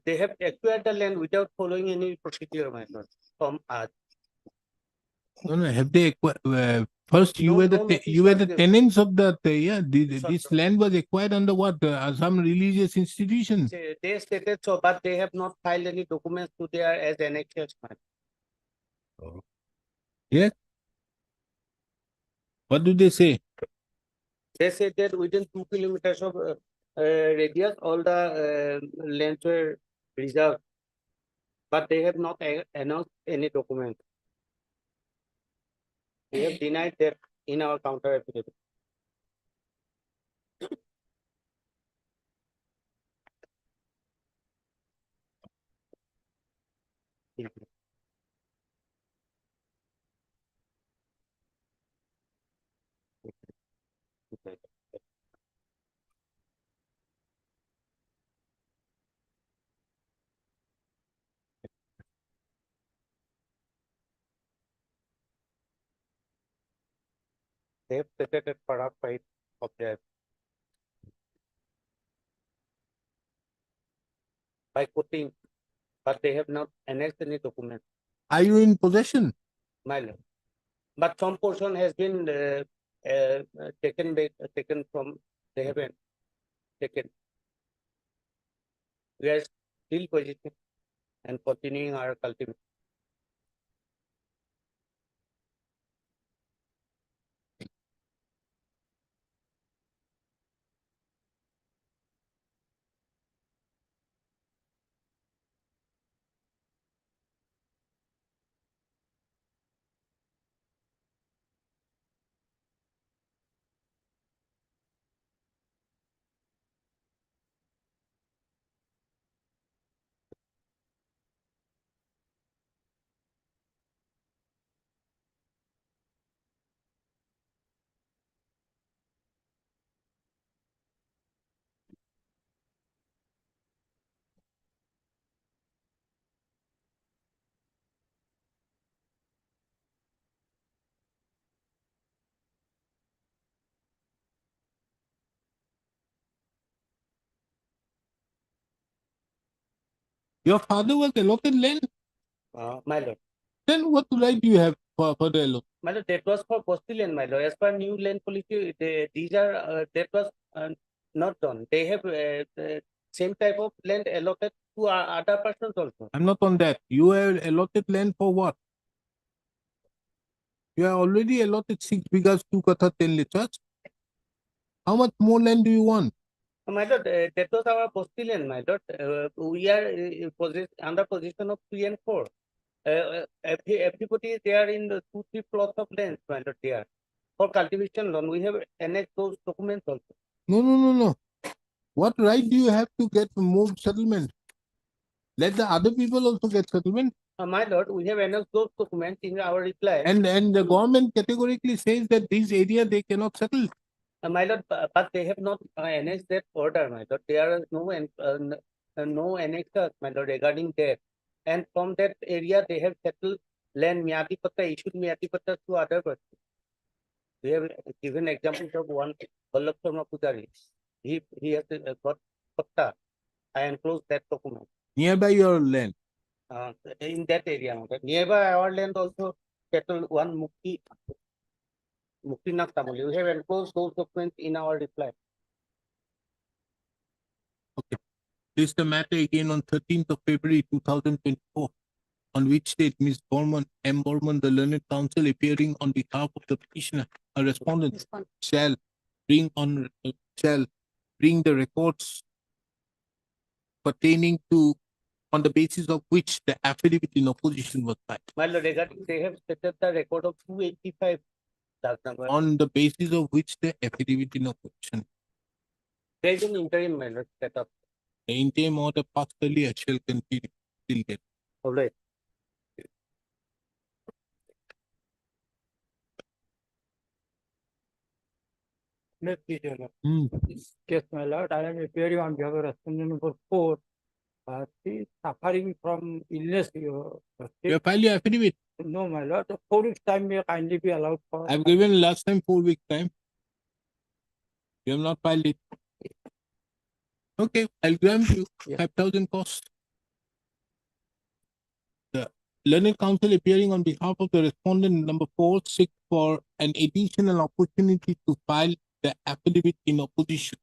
They have acquired the land without following any procedure, my lord, from us. No, have they first you were the tenants of the this land was acquired under what? Some religious institutions. They stated so, but they have not filed any documents to their as annexures. Yes. What do they say? They said that within 2 kilometers of radius, all the lands were reserved, but they have not announced any document. We have denied that in our counter affidavit. They have stated that Parag side of their by quoting, but they have not annexed any document. Are you in possession? My lord. But some portion has been taken back, taken from, they haven't taken. We are still positive and continuing our cultivation. Your father was allotted land. My lord. Then what right do you have for the allotment? My lord, that was for postal land, my lord. As per new land policy, these are, that was not done. They have the same type of land allotted to other persons also. I'm not on that. You have allotted land for what? You are already allotted 6 bighas, 2 katha, 10 liters. How much more land do you want? My lord, that was our postal land, my lord. We are under position of 3 and 4. Everybody is there in the 2-3 plots of land, my lord, there. For cultivation loan, we have annexed those documents also. No. What right do you have to get more settlement? Let the other people also get settlement. My lord, we have annexed those documents in our reply. And the government categorically says that this area they cannot settle. My lord, but they have not annexed that order, my lord. There is no annexes, my lord, regarding that. And from that area, they have settled land Miyati Patta, issued Miyati Patta to other persons. We have given examples of one, Vallabh Sharma Pujari. He has got Patta. I enclosed that document. Nearby your land. In that area, my lord. Nearby our land also settled one Muktinath Tamuli. We have enclosed those documents in our reply. This is the matter again on 13th of February 2024, on which date Ms. M. Borman, the learned counsel appearing on behalf of the petitioner, a respondent, shall bring the records pertaining to, on the basis of which the affidavit in opposition was filed. My lord, regarding they have stated the record of 285. On the basis of which the affidavit in opposition. There is an interim, my lord, set up. The interim order passed earlier shall continue till then. All right. Yes, my lord, I am appearing on behalf of respondent number 4. She is suffering from illness. You have filed your affidavit? No, my lord. 4 weeks time may kindly be allowed for. I've given last time 4 weeks time. You have not filed it. Okay, I'll grant you 5,000 cost. The learned counsel appearing on behalf of the respondent number 4 seek for an additional opportunity to file the affidavit in opposition.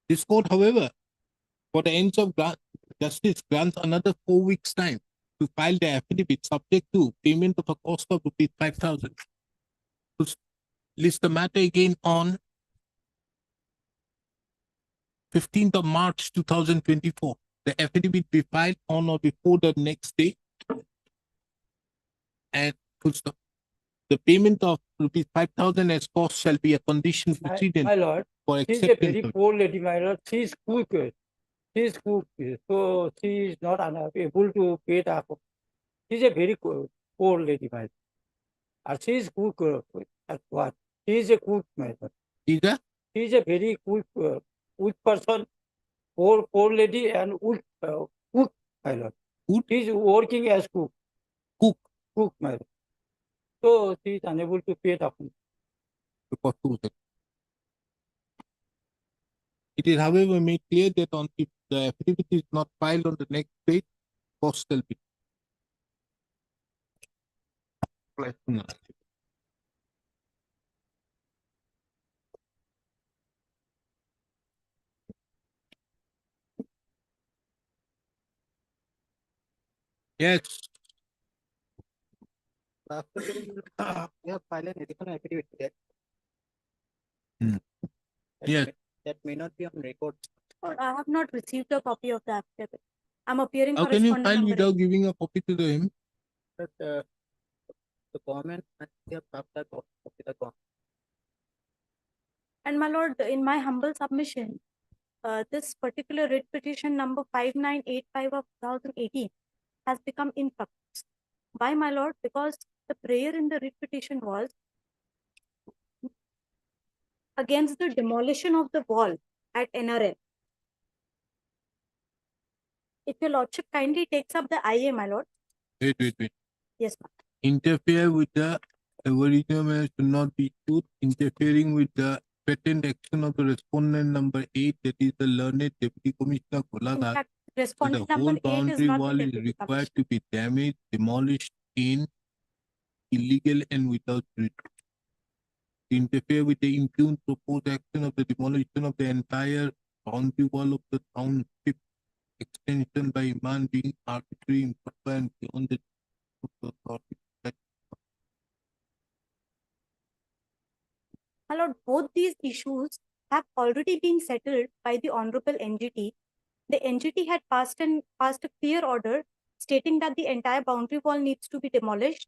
This court, however, for the ends of justice, grants another 4 weeks time to file the affidavit subject to payment of a cost of rupees 5,000. List the matter again on 15th of March 2024. The affidavit be filed on or before the next day. And the payment of rupees 5,000 as cost shall be a condition precedent. My lord, for she is a acceptance. very poor lady, my lord. She is cook. She is cook. So she is not able to pay the. She is a very poor lady, my lord. She is cook. At what? She is a cook, my lord. She is a very weak person, poor lady and cook, my lord. She is working as cook, my lord. So she is unable to pay the. the possible section. It is, however, made clear that if the affidavit is not filed on the next date, cost shall be. Yes. We have filed an additional affidavit there. Yes. That may not be on record. Or I have not received a copy of the affidavit. I'm appearing How for can you respondent file number without giving a copy to him? But the government and we have filed that copy of the government. And my lord, in my humble submission, this particular writ petition number 5985 of 2018 has become infructuous. Why, my lord? Because the prayer in the writ petition was against the demolition of the wall at NRL. If your lordship kindly takes up the IA, my lord. Wait. Yes, ma'am. Interfere with the original should not be used. Interfering with the patent action of the respondent number 8, that is the learned Deputy Commissioner In Kolhadat, fact, that the respondent whole number 8 is boundary not wall the is deputy required commissioner. to be damaged, demolished in illegal and without writ. To interfere with the impugned proposed action of the demolition of the entire boundary wall of the township extension by man being arbitrary, improper, and beyond the authority. My lord, both these issues have already been settled by the Honorable NGT. The NGT had passed a clear order stating that the entire boundary wall needs to be demolished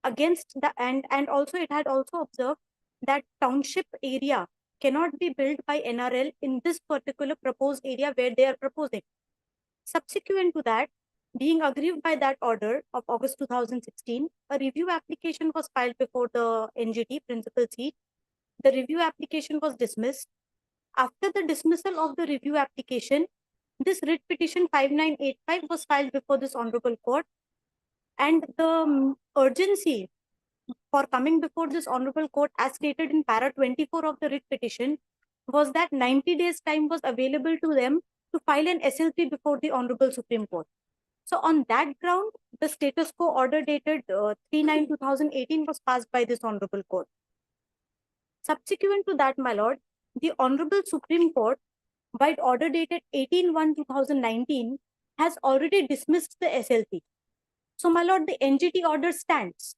against the and also it had also observed that township area cannot be built by NRL in this particular proposed area where they are proposing. Subsequent to that, being aggrieved by that order of August 2016, a review application was filed before the NGT principal seat. The review application was dismissed. After the dismissal of the review application, this writ petition 5985 was filed before this honorable court, and the urgency for coming before this honorable court as stated in para 24 of the writ petition was that 90 days time was available to them to file an SLP before the honorable Supreme Court. So on that ground, the status quo order dated 3/9/2018 was passed by this honorable court. Subsequent to that, my lord, the honorable Supreme Court, by order dated 18/1/2019, has already dismissed the SLP. So, my lord, the NGT order stands.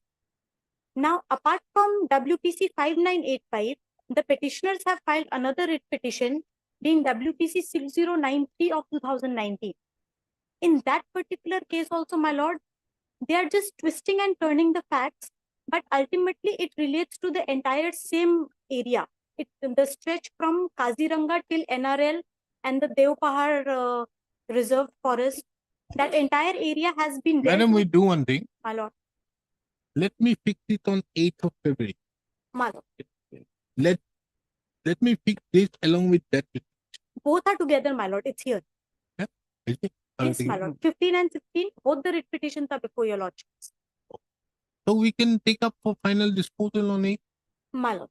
Now, apart from WPC 5985, the petitioners have filed another writ petition, being WPC 6093 of 2019. In that particular case also, my lord, they are just twisting and turning the facts, but ultimately it relates to the entire same area. The stretch from Kaziranga till NRL and the Devpahar Reserve Forest, that entire area has been dealt Madam, we with. do one thing. My lord. Let me fix it on 8th of February. My lord. Let me fix this along with that. Both are together, my lord. It's here. Yeah? Is it? Yes, my lord. 15 and 16, both the writ petitions are before your lordships. So we can take up for final disposal on 8th. My lord.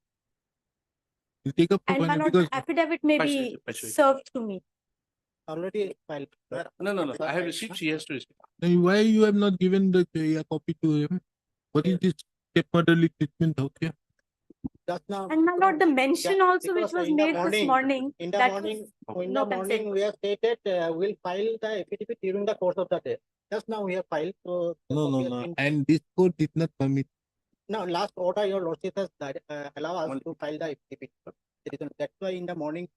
We'll take up for And my final lord, because affidavit may be served to me. Already filed. No. I have received. She has to receive. then why you have not given the copy to him? What is this stepmotherly treatment out here? Just now. And my lord, the mention also which was in the made this morning. In the that morning, was in no the morning, consent. we have stated we'll file the affidavit during the course of the day. Just now we have filed. So the copy has No. been- And this court did not permit. No, last order your lordship has allow us to file the affidavit. That's why in the morning.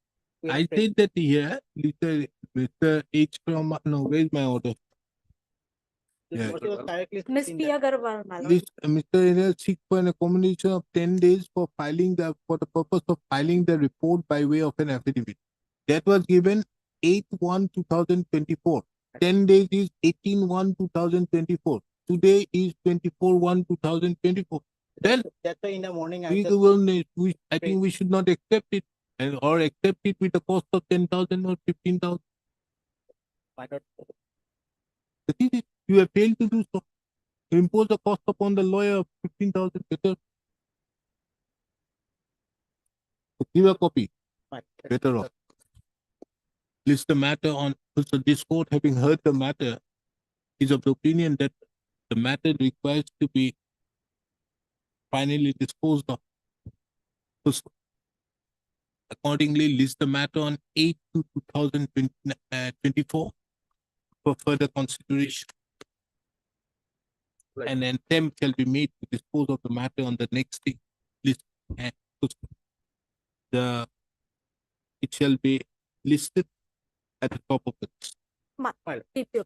we have I said that here, Mr. H. from, no, where's my order? Yeah. Miss P. Agarwal, my lord. This Mr. Inner seek for an accommodation of 10 days for the purpose of filing the report by way of an affidavit. That was given 8/1/2024. 10 days is 18/1/2024. Today is 24/1/2024. Then that's why in the morning I think we should not accept it or accept it with a cost of 10,000 or 15,000. That is it. You have failed to do so. You impose a cost upon the lawyer of 15,000. Give a copy. Fine. Better off. List the matter on, so this court having heard the matter is of the opinion that the matter requires to be finally disposed of. So accordingly, list the matter on 8/2/2024 for further consideration. Right. An attempt shall be made to dispose of the matter on the next day. List and it shall be listed at the top of the list. Keep your.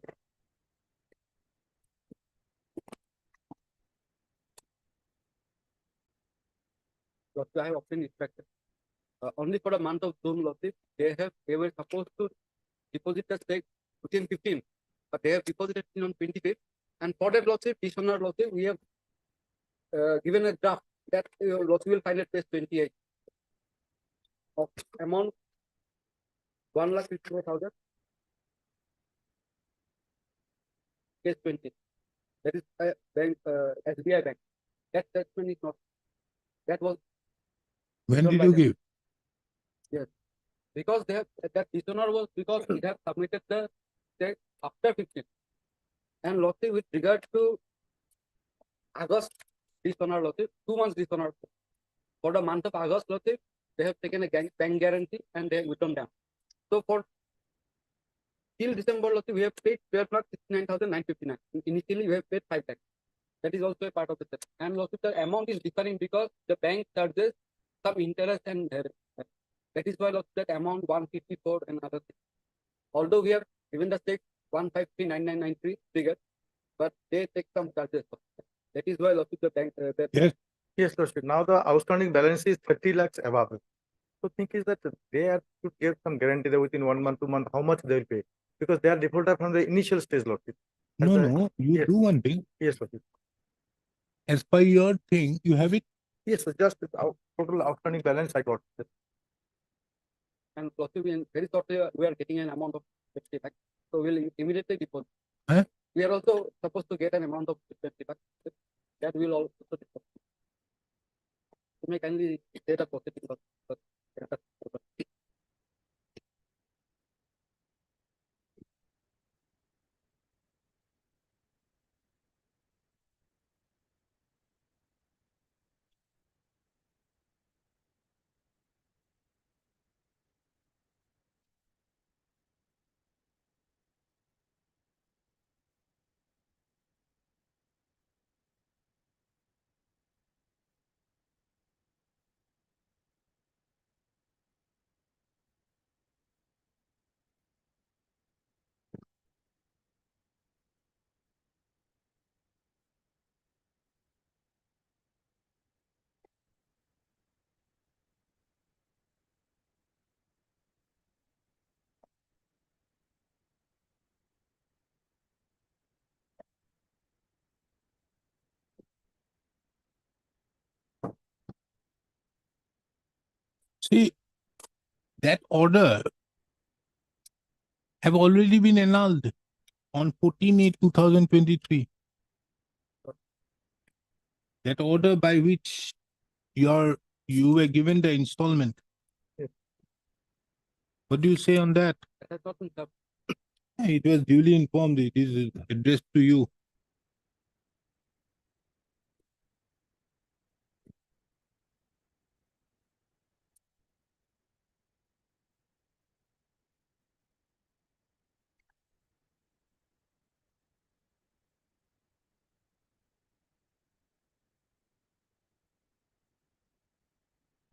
Lordship, I have obtained instruction. Only for the month of June, Lordship, they were supposed to deposit the check within 15, but they have deposited it on 25th. And for that, Lordship, this honor, Lordship, we have given a draft that Lordship will find at page 28 of amount 1,54,000. Page 20. That is bank, SBI Bank. That statement is not. That was. When done did by you them. give? Yes, because they have that dishonor was because they have submitted the check after 15. And Lordship, with regard to August dishonor, Lordship, 2 months dishonor. For the month of August, Lordship, they have taken a bank guarantee and they have written down. So for till December, Lordship, we have paid 12,69,959. Initially, we have paid 5 lakhs. That is also a part of the set. And Lordship, the amount is differing because the bank charges some interest and that is why Lordship, that amount 154 and other things. Although we have given the check 1539993 figure, but they take some charges. That is why Lordship, the bank. Yes, Lordship. Now the outstanding balance is 30 lakhs above. So think is that they are to give some guarantee that within 1 month, 2 months, how much they will pay, because they are defaulted from the initial stage, Lordship. No, you yes. do one thing. Yes, Lordship. As per your thing, you have it. Yes, so just the total outstanding balance I got. And Lordship, very shortly we are getting an amount of 50 lakhs. So we'll immediately deposit. Huh? We are also supposed to get an amount of 50 lakhs. That will also deposit. You may kindly say the positive. See, that order have already been annulled on 14/8/2023. That order by which you were given the installment. Yes. What do you say on that? That has not been served. It was duly informed. It is addressed to you.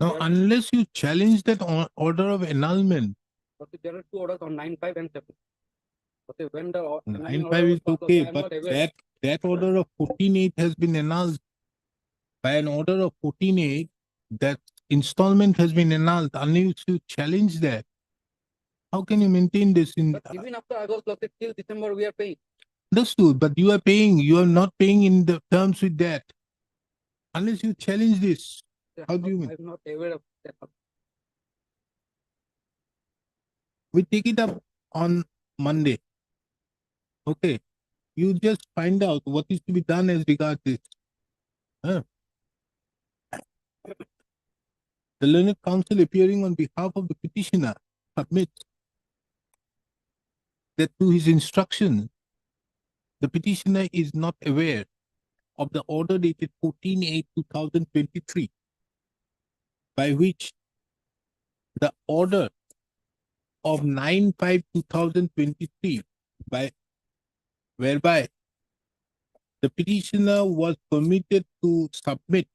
Now, unless you challenge that order of annulment, Lordship, there are 2 orders on 9/5 and 7. Okay, when the 9/5 is okay, but that order of 14/8 has been annulled. By an order of 14/8, that installment has been annulled. Unless you challenge that, how can you maintain this in? But even after August, Lordship, till December, we are paying. Understood, but you are paying. You are not paying in the terms with that. Unless you challenge this, how do you mean? I'm not aware of that. We take it up on Monday. Okay. You just find out what is to be done as regards this. Huh? The learned counsel appearing on behalf of the petitioner submits that to his instruction, the petitioner is not aware of the order dated 14/8/2023, by which the order of 9/5/2023, whereby the petitioner was permitted to submit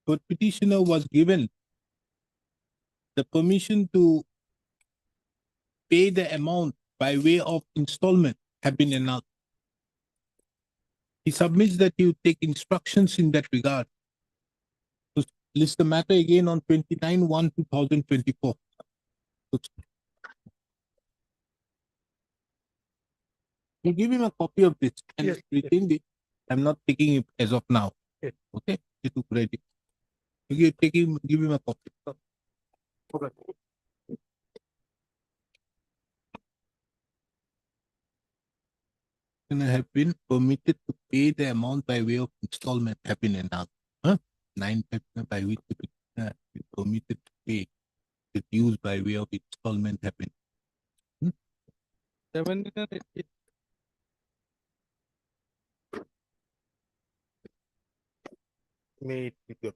the petitioner was given the permission to pay the amount by way of installment have been announced. He submits that he will take instructions in that regard. To list the matter again on 29/1/2024. You give him a copy of this and Yes, retain it. I'm not taking it as of now. Yes. Okay, you took ready. You give him a copy. Okay. Have been permitted to pay the amount by way of installment have been announced. 9/5 by which the petitioner has been permitted to pay the dues by way of installment have been. 7 May it be good.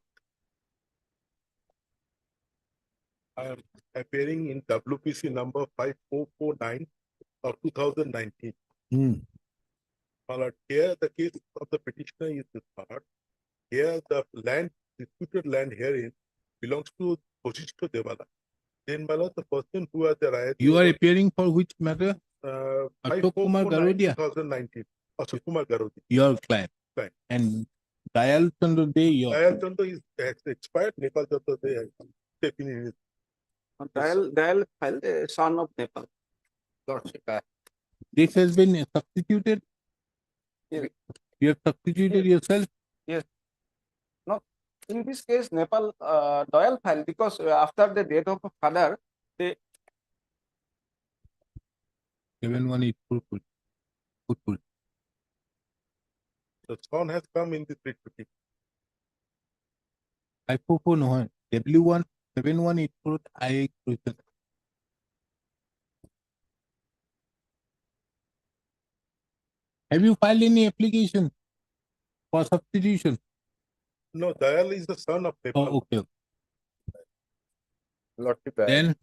I am appearing in WPC number 5449 of 2019. Here the case of the petitioner is this part. Here the land, disputed land herein belongs to Vasishtha Devala. Then the person who has the right. You are appearing for which matter? Ashok Kumar 5449 Garodia, 2019. Ashok Kumar Garodia. your client. Client. And Dayal Chandra Dey, your Dayal Chandra is has expired. Nepal Chandra Dey has taken in his. Dayal file, son of Nepal. Lordship. This has been substituted. Yes. You have substituted yourself. Yes. No, in this case, Nepal Dayal file, because after the death of a father, they 7184. The son has come in this petition. 544 no. W1 7184 I. Have you filed any application for substitution? No, Dayal is the son of Nepal. Oh, okay. Lordship. Then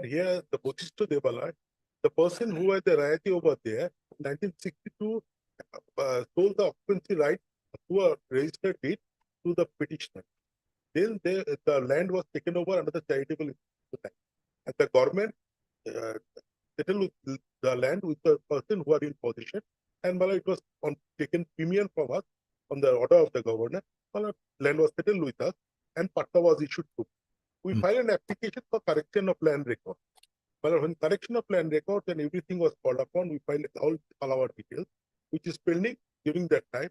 Here the Vasishtha Devala, the person who had the rayati over there, 1962, sold the occupancy right to a registered deed to the petitioner. Then the land was taken over under the charitable institution. And the government settled the land with the person who are in possession. And it was taken premium from us on the order of the governor. Land was settled with us and patta was issued to. We filed an application for correction of land record. When correction of land record and everything was called upon, we filed all our details, which is pending during that time.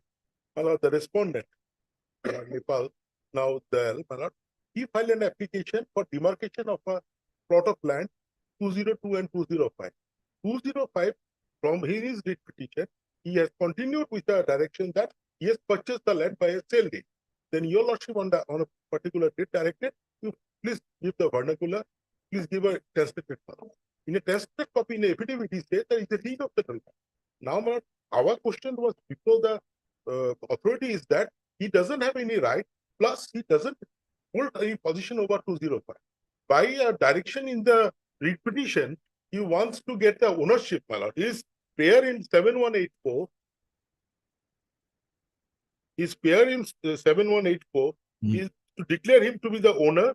The respondent, Nepal, now Dayal, he filed an application for demarcation of a plot of land 202 and 205. 205, from his writ petition, he has continued with the direction that he has purchased the land by a sale date. Then your lordship on a particular date directed, you please give the vernacular, please give a translated copy. In a translated copy, in the affidavit, he says that it's a deed of the government. Now, our question was before the authority is that he doesn't have any right, plus he doesn't hold any position over 205. By a direction in the writ petition, he wants to get the ownership. His pair in 7184, is to declare him to be the owner.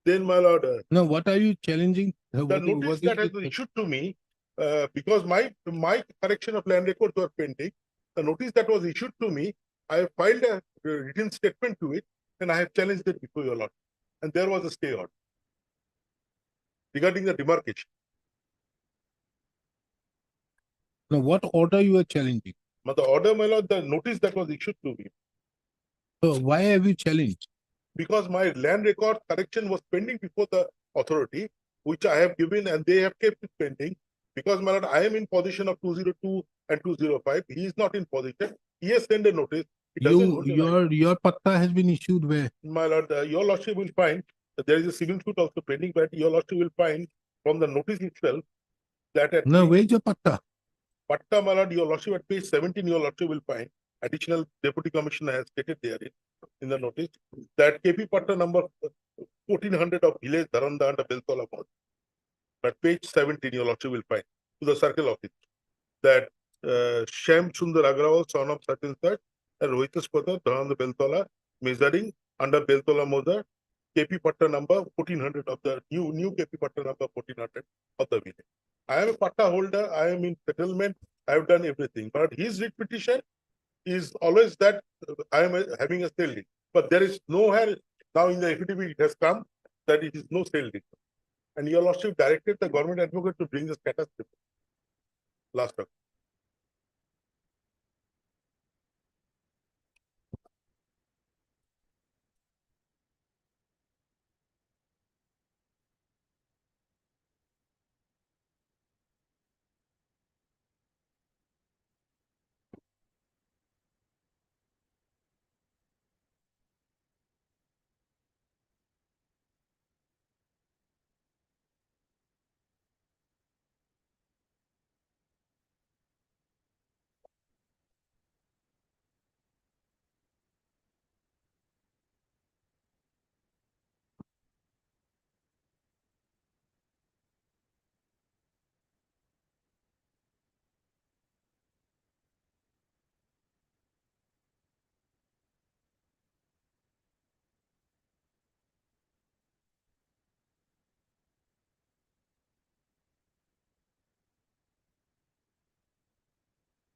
Then, my lord, no, what are you challenging? the notice that has been issued to me, because my correction of land records were pending, the notice that was issued to me, I have filed a written statement to it, and I have challenged it before your lord. And there was a stay order regarding the demarcation. Now, what order you are challenging? The order, my lord, the notice that was issued to me. So why have you challenged? Because my land record correction was pending before the authority, which I have given, and they have kept it pending. Because, my lord, I am in position of 202 and 205. He is not in position. He has sent a notice. It doesn't hold the right. Your patta has been issued where? My lord, your lordship will find that there is a civil suit also pending, but your lordship will find from the notice itself that at No, where is your patta? Patta, my lord, your lordship at page 17, your lordship will find additional deputy commissioner has stated there in the notice that KP Patta number 1400 of village Dharanda under Beltola Mode. At page 17, your lordship will find to the circle office that Shyam Sundar Agrawal, son of such and such, and Rohitas Patta, Dharanda Beltola, measuring under Beltola Moda, KP Patta number 1400 of the new KP Patta number 1400 of the village. I am a Patta holder, I am in settlement, I have done everything. But his writ petition is always that I am having a sale deed. But there is nowhere now in the affidavit it has come that it is no sale deed. And your lordship directed the government advocate to bring the status report last time.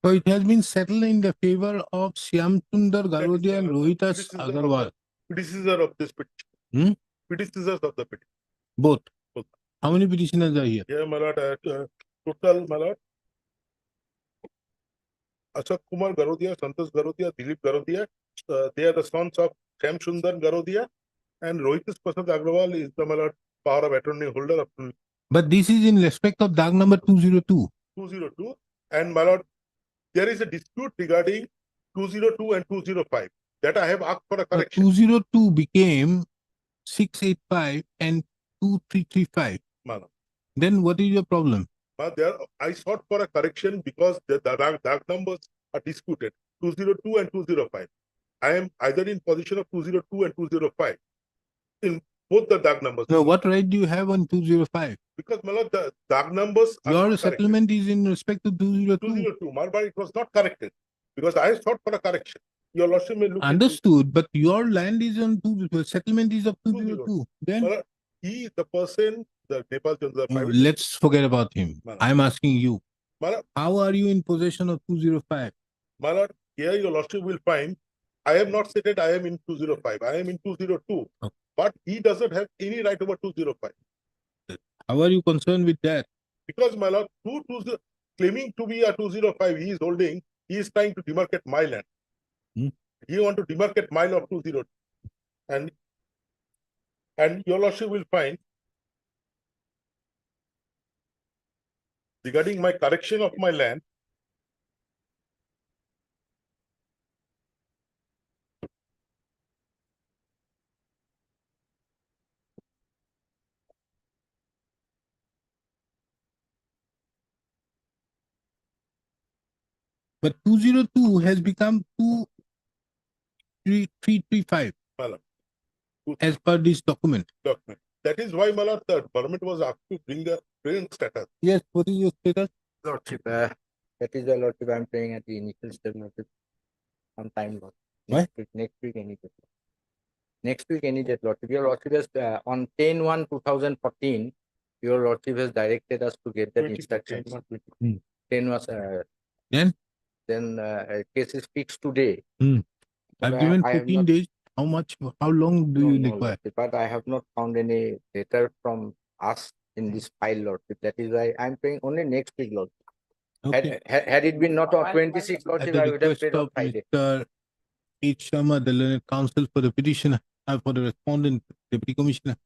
So it has been settled in the favor of Shyam Sundar Garodia and Rohitas Agarwal. Predecessor of this petition. Hmm? Predecessors of the petition. Both. Both. How many petitioners are here? Yeah, my lord, total, my lord, Ashok Kumar Garodia, Santosh Garodia, Dilip Garodia, they are the sons of Shyam Sundar Garodia, and Rohitas Prasad Agrawal is the, my lord, power of attorney holder of But this is in respect of DAG number 202. 202, and my lord, there is a dispute regarding 202 and 205 that I have asked for a correction. 202 became 685 and 2335. My lord. Then what is your problem? But there, I sought for a correction because the DAG numbers are disputed, 202 and 205. I am either in position of 202 and 205 in both the DAG numbers. No, what right do you have on 205? Because my lord, the DAG numbers are Your not settlement is in respect to 202. 202, but it was not corrected because I sought for a correction. Your lordship may look Understood, but your land is on 202, settlement is of 202. Then My lord, he, the person, the Nepal Chandra, let's forget about him. My lord. I'm asking you, My lord, how are you in possession of 205? my lord, here your lordship will find I have not stated I am in 205. I am in 202. Okay. But he doesn't have any right over 205. How are you concerned with that? Because my lord, 220, claiming to be a 205, he is holding, he is trying to demarcate my land. Hmm. He want to demarcate my lot 202. And your lordship will find regarding my correction of my land, But 202 has become 2335 my lord, as per this document. document. That is why, my lord, the government was asked to bring the present status. Yes, what is your status? Lordship, that is the lordship I'm paying at the initial step notice. Some time loss. What? Next week, any day. Next week, any day, lordship. Your lordship has on 10/1/2014, your lordship has directed us to get that instruction. 10 was then case is fixed today. I've given 14 days. How much? How long do you require? Lordship, but I have not found any letter from us in this file, lordship. That is why I'm paying only next week, lordship. Okay. Had it been not on 26, At lordship, the I would have request paid on of Friday. Mr. H. Sharma, the learned counsel for the petitioner, for the respondent, deputy commissioner,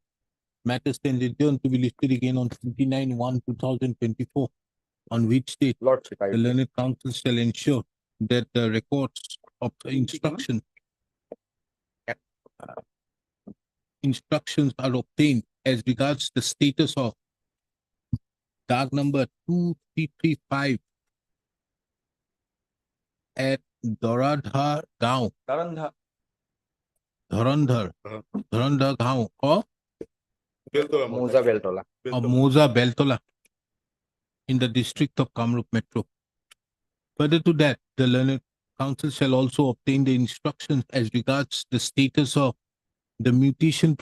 matter stands adjourned to be listed again on 29/1/2024, on which date lordship, the learned counsel shall ensure that the records of instructions. Instructions are obtained as regards the status of dark number 2335 at Doradhar Gaon, Dharandhar. Dharandhar Gaon of Moza Beltola. Moza Beltola in the district of Kamrup Metro. Further to that, the Learned Council shall also obtain the instructions as regards the status of the mutation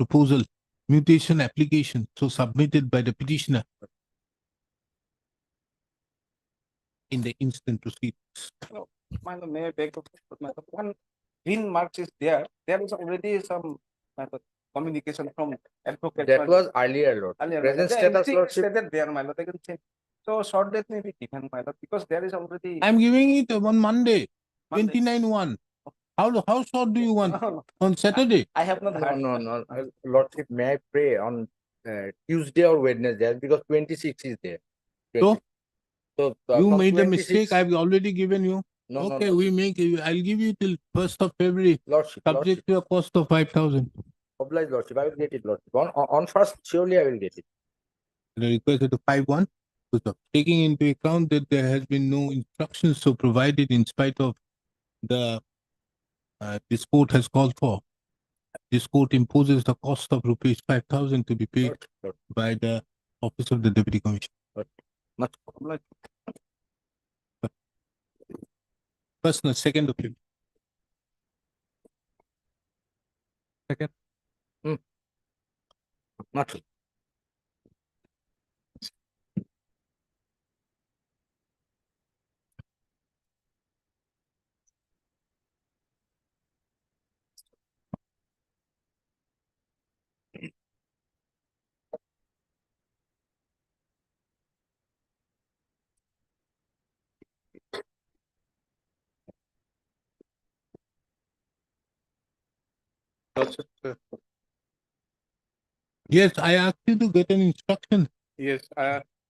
application so submitted by the petitioner in the instant proceedings. Oh, may I beg to one green mark is there. There is already some communication from advocate. That was earlier, Lord. Earlier, Present the status, entry Lordship. stated there, my lord. I can say. So short date may be given, my lord, because there is already. I'm giving it on Monday, 29/1. How short do you want? No. On Saturday? I have not heard. No. Lordship, may I pray on Tuesday or Wednesday because 26 is there. So? 20. You from made a 26 mistake. I've already given you. No, Okay, no. we make it. I'll give you till 1st of February. Lordship, Subject to a cost of 5,000. Oblige, Lordship. I will get it, Lordship. On first, surely I will get it. The request is to 5-1. So, taking into account that there has been no instructions so provided in spite of the this court has called for. This court imposes the cost of rupees 5,000 to be paid by the office of the Deputy Commissioner. Much First, no, second of February. Second. Much. Yes, I asked you to get an instruction Yes,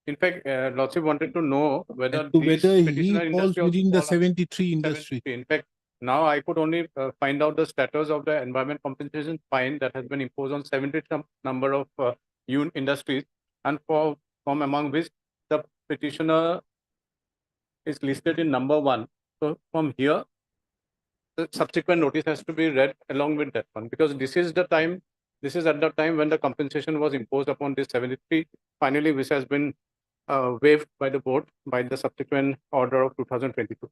in fact, Lordship wanted to know whether as to these whether he petitioner falls industry also within the fall under 73 industry. 73. In fact, now I could only find out the status of the environment compensation fine that has been imposed on 70 number of industries, and from among which the petitioner is listed in number 1. So from here, the subsequent notice has to be read along with that one, because this is at the time when the compensation was imposed upon this 73, finally, which has been waived by the board by the subsequent order of 2022.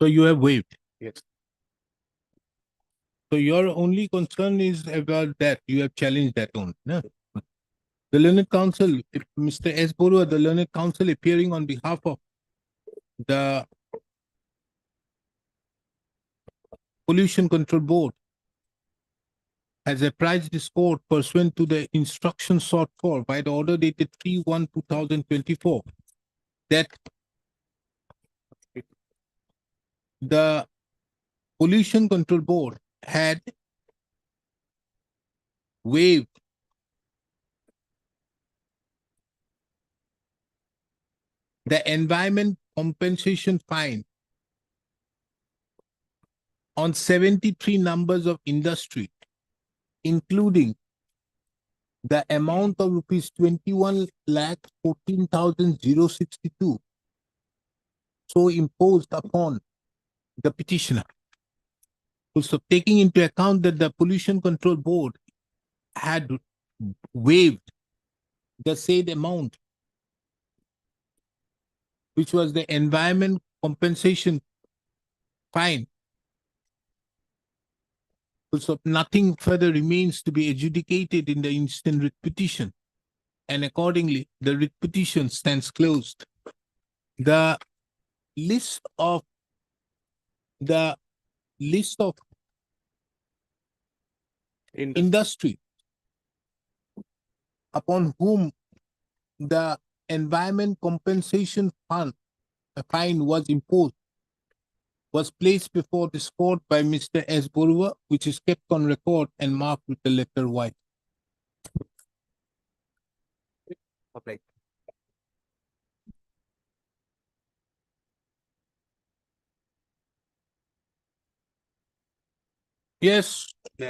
So you have waived. Yes. So your only concern is about that. You have challenged that only. No? The Learned Council, Mr. S. Borua, the Learned Council appearing on behalf of the Pollution Control Board has apprised this court pursuant to the instructions sought for by the order dated 3/1/2024 that the Pollution Control Board had waived the environment compensation fine on 73 numbers of industry, including the amount of rupees 21,14,062 so imposed upon the petitioner. Also taking into account that the Pollution Control Board had waived the said amount, which was the environment compensation fine. So nothing further remains to be adjudicated in the instant writ petition, and accordingly, the writ petition stands closed. The list of industry upon whom the environment compensation fine was imposed was placed before this court by Mr. S. Borua, which is kept on record and marked with the letter Y. Okay. Yes. We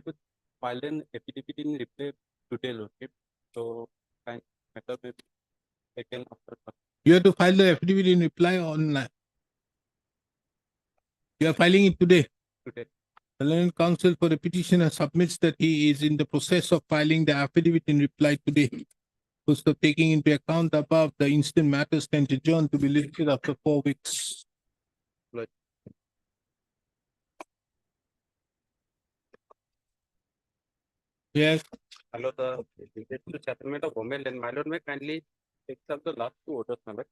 would file an affidavit in reply today, Lordship. So, matter may be taken after. You have to file the affidavit in reply online. You are filing it today. Today. The Learned Counsel for the petitioner submits that he is in the process of filing the affidavit in reply today. So taking into account above, the instant matters can adjourn to be listed after 4 weeks. Yes. Hello, the settlement of Gomel and my lord may kindly accept the last two orders, my lord.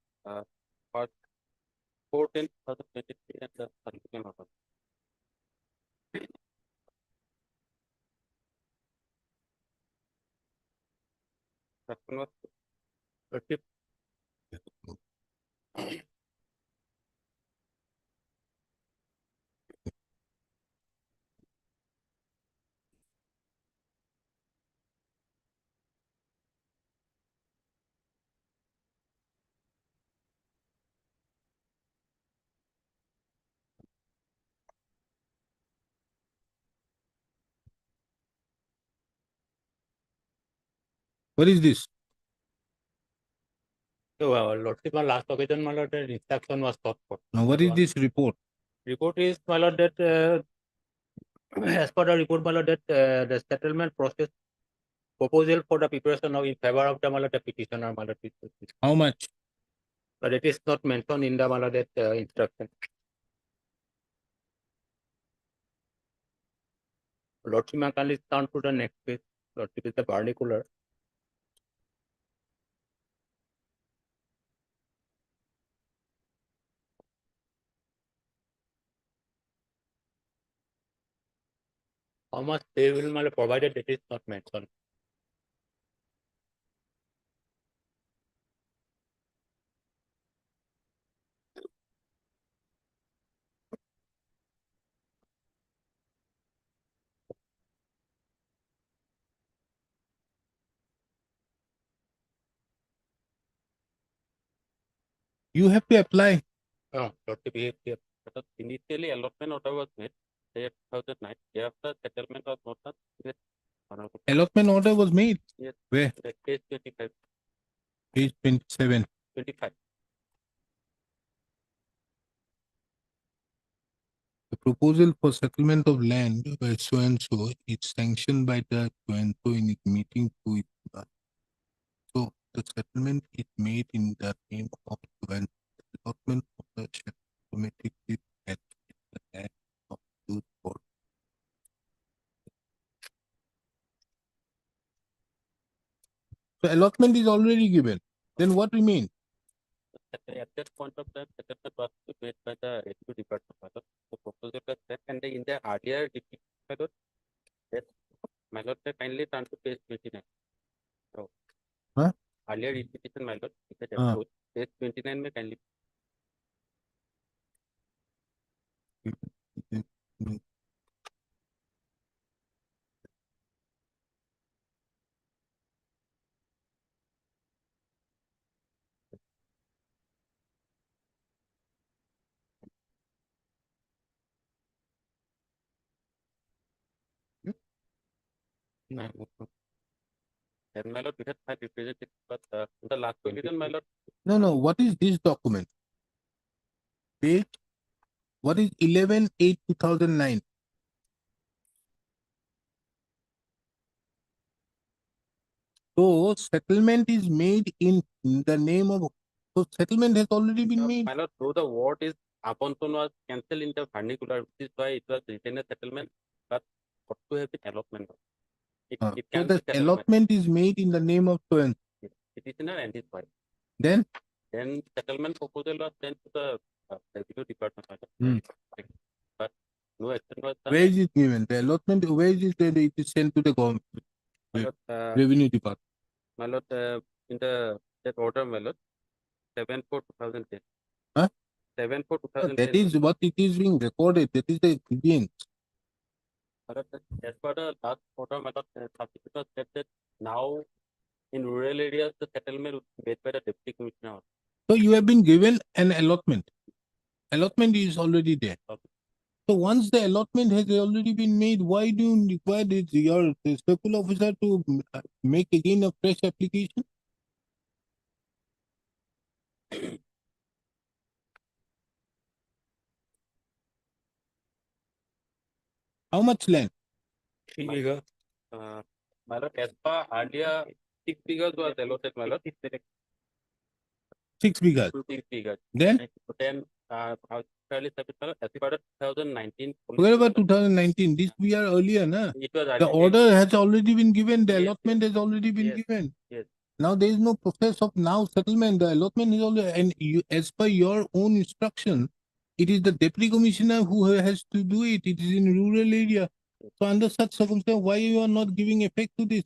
Part 4/10/2023 and the subsequent order. Lordship. What is this? So, Lordship, on last occasion, my lord, the instruction was sought for. Now, what is this report? Report is, my lord, that as per the report, my lord, that the settlement process proposal for the preparation of in favor of the, my lord, the petitioner, my lord, How much? but it is not mentioned in the, my lord, that instruction. Lordship, I can turn to the next page. Lordship is the particular. How much they will, my lord, provided it is not mentioned. You have to apply. Oh, Lordship, here. Because initially allotment order was made, say 2009. Thereafter, settlement was not done. Yes. Allotment order was made. Yes. Where? Page 25. Page 27. 25. The proposal for settlement of land by so and so is sanctioned by the so and so in its meeting to it. So the settlement is made in the name of so and so. The allotment of the shall automatically at the land of those for. So allotment is already given. Then what remains? At that point of time, settlement was made by the Revenue Department. The proposal was set, and in the earlier deputy, yes, my lord, they kindly turn to page 29. So, earlier repetition, my lord, page 29 may kindly. And my lord, we had 5 representatives, but the last question, my lord. No. What is this document? Page. What is 11/8/2009? So settlement is made in the name of. So settlement has already been made. My lord, though the word is Aponton was cancelled in the vernacular, which is why it was written as settlement, but what to have been allotment. It So can the be settlement. allotment is made in the name of so and so. Petitioner and his wife. Then Settlement proposal was sent to the Revenue Department. But no action was done. Where is it given? The allotment, where is it that it is sent to the government? My lord, Revenue Department. My lord, in that order, my lord, 7/4/2010. Huh? 7/4/2010. That is what it is being recorded. That is the experience. As per the last order, my lord, subsequent was said that now in rural areas, the settlement would be made by the deputy commissioner. So you have been given an allotment. Allotment is already there. Okay. So once the allotment has already been made, why do you require the circle officer to make again a fresh application? How much land? 3 bigger. My lord, as per earlier, 6 biggers was allotted, my lord. 6 bighas. 6 biggers. Then? Then, fairly submit, my lord, as per 2019. Forget about 2019. This we are earlier, na? It was The earlier. order has already been given. The Yes, allotment has already been Yes. given. Yes. Now there is no process of now settlement. The allotment is already, and you, as per your own instruction, it is the deputy commissioner who has to do it. It is in rural area. So under such circumstances, why you are not giving effect to this?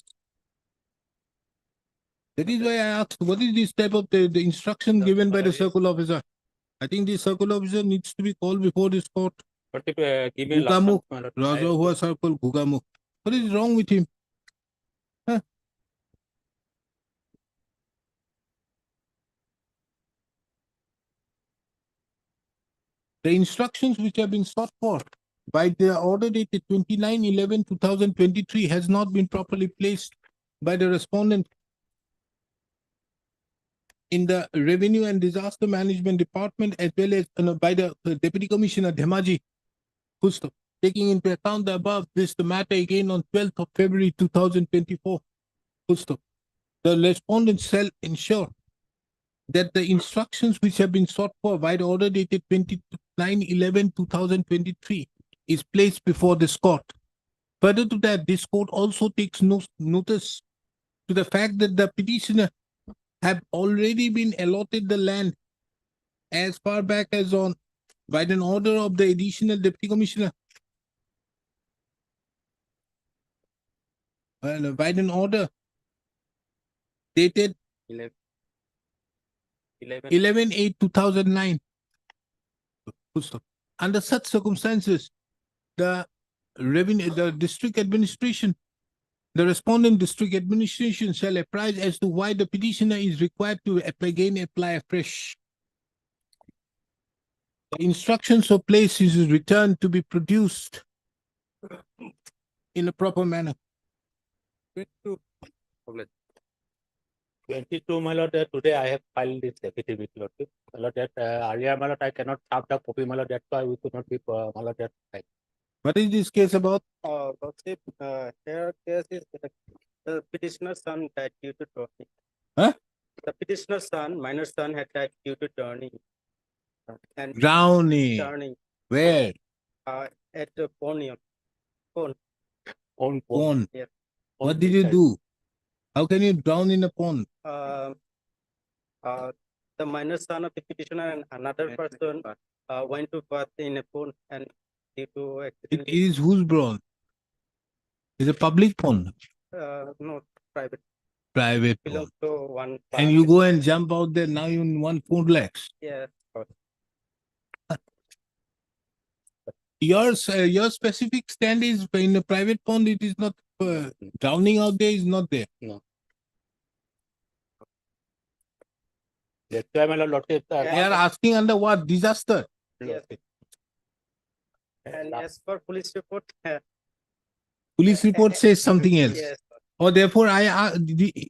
That is why I asked, what is this type of the instruction given by the circle officer? I think the circle officer needs to be called before this court. But if, give me last Gugamukh, one, my lord. Rajahua Circle, Gugamukh. What is wrong with him? Huh? The instructions which have been sought for by the order dated 29/11/2023 has not been properly placed by the respondent in the Revenue and Disaster Management Department, as well as by the Deputy Commissioner Dhemaji, who's taking into account the above. This the matter again on 12th of February 2024. The respondent shall ensure that the instructions which have been sought for by the order dated 29/11/2023 is placed before this court. Further to that, this court also takes notice to the fact that the petitioner have already been allotted the land as far back as on by an order of the additional deputy commissioner. By an order dated 11/8/2009. Under such circumstances, the district administration, the respondent district administration shall apprise as to why the petitioner is required to apply afresh. The instructions of place is returned to be produced in a proper manner. 22, my lord, today I have filed this affidavit, my lord, that earlier, my lord, I cannot have the copy, my lord, that's why we could not be, my lord, that time. What is this case about? Lordship, here case is the petitioner's son died due to drowning. Huh? The petitioner's son, minor son, had died due to drowning. And Drowning. Drowning. Where? At the pond. Pond. Yeah. What did you do? How can you drown in a pond? The minor son of the petitioner and another person went to bath in a pond and due to It accident. is whose pond? It's a public pond. No, private. Private pond. Belongs to one. And you go and jump out there, now you want 4 lakhs. Yeah. Your specific stand is in a private pond, it is not drowning out there is not there. No. That's why, my lord, They are asking under what? Disaster. yes. And as per police report, Police report says something else. yes, Or therefore,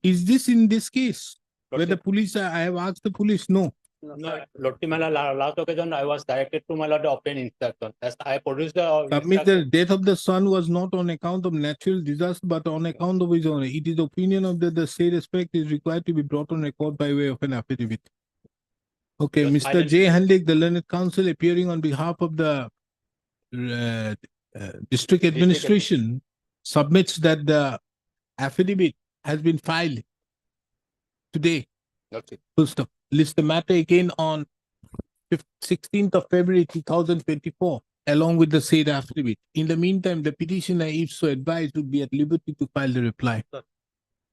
is this in this case? Where the police, I have asked the police, no. no, Lord, my lord, last occasion I was directed to my lord to obtain instruction. As I produced the Submit the death of the son was not on account of natural disaster, but on account of his own. It is the opinion of the said aspect is required to be brought on record by way of an affidavit. Okay, Yes, Mr. J. Handik, the learned counsel appearing on behalf of the district administration, submits that the affidavit has been filed today. Okay. Full stop. List the matter again on 16th of February 2024, along with the said affidavit. In the meantime, the petitioner, if so advised, would be at liberty to file the reply.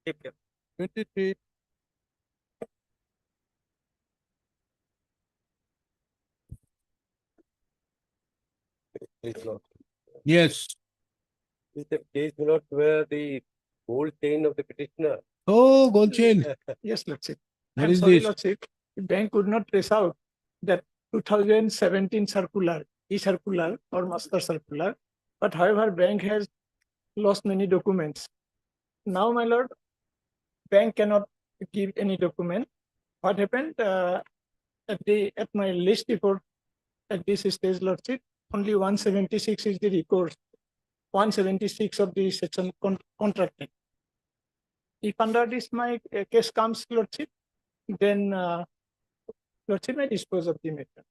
Take care. 23. Yes. Is the case, my lord, where the gold chain of the petitioner? Oh, gold chain. Yes, Lordship. What I'm is sorry, this? Lordship. The bank could not trace out that 2017 circular e-circular or master circular. But however, bank has lost many documents. Now, my lord, bank cannot give any document. What happened at my list report at this stage, lordship, only 176 is the recourse. 176 of the section contracted. If under this my case comes, lordship, then lordship may dispose of the matter.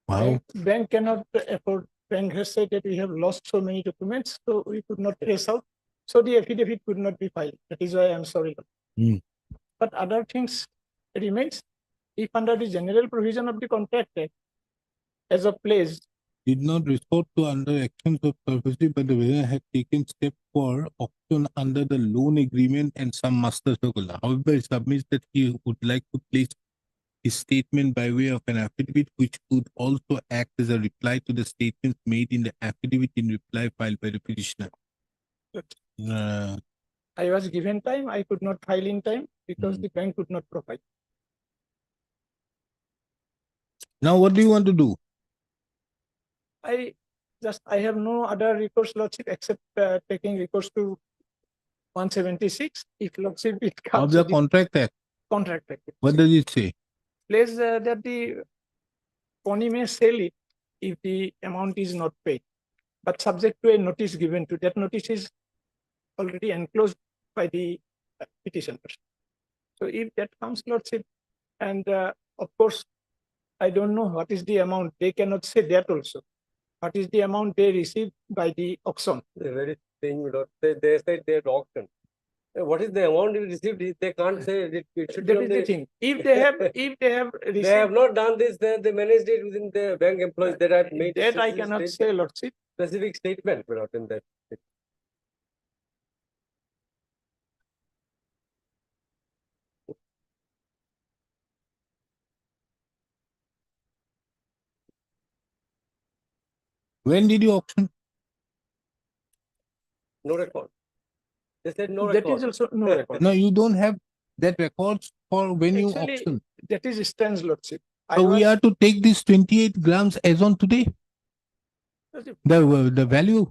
Wow. Bank cannot afford. Bank has said that we have lost so many documents, so we could not trace out. So the affidavit could not be filed. That is why I am sorry. But other things remains. If under the general provision of the contract act, as a place, Did not resort to under actions of surface, but the winner had taken step for auction under the loan agreement and some master circular. However, he submits that he would like to place his statement by way of an affidavit, which could also act as a reply to the statements made in the affidavit in reply filed by the petitioner. I was given time, I could not file in time because the bank could not provide. Now, what do you want to do? I have no other recourse, lordship, except taking recourse to 176. If lordship it comes Of the to Contract Act. Contract act. What does it say? Place that the pony may sell it if the amount is not paid, but subject to a notice given to that. Notice is already enclosed by the petitioners. So if that comes, lordship, and of course, I don't know what is the amount. They cannot say that also. What is the amount they received by the auction? The very thing, they said they had auction. What is the amount you received? They can't say it should be That on is the thing. If they have received, they have not done this, they managed it within the bank employees that have made that I cannot say, lordship. specific statement without in that. When did you auction? No record. They said no That record. is also no record. No, you don't have that records for when you Actually, auction. that is stands, lordship. So we are to take this 28 grams as on today. The value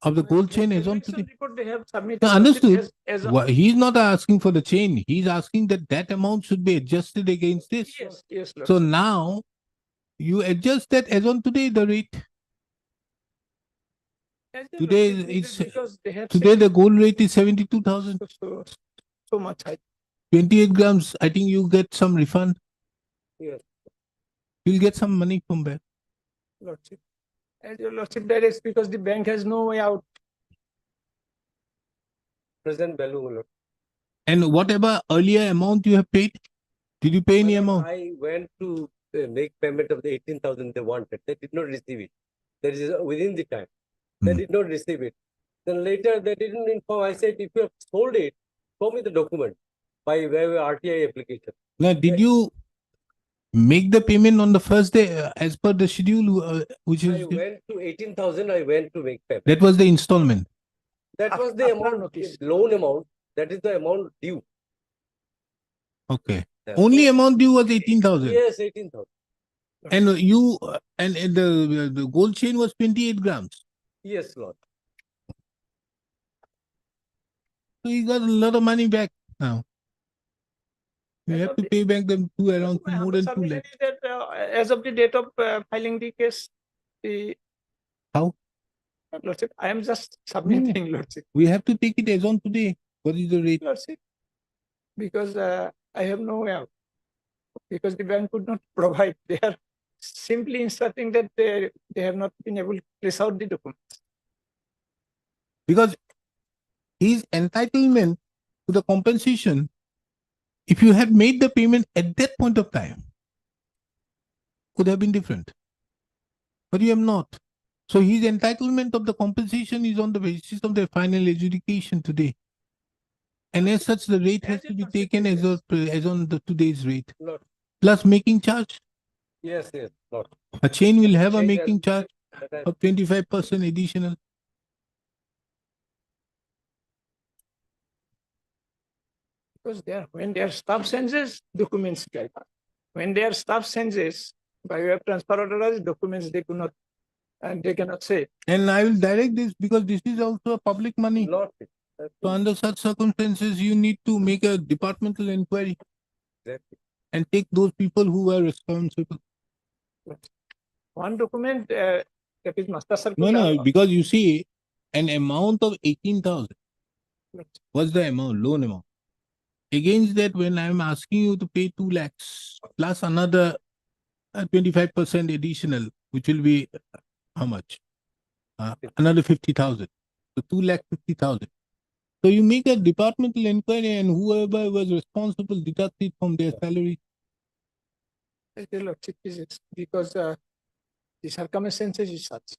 of the gold chain as on today. report they have submitted. No, lordship, understood. as a- He's not asking for the chain. He's asking that amount should be adjusted against this. Yes, yes, lordship. So now you adjust that as on today the rate. As a Today lordship, it's because they have today said the gold rate is 72,000. so much high. 28 grams. I think you get some refund. Yes. You'll get some money from back. Lordship. As your lordship directs, because the bank has no way out. Present value, my lord. And whatever earlier amount you have paid, did you pay any amount? I went to make payment of the 18,000 they wanted. They did not receive it. That is within the time. They did not receive it. Then later they didn't inform. I said, if you have sold it, show me the document by way of RTI application. Now, did you make the payment on the first day as per the schedule, which I is went to 18,000. I went to make payment. that was the installment? That was the amount, loan amount. That is the amount due. Okay. Yeah. Only amount due was 18,000. Yes, 18,000. And you and the gold chain was 28 grams. Yes, Lord. So you got a lot of money back now. You have to pay back them around more than 2 Submission lakhs. is that as of the date of filing the case, the How? lordship, I am just submitting, lordship. We have to take it as on today. What is the rate? Lordship, because I have no way out. Because the bank could not provide. They are simply instructing that they have not been able to trace out the documents. Because his entitlement to the compensation, if you had made the payment at that point of time, could have been different. But you have not. So his entitlement of the compensation is on the basis of the final adjudication today. And as such, the rate has to be taken as on the today's rate. Lord. Plus making charge. Yes, yes, Lord. A chain will have a Chain making has- charge that of 25% additional. Because when their staff sends us, documents get. When their staff sends us, By way of transfer order, documents they could not, and they cannot say. And I will direct this because this is also a public money. Lordship. So under such circumstances, you need to make a departmental inquiry and take those people who were responsible. One document, that is master No, circular. no, because you see, an amount of 18,000 was the amount, loan amount. Against that, when I'm asking you to pay 2 lakhs plus another 25% additional, which will be how much? Another 50,000. So 2,50,000. So you make a departmental inquiry and whoever was responsible deduct it from their salary. The lordship is because the circumstances is such.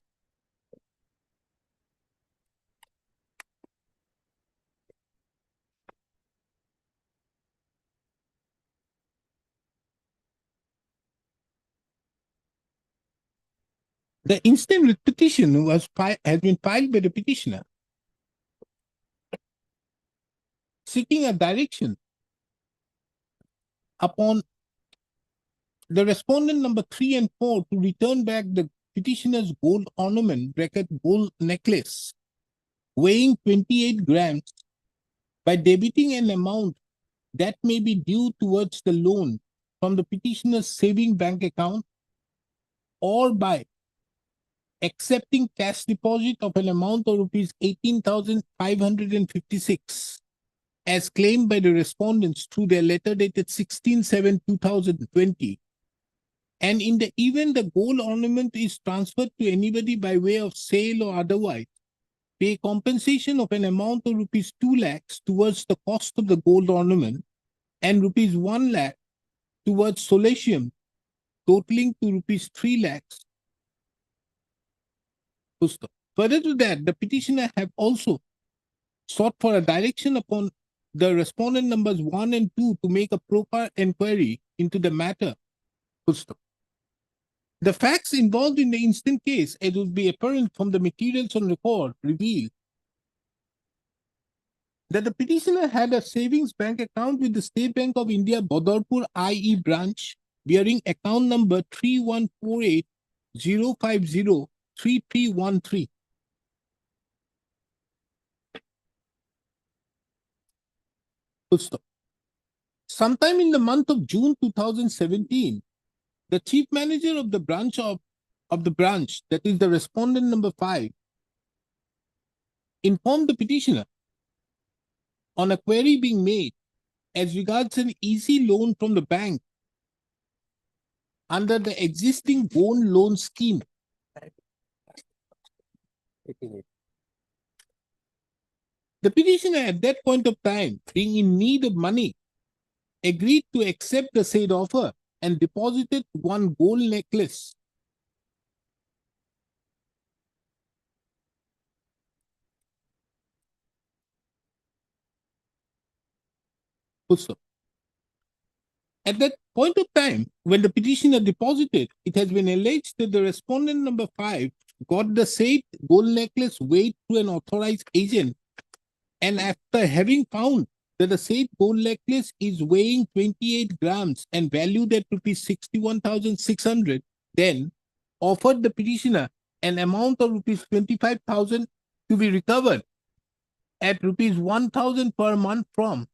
The instant writ petition has been filed by the petitioner seeking a direction upon the respondent number 3 and 4 to return back the petitioner's gold ornament, gold necklace, weighing 28 grams by debiting an amount that may be due towards the loan from the petitioner's saving bank account, or by accepting cash deposit of an amount of rupees 18,556 as claimed by the respondents through their letter dated 16/7/2020. And in the event the gold ornament is transferred to anybody by way of sale or otherwise, pay compensation of an amount of rupees 2 lakhs towards the cost of the gold ornament and rupees 1 lakh towards solatium, totaling to rupees 3 lakhs. Further to that, the petitioner have also sought for a direction upon the respondent numbers 1 and 2 to make a proper inquiry into the matter. The facts involved in the instant case, it would be apparent from the materials on record, reveal that the petitioner had a savings bank account with the State Bank of India, Badarpur IE branch, bearing account number 3148-050-3313. Sometime in the month of June 2017, the chief manager of the branch that is the respondent number 5, informed the petitioner on a query being made as regards an easy loan from the bank under the existing gold loan scheme. The petitioner at that point of time, being in need of money, agreed to accept the said offer and deposited one gold necklace. At that point of time, when the petitioner deposited, it has been alleged that the respondent number 5 got the said gold necklace weighed through an authorized agent, and after having found that the said gold necklace is weighing 28 grams and valued at rupees 61,600, then offered the petitioner an amount of rupees 25,000 to be recovered at rupees 1,000 per month from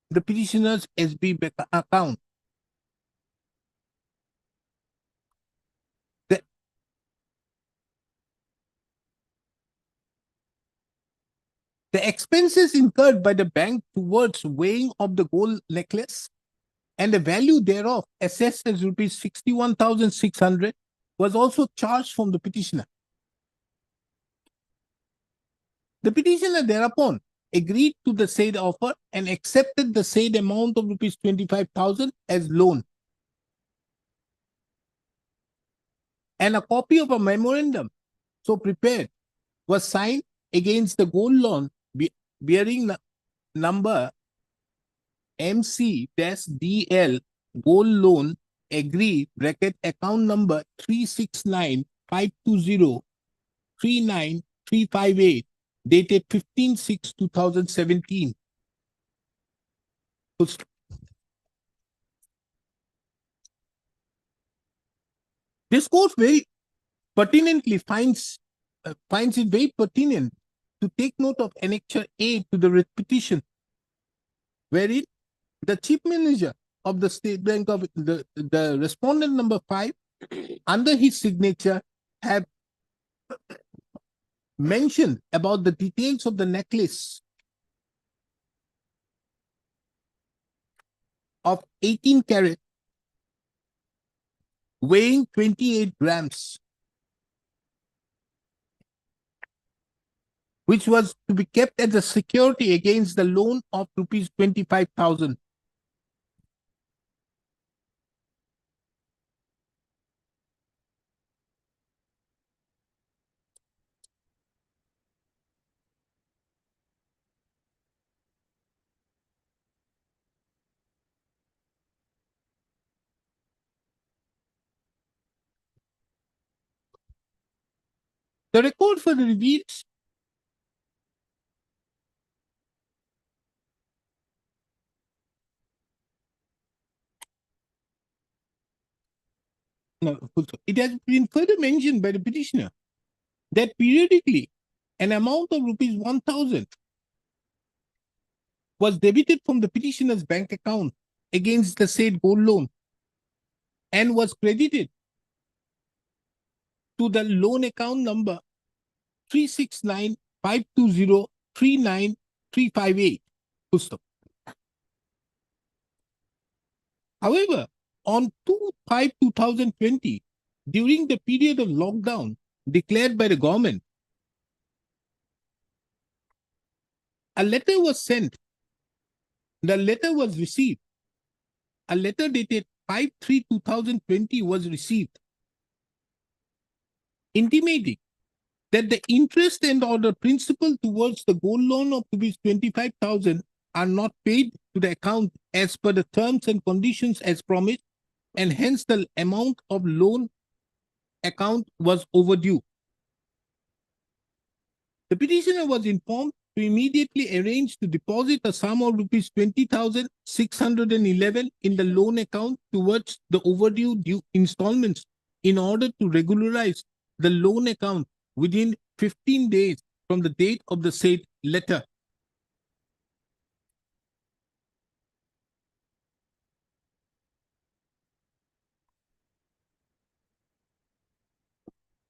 the petitioner's SB account. The expenses incurred by the bank towards weighing of the gold necklace and the value thereof assessed as rupees 61,600 was also charged from the petitioner. The petitioner thereupon agreed to the said offer and accepted the said amount of rupees 25,000 as loan. And a copy of a memorandum so prepared was signed against the gold loan bearing number MC-DL gold loan agree account number 369-520-39358 dated 15/6/2017. This court very pertinently finds it very pertinent to take note of Annexure A to the writ petition, wherein the chief manager of the State Bank of the respondent number 5, under his signature, have mentioned about the details of the necklace of 18 carat, weighing 28 grams, which was to be kept as a security against the loan of rupees 25,000. The record for the reveals it has been further mentioned by the petitioner that periodically an amount of rupees 1,000 was debited from the petitioner's bank account against the said gold loan and was credited to the loan account number 369-520-39358. However, on 2/5/2020, during the period of lockdown declared by the government, a letter was sent. The letter was received. A letter dated 5/3/2020 was received, intimating that the interest and or the principal towards the gold loan of rupees 25,000 are not paid to the account as per the terms and conditions as promised, and hence the amount of loan account was overdue. The petitioner was informed to immediately arrange to deposit a sum of rupees 20,611 in the loan account towards the overdue due installments in order to regularize the loan account within 15 days from the date of the said letter.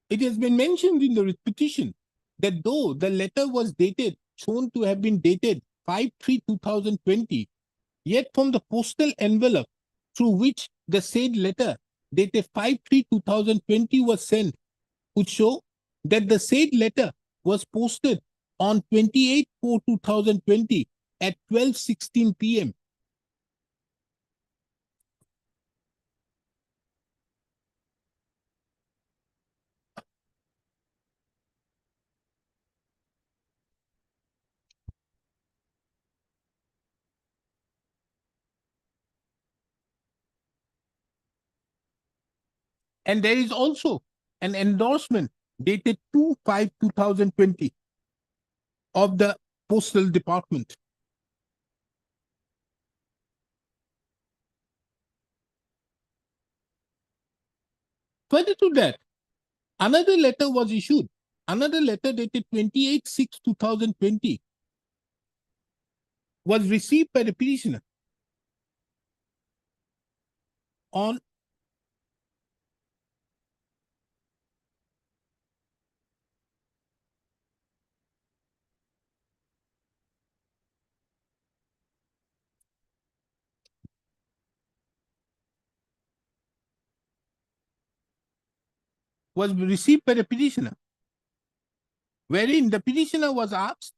It has been mentioned in the petition that though the letter was dated, shown to have been dated 5/3/2020, yet from the postal envelope through which the said letter dated 5/3/2020 was sent would show that the said letter was posted on 28/4/2020 at 12:16 p.m. And there is also an endorsement dated 2/5/2020 of the Postal Department. Further to that, another letter was issued, another letter dated 28/6/2020 was received by the petitioner on was received by the petitioner, wherein the petitioner was asked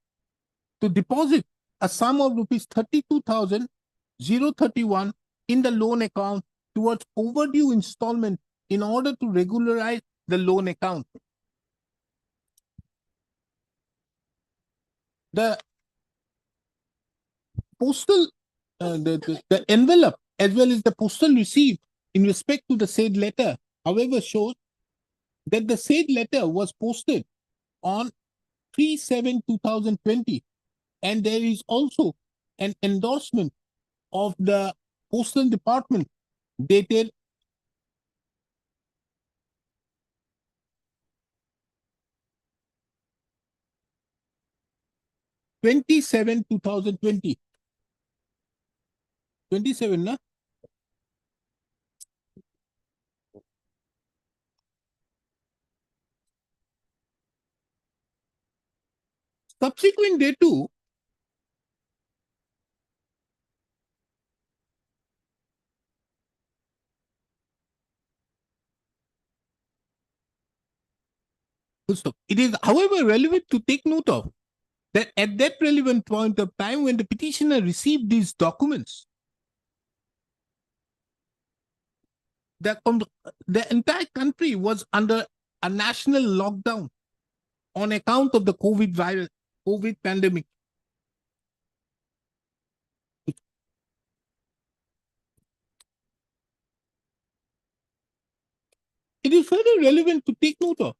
to deposit a sum of rupees 32,031 in the loan account towards overdue installment in order to regularize the loan account. The postal, the envelope as well as the postal receipt in respect to the said letter, however, shows that the said letter was posted on 3/7/2020, and there is also an endorsement of the Postal Department dated 27/2020. 27, na? Subsequent thereto, full stop. It is, however, relevant to take note of that at that relevant point of time when the petitioner received these documents, the entire country was under a national lockdown on account of the COVID pandemic. It is further relevant to take note of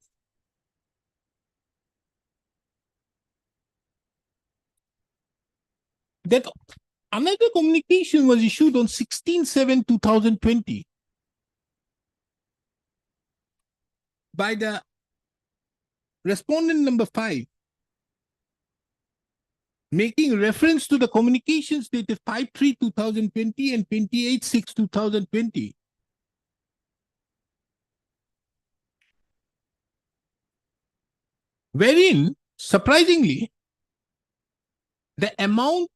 that another communication was issued on 16/7/2020 by the respondent number 5, making reference to the communications dated 5/3/2020 and 28/6/2020. Wherein, surprisingly, the amount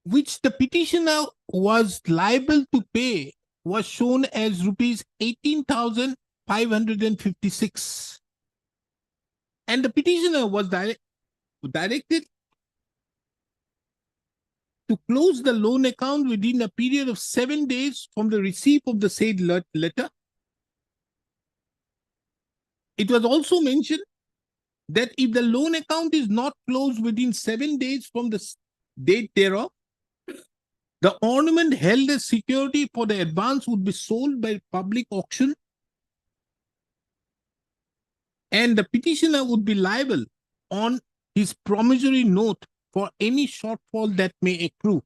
which the petitioner was liable to pay was shown as rupees 18,556. And the petitioner was directed to close the loan account within a period of 7 days from the receipt of the said letter. It was also mentioned that if the loan account is not closed within 7 days from the date thereof, the ornament held as security for the advance would be sold by public auction, and the petitioner would be liable on his promissory note for any shortfall that may accrue.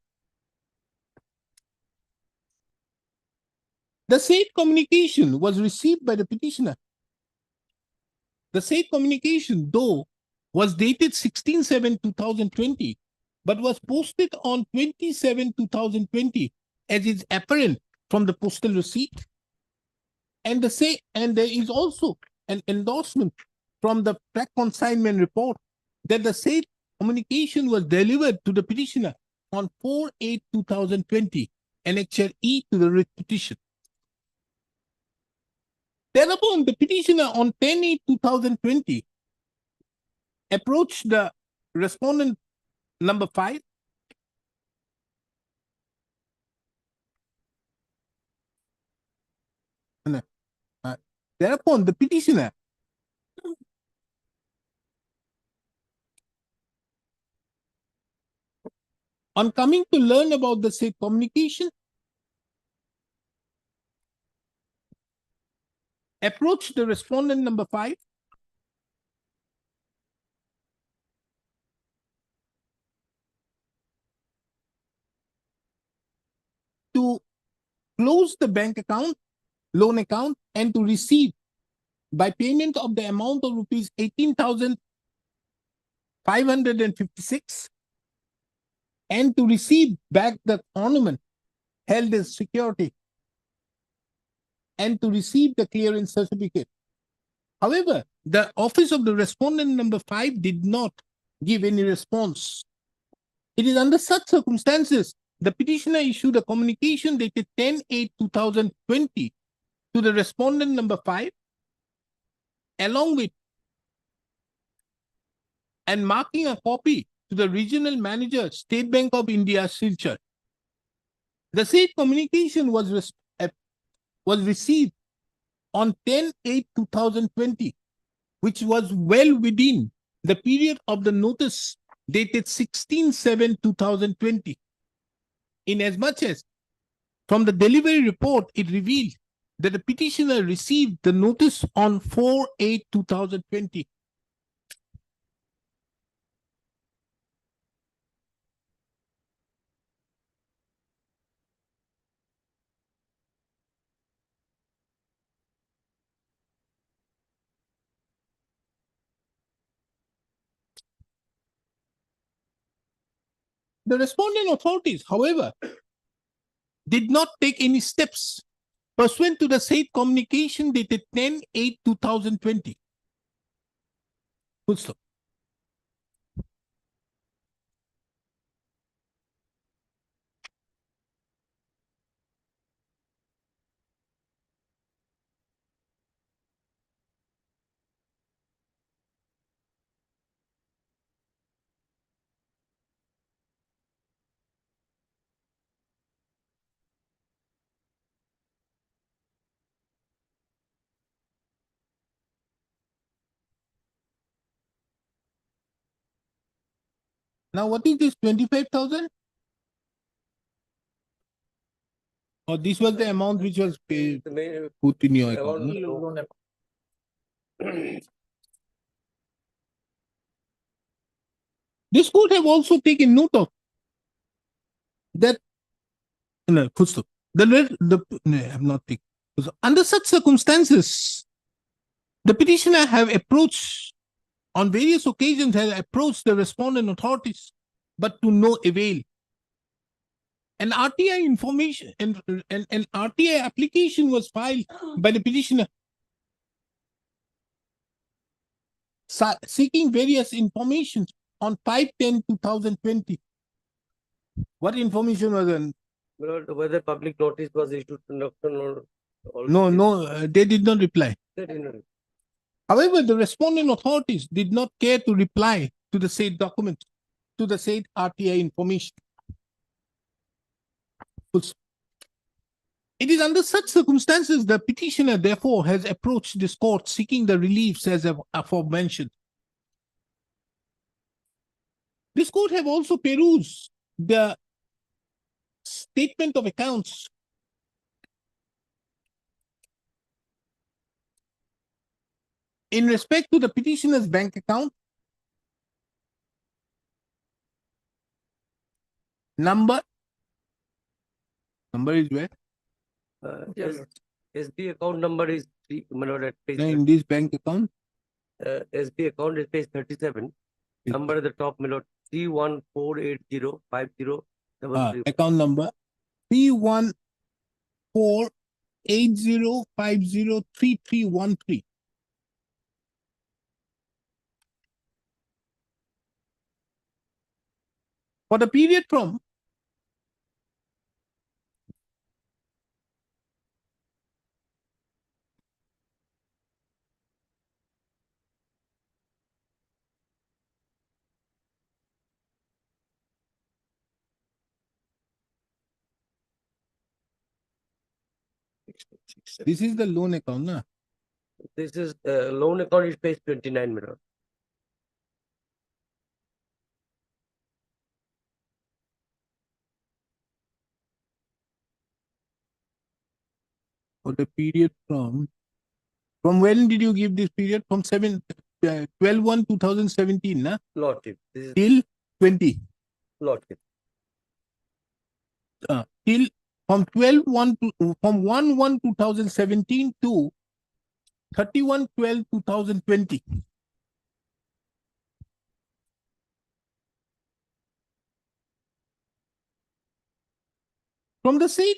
The said communication was received by the petitioner. The said communication, though, was dated 16/7/2020, but was posted on 27/2020, as is apparent from the postal receipt. And there is also an endorsement from the track consignment report that the said communication was delivered to the petitioner on 4/8/2020, Annexure E to the writ petition. Thereupon, the petitioner on 10/8/2020 approached the respondent number 5 thereupon, the petitioner on coming to learn about the said communication approached the respondent number 5 to close the bank account, loan account, and to receive by payment of the amount of rupees 18,556 and to receive back the ornament held as security and to receive the clearance certificate. However, the office of the respondent number 5 did not give any response. It is under such circumstances the petitioner issued a communication dated 10/8/2020 to the respondent number 5, along with and marking a copy to the regional manager, State Bank of India, Silchar. The said communication was received on 10/8/2020, which was well within the period of the notice dated 16/7/2020. Inasmuch as from the delivery report, it revealed that the petitioner received the notice on 4/8/2020. The respondent authorities, however, did not take any steps pursuant to the said communication dated 10/8/2020. Full stop. Now, what is this 25,000? Or this was the amount which was paid, put in your account? No? This could have also taken note of that. No, full stop. No, I have not taken. Under such circumstances, the petitioner have approached on various occasions has approached the respondent authorities, but to no avail. An RTI information and an RTI application was filed by the petitioner seeking various information on 5/10/2020. What information was on? Whether public notice was issued to Nocturne or No, they did not reply. They did not. However, the respondent authorities did not care to reply to the said document, to the said RTI information. It is under such circumstances the petitioner therefore has approached this court seeking the reliefs as aforementioned. This court have also perused the statement of accounts in respect to the petitioner's bank account, number is where? Yes. SB account number is In this bank account? SB account is page 37. Number at the top, 314805033. Account number 31480503313. For the period from this is the loan account, na? This is loan account is page 29, madam. For the period from when did you give this period? From 12/1/2017, na? Lordship. This is Till 20. Lordship. Till from 1/1/2017 to 31/12/2020. From the said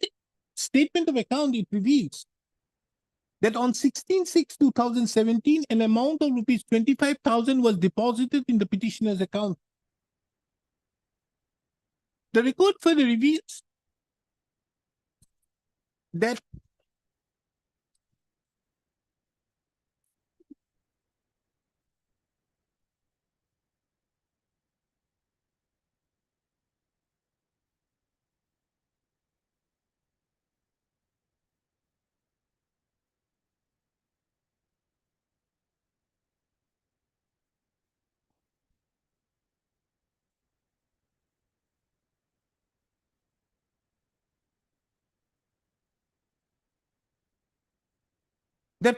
statement of account, it reveals that on 16/6/2017, an amount of rupees 25,000 was deposited in the petitioner's account. The record further reveals that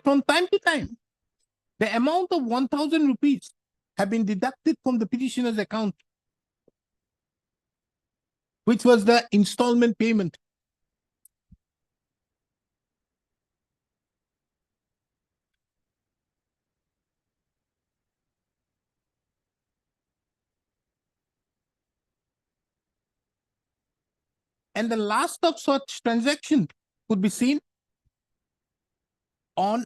from time to time, the amount of 1,000 rupees have been deducted from the petitioner's account, which was the installment payment. And the last of such transaction could be seen on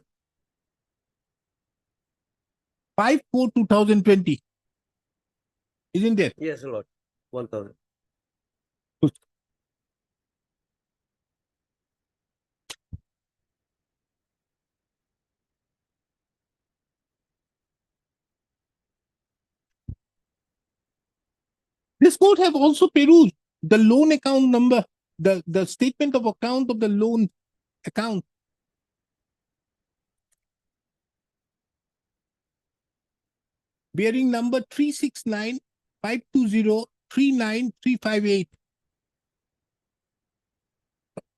5/4/2020. Isn't it? Yes, Lord. 1,000. This court have also perused the loan account number, the statement of account of the loan account. Bearing number 369-520-39358.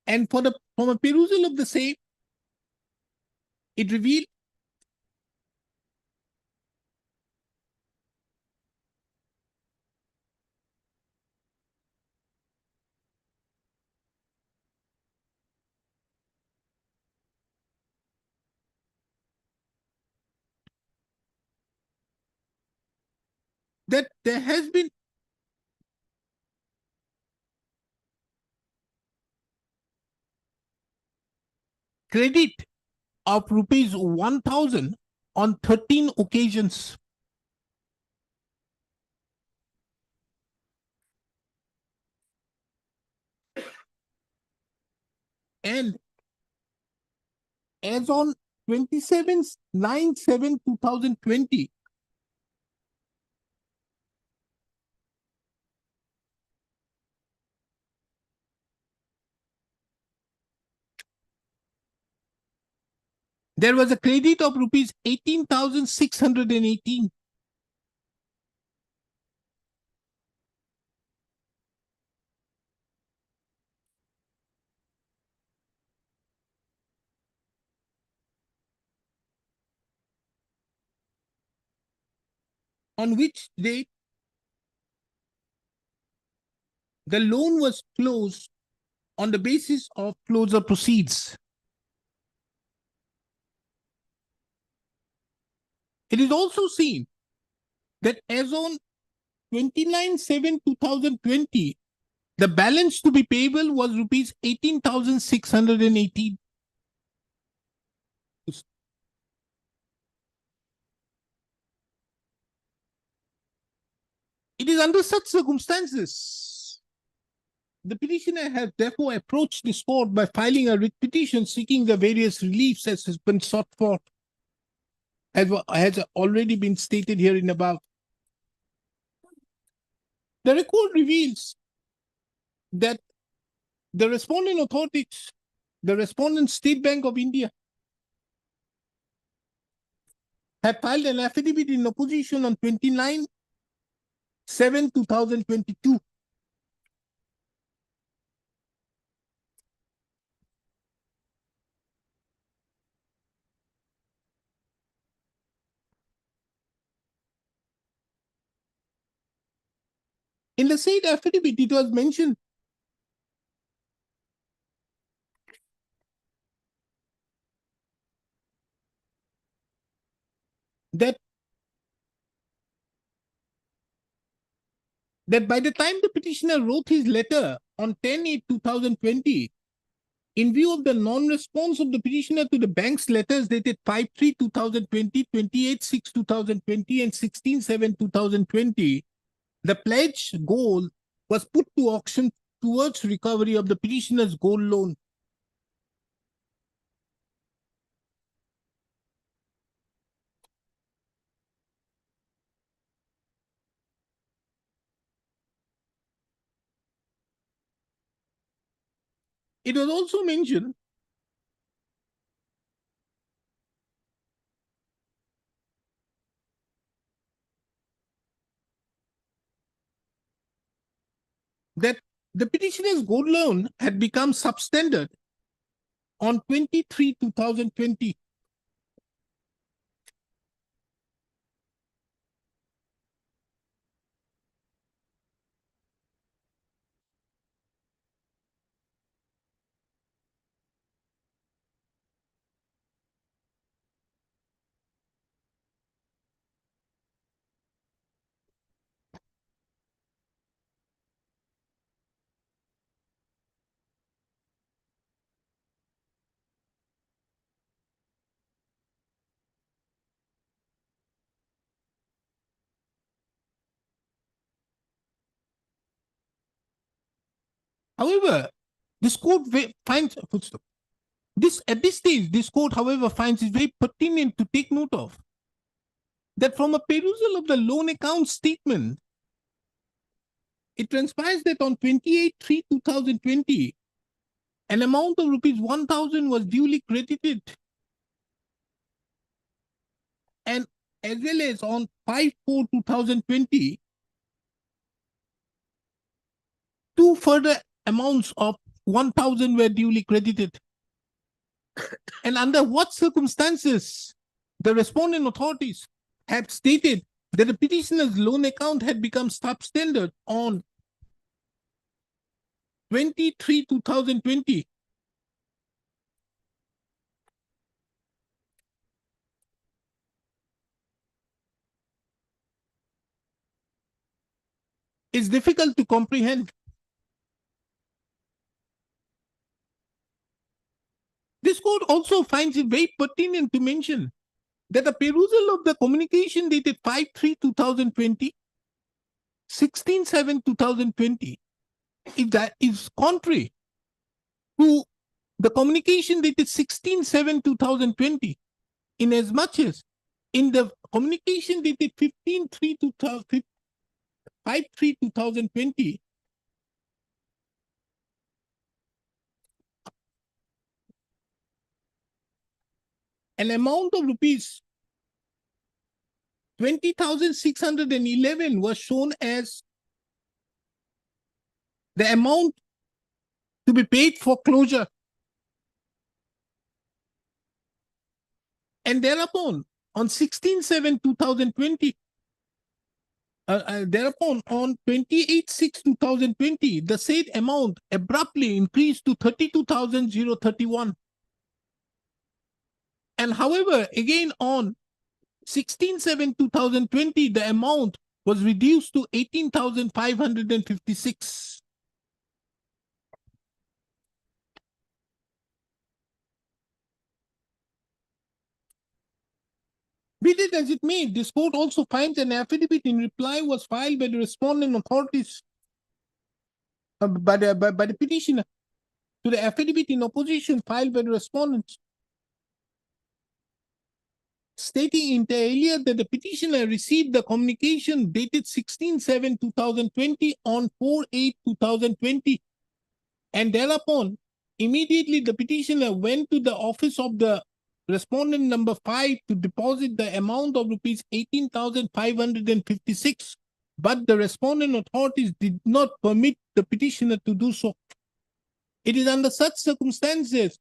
And from a perusal of the same, it revealed that there has been credit of rupees 1,000 on 13 occasions. And as on 27/9/7/2020, there was a credit of rupees 18,618. On which date the loan was closed on the basis of closure proceeds. It is also seen that as on 29/7/2020, the balance to be payable was rupees 18,618. It is under such circumstances, the petitioner has therefore approached this court by filing a writ petition seeking the various reliefs as has been sought for, as has already been stated here in above. The record reveals that the respondent authorities, the respondent State Bank of India, have filed an affidavit in opposition on 29/7/2022. In the said affidavit, it was mentioned that by the time the petitioner wrote his letter on 10/8/2020, in view of the non-response of the petitioner to the bank's letters dated 5/3/2020, 28/6/2020, and 16/7/2020, the pledge gold was put to auction towards recovery of the petitioner's gold loan. It was also mentioned that the petitioner's gold loan had become substandard on 23/2020. However, this court finds at this stage, this court, however, finds it very pertinent to take note of that from a perusal of the loan account statement, it transpires that on 28/3/2020, an amount of rupees 1,000 was duly credited, and as well as on 5/4/2020, two further amounts of 1,000 were duly credited. And under what circumstances the respondent authorities have stated that the petitioner's loan account had become substandard on 23/2020. It's difficult to comprehend. This court also finds it very pertinent to mention that the perusal of the communication dated 5/3/2020, 16/7/2020 is contrary to the communication dated 16/7/2020, in as much as in the communication dated 5/3/2020, an amount of rupees 20,611 was shown as the amount to be paid for closure. And thereupon, on 16/7/2020, thereupon on 28/6/2020, the said amount abruptly increased to 32,031. And however, again on 16/7/2020, the amount was reduced to 18,556. Be it as it may, this court also finds an affidavit in reply was filed by the respondent authorities, by the petitioner, to the affidavit in opposition filed by the respondents, stating inter alia that the petitioner received the communication dated 16/7/2020 on 4/8/2020, and thereupon, immediately the petitioner went to the office of the respondent number 5 to deposit the amount of rupees 18,556, but the respondent authorities did not permit the petitioner to do so. It is under such circumstances,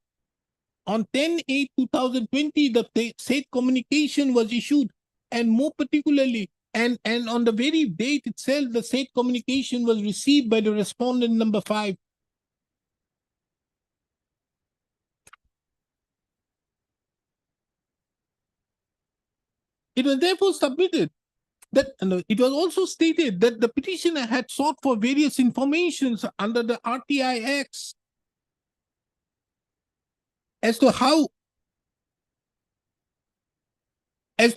on 10/8/2020, the said communication was issued, and more particularly, and on the very date itself, the said communication was received by the respondent number 5. It was therefore submitted that it was also stated that the petitioner had sought for various informations under the RTI Acts as to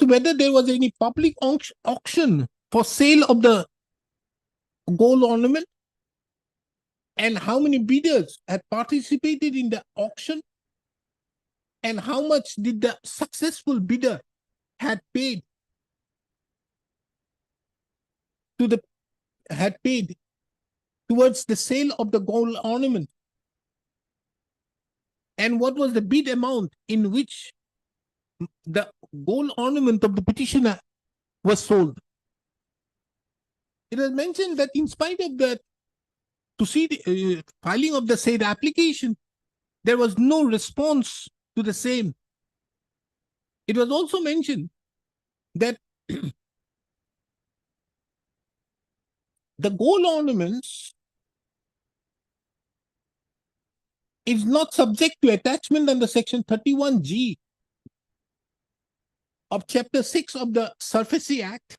whether there was any public auction for sale of the gold ornament, and how many bidders had participated in the auction, and how much did the successful bidder had paid towards the sale of the gold ornament, and what was the bid amount in which the gold ornament of the petitioner was sold. It was mentioned that in spite of that, to see the filing of the said application, there was no response to the same. It was also mentioned that the gold ornaments is not subject to attachment under section 31G of chapter 6 of the SURFACE Act,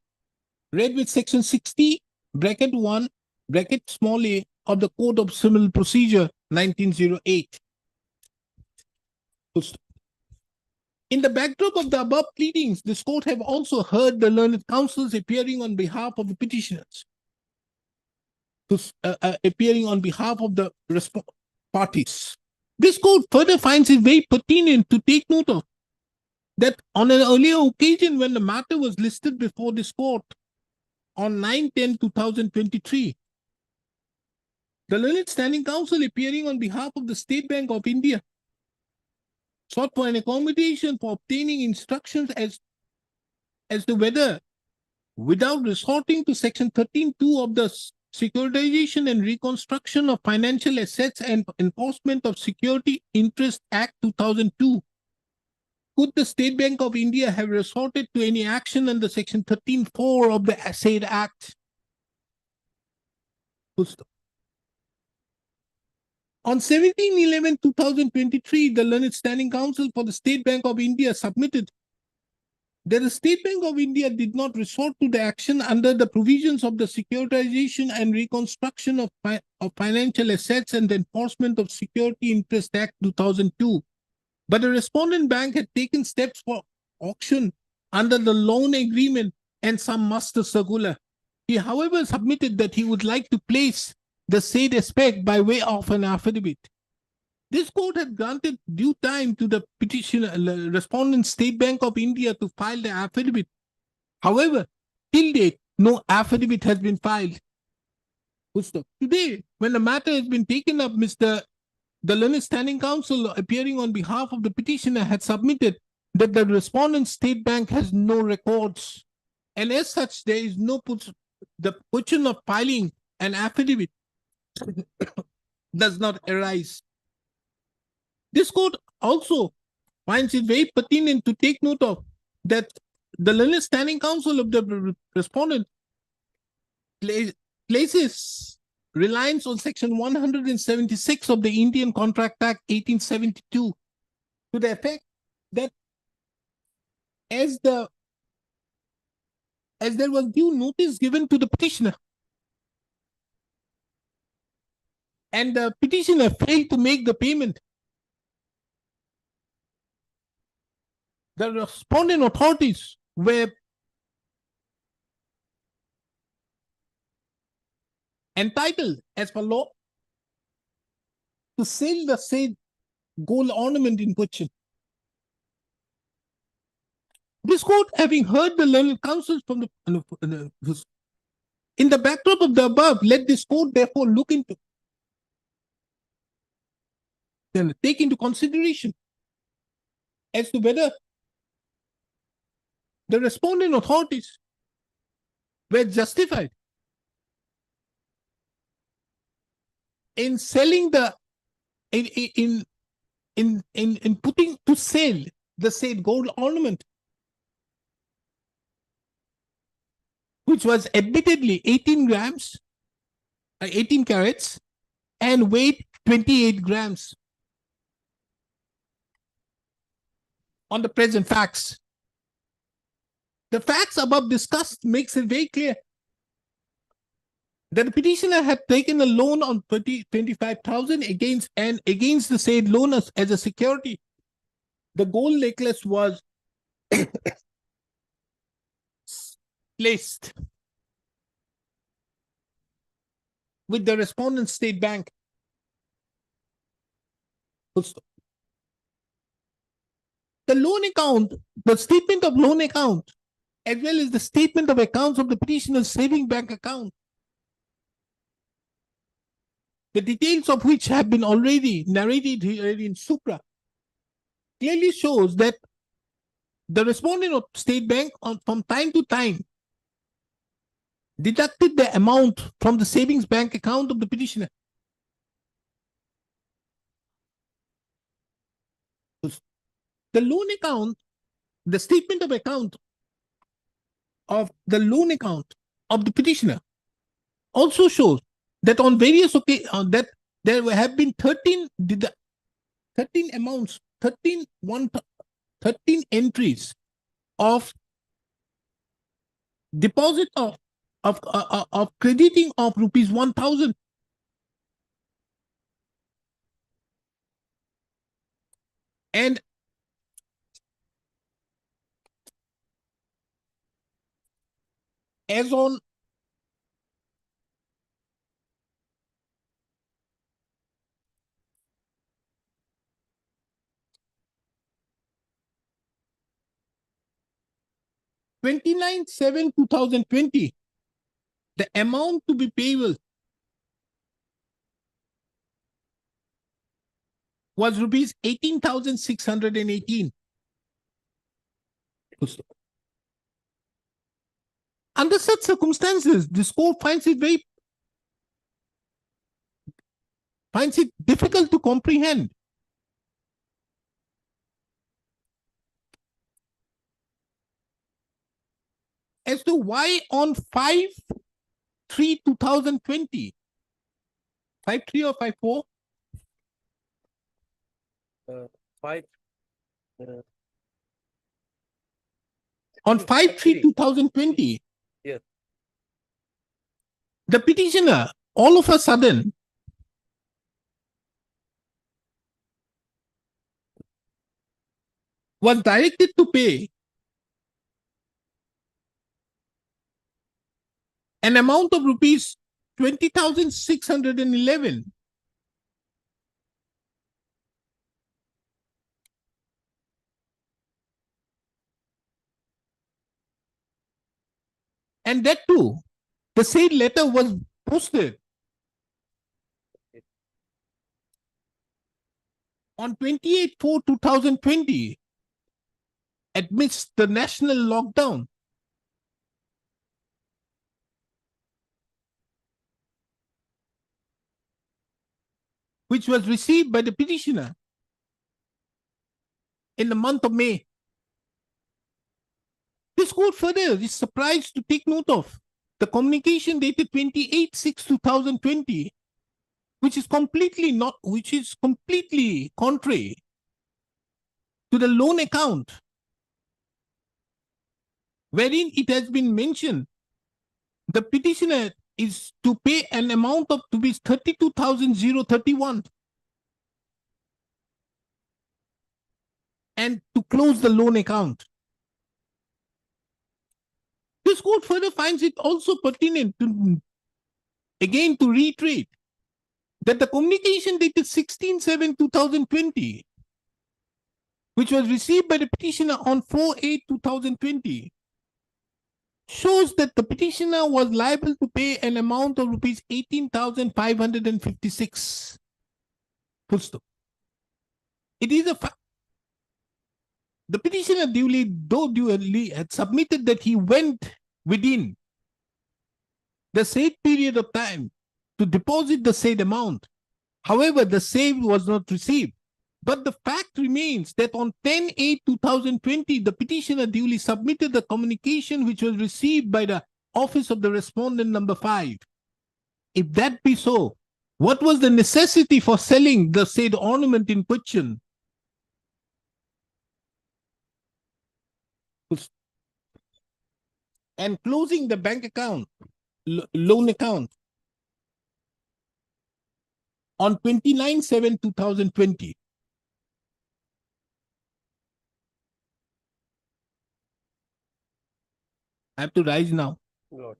read with section 60(1) (a) of the Code of Civil Procedure 1908. In the backdrop of the above pleadings, this court have also heard the learned counsels appearing on behalf of the petitioners. appearing on behalf of the parties. This court further finds it very pertinent to take note of that on an earlier occasion when the matter was listed before this court on 9/10/2023, the Learned Standing Council, appearing on behalf of the State Bank of India, sought for an accommodation for obtaining instructions as to whether, without resorting to Section 13(2) of the Securitization and Reconstruction of Financial Assets and Enforcement of Security Interest Act 2002, could the State Bank of India have resorted to any action under Section 13(4) of the said Act? On 17/11/2023, the Learned Standing Council for the State Bank of India submitted that the State Bank of India did not resort to the action under the provisions of the Securitization and Reconstruction of Financial Assets and Enforcement of Security Interest Act 2002. But the respondent bank had taken steps for auction under the loan agreement and some master circular. He, however, submitted that he would like to place the said aspect by way of an affidavit. This court had granted due time to the petitioner, respondent State Bank of India, to file the affidavit. However, till date, no affidavit has been filed. Today, when the matter has been taken up, the Learned Standing Council, appearing on behalf of the petitioner, had submitted that the respondent State Bank has no records, and as such, there is no the question of filing an affidavit does not arise. This court also finds it very pertinent to take note of that the Learned Standing Council of the respondent places reliance on Section 176 of the Indian Contract Act 1872 to the effect that as there was due notice given to the petitioner and the petitioner failed to make the payment, the respondent authorities were entitled, as per law, to sell the said gold ornament in question. This court, having heard the learned counsels from the in the backdrop of the above, let this court therefore look into and take into consideration as to whether the respondent authorities were justified in selling the in putting to sale the said gold ornament, which was admittedly 18 grams, 18 carats, and weighed 28 grams. On the present facts, the facts above discussed makes it very clear that the petitioner had taken a loan on 25,000 against the said loan as a security. The gold necklace was placed with the respondent State Bank. The loan account, the statement of loan account, as well as the statement of accounts of the petitioner's saving bank account, the details of which have been already narrated here in Supra, clearly shows that the respondent of State Bank from time to time deducted the amount from the savings bank account of the petitioner. The loan account, the statement of account of the loan account of the petitioner also shows that on various occasions that there have been 13 entries of deposit of crediting of rupees 1,000. And as on 29/7/2020, the amount to be payable was rupees 18,618. Under such circumstances, this court finds it difficult to comprehend as to why on 5/3/2020, 5/3 or 5/4? 5. On 5/3/2020, Yes. the petitioner all of a sudden was directed to pay an amount of rupees 20,611 and that too, the said letter was posted on 28/4/2020 amidst the national lockdown. Which was received by the petitioner in the month of May. This court further is surprised to take note of the communication dated 28/6/2020, which is completely contrary to the loan account, wherein it has been mentioned the petitioner is to pay an amount of rupees 32,031 and to close the loan account. This court further finds it also pertinent to reiterate that the communication dated 16/7/2020, which was received by the petitioner on 4/8/2020, shows that the petitioner was liable to pay an amount of rupees 18,556. Full stop. It is a fact. The petitioner duly had submitted that he went within the said period of time to deposit the said amount. However, the same was not received. But the fact remains that on 10/8/2020, the petitioner duly submitted the communication which was received by the office of the respondent number 5. If that be so, what was the necessity for selling the said ornament in question? And closing the bank account, loan account on 29/7/2020. I have to rise now. Lord.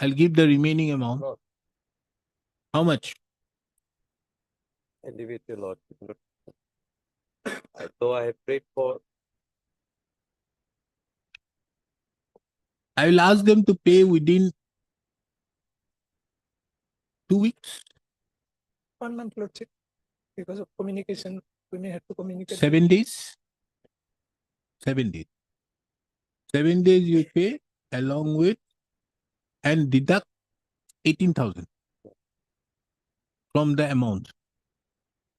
I'll give the remaining amount. Lord. How much? I leave it to Lord. Though I have prayed for. I will ask them to pay within 2 weeks, 1 month, Lordship, because of communication. We may have to communicate. 7 days. 7 days. 7 days you pay along with and deduct 18,000 from the amount.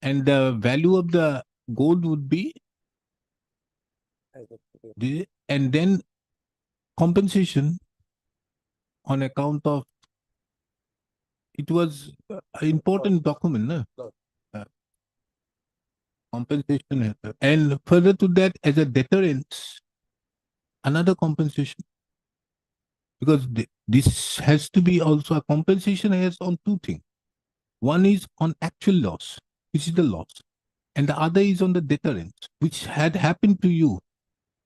And the value of the gold would be, and then compensation on account of, it was an important document, no? Compensation. And further to that, as a deterrence, another compensation. Because this has to be also a compensation has on 2 things. One is on actual loss, which is the loss. And the other is on the deterrence, which had happened to you.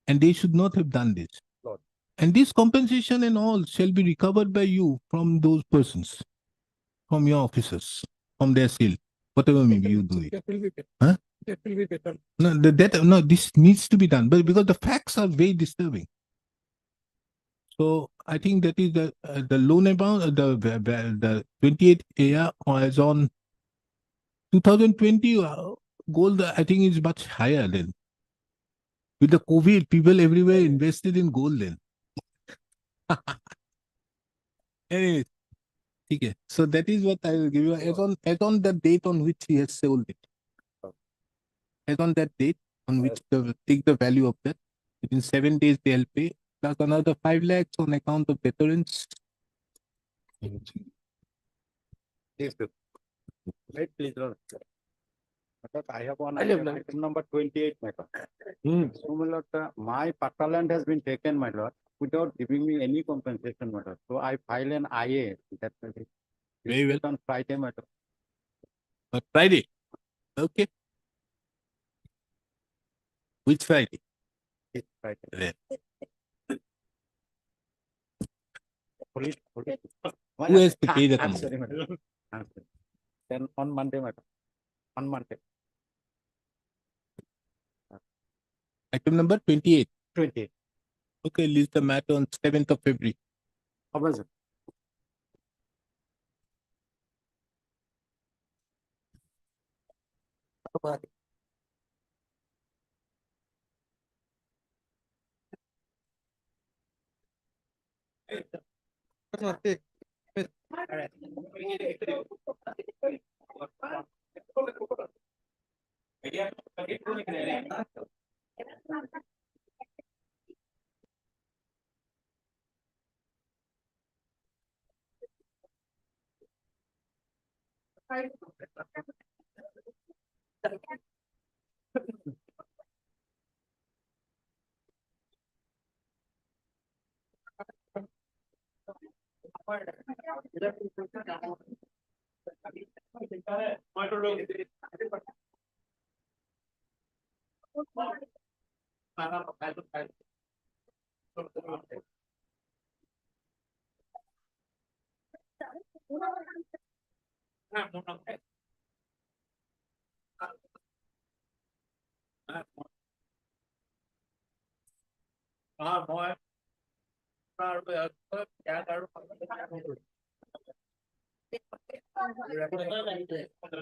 And they should not have done this. Lord. And this compensation and all shall be recovered by you from those persons, from your officers, from their seal, whatever maybe you do it. That will be better. Huh? That will be better. No, this needs to be done, but because the facts are very disturbing. So I think that is the loan amount, the 28 area as on 2020 gold, I think is much higher then. With the COVID, people everywhere invested in gold then. Anyways, okay. So that is what I will give you as on the date on which he has sold it. As on that date on which take the value of that. Within 7 days they'll pay, plus another 5 lakhs on account of deterrence. Please do. Right, please run. I have one item number 28, my lord. So, my lord, my pata land has been taken, my lord, without giving me any compensation, my lord. So I file an IA. That will be Very well. on Friday, my lord. Friday. Okay. Which Friday? It's Friday. There. Police. Who has to pay the I'm company? sorry, madam. I'm sorry. Then on Monday, madam. On Monday. Item number 28. 28. Okay, list the matter on 7th of February. How was it?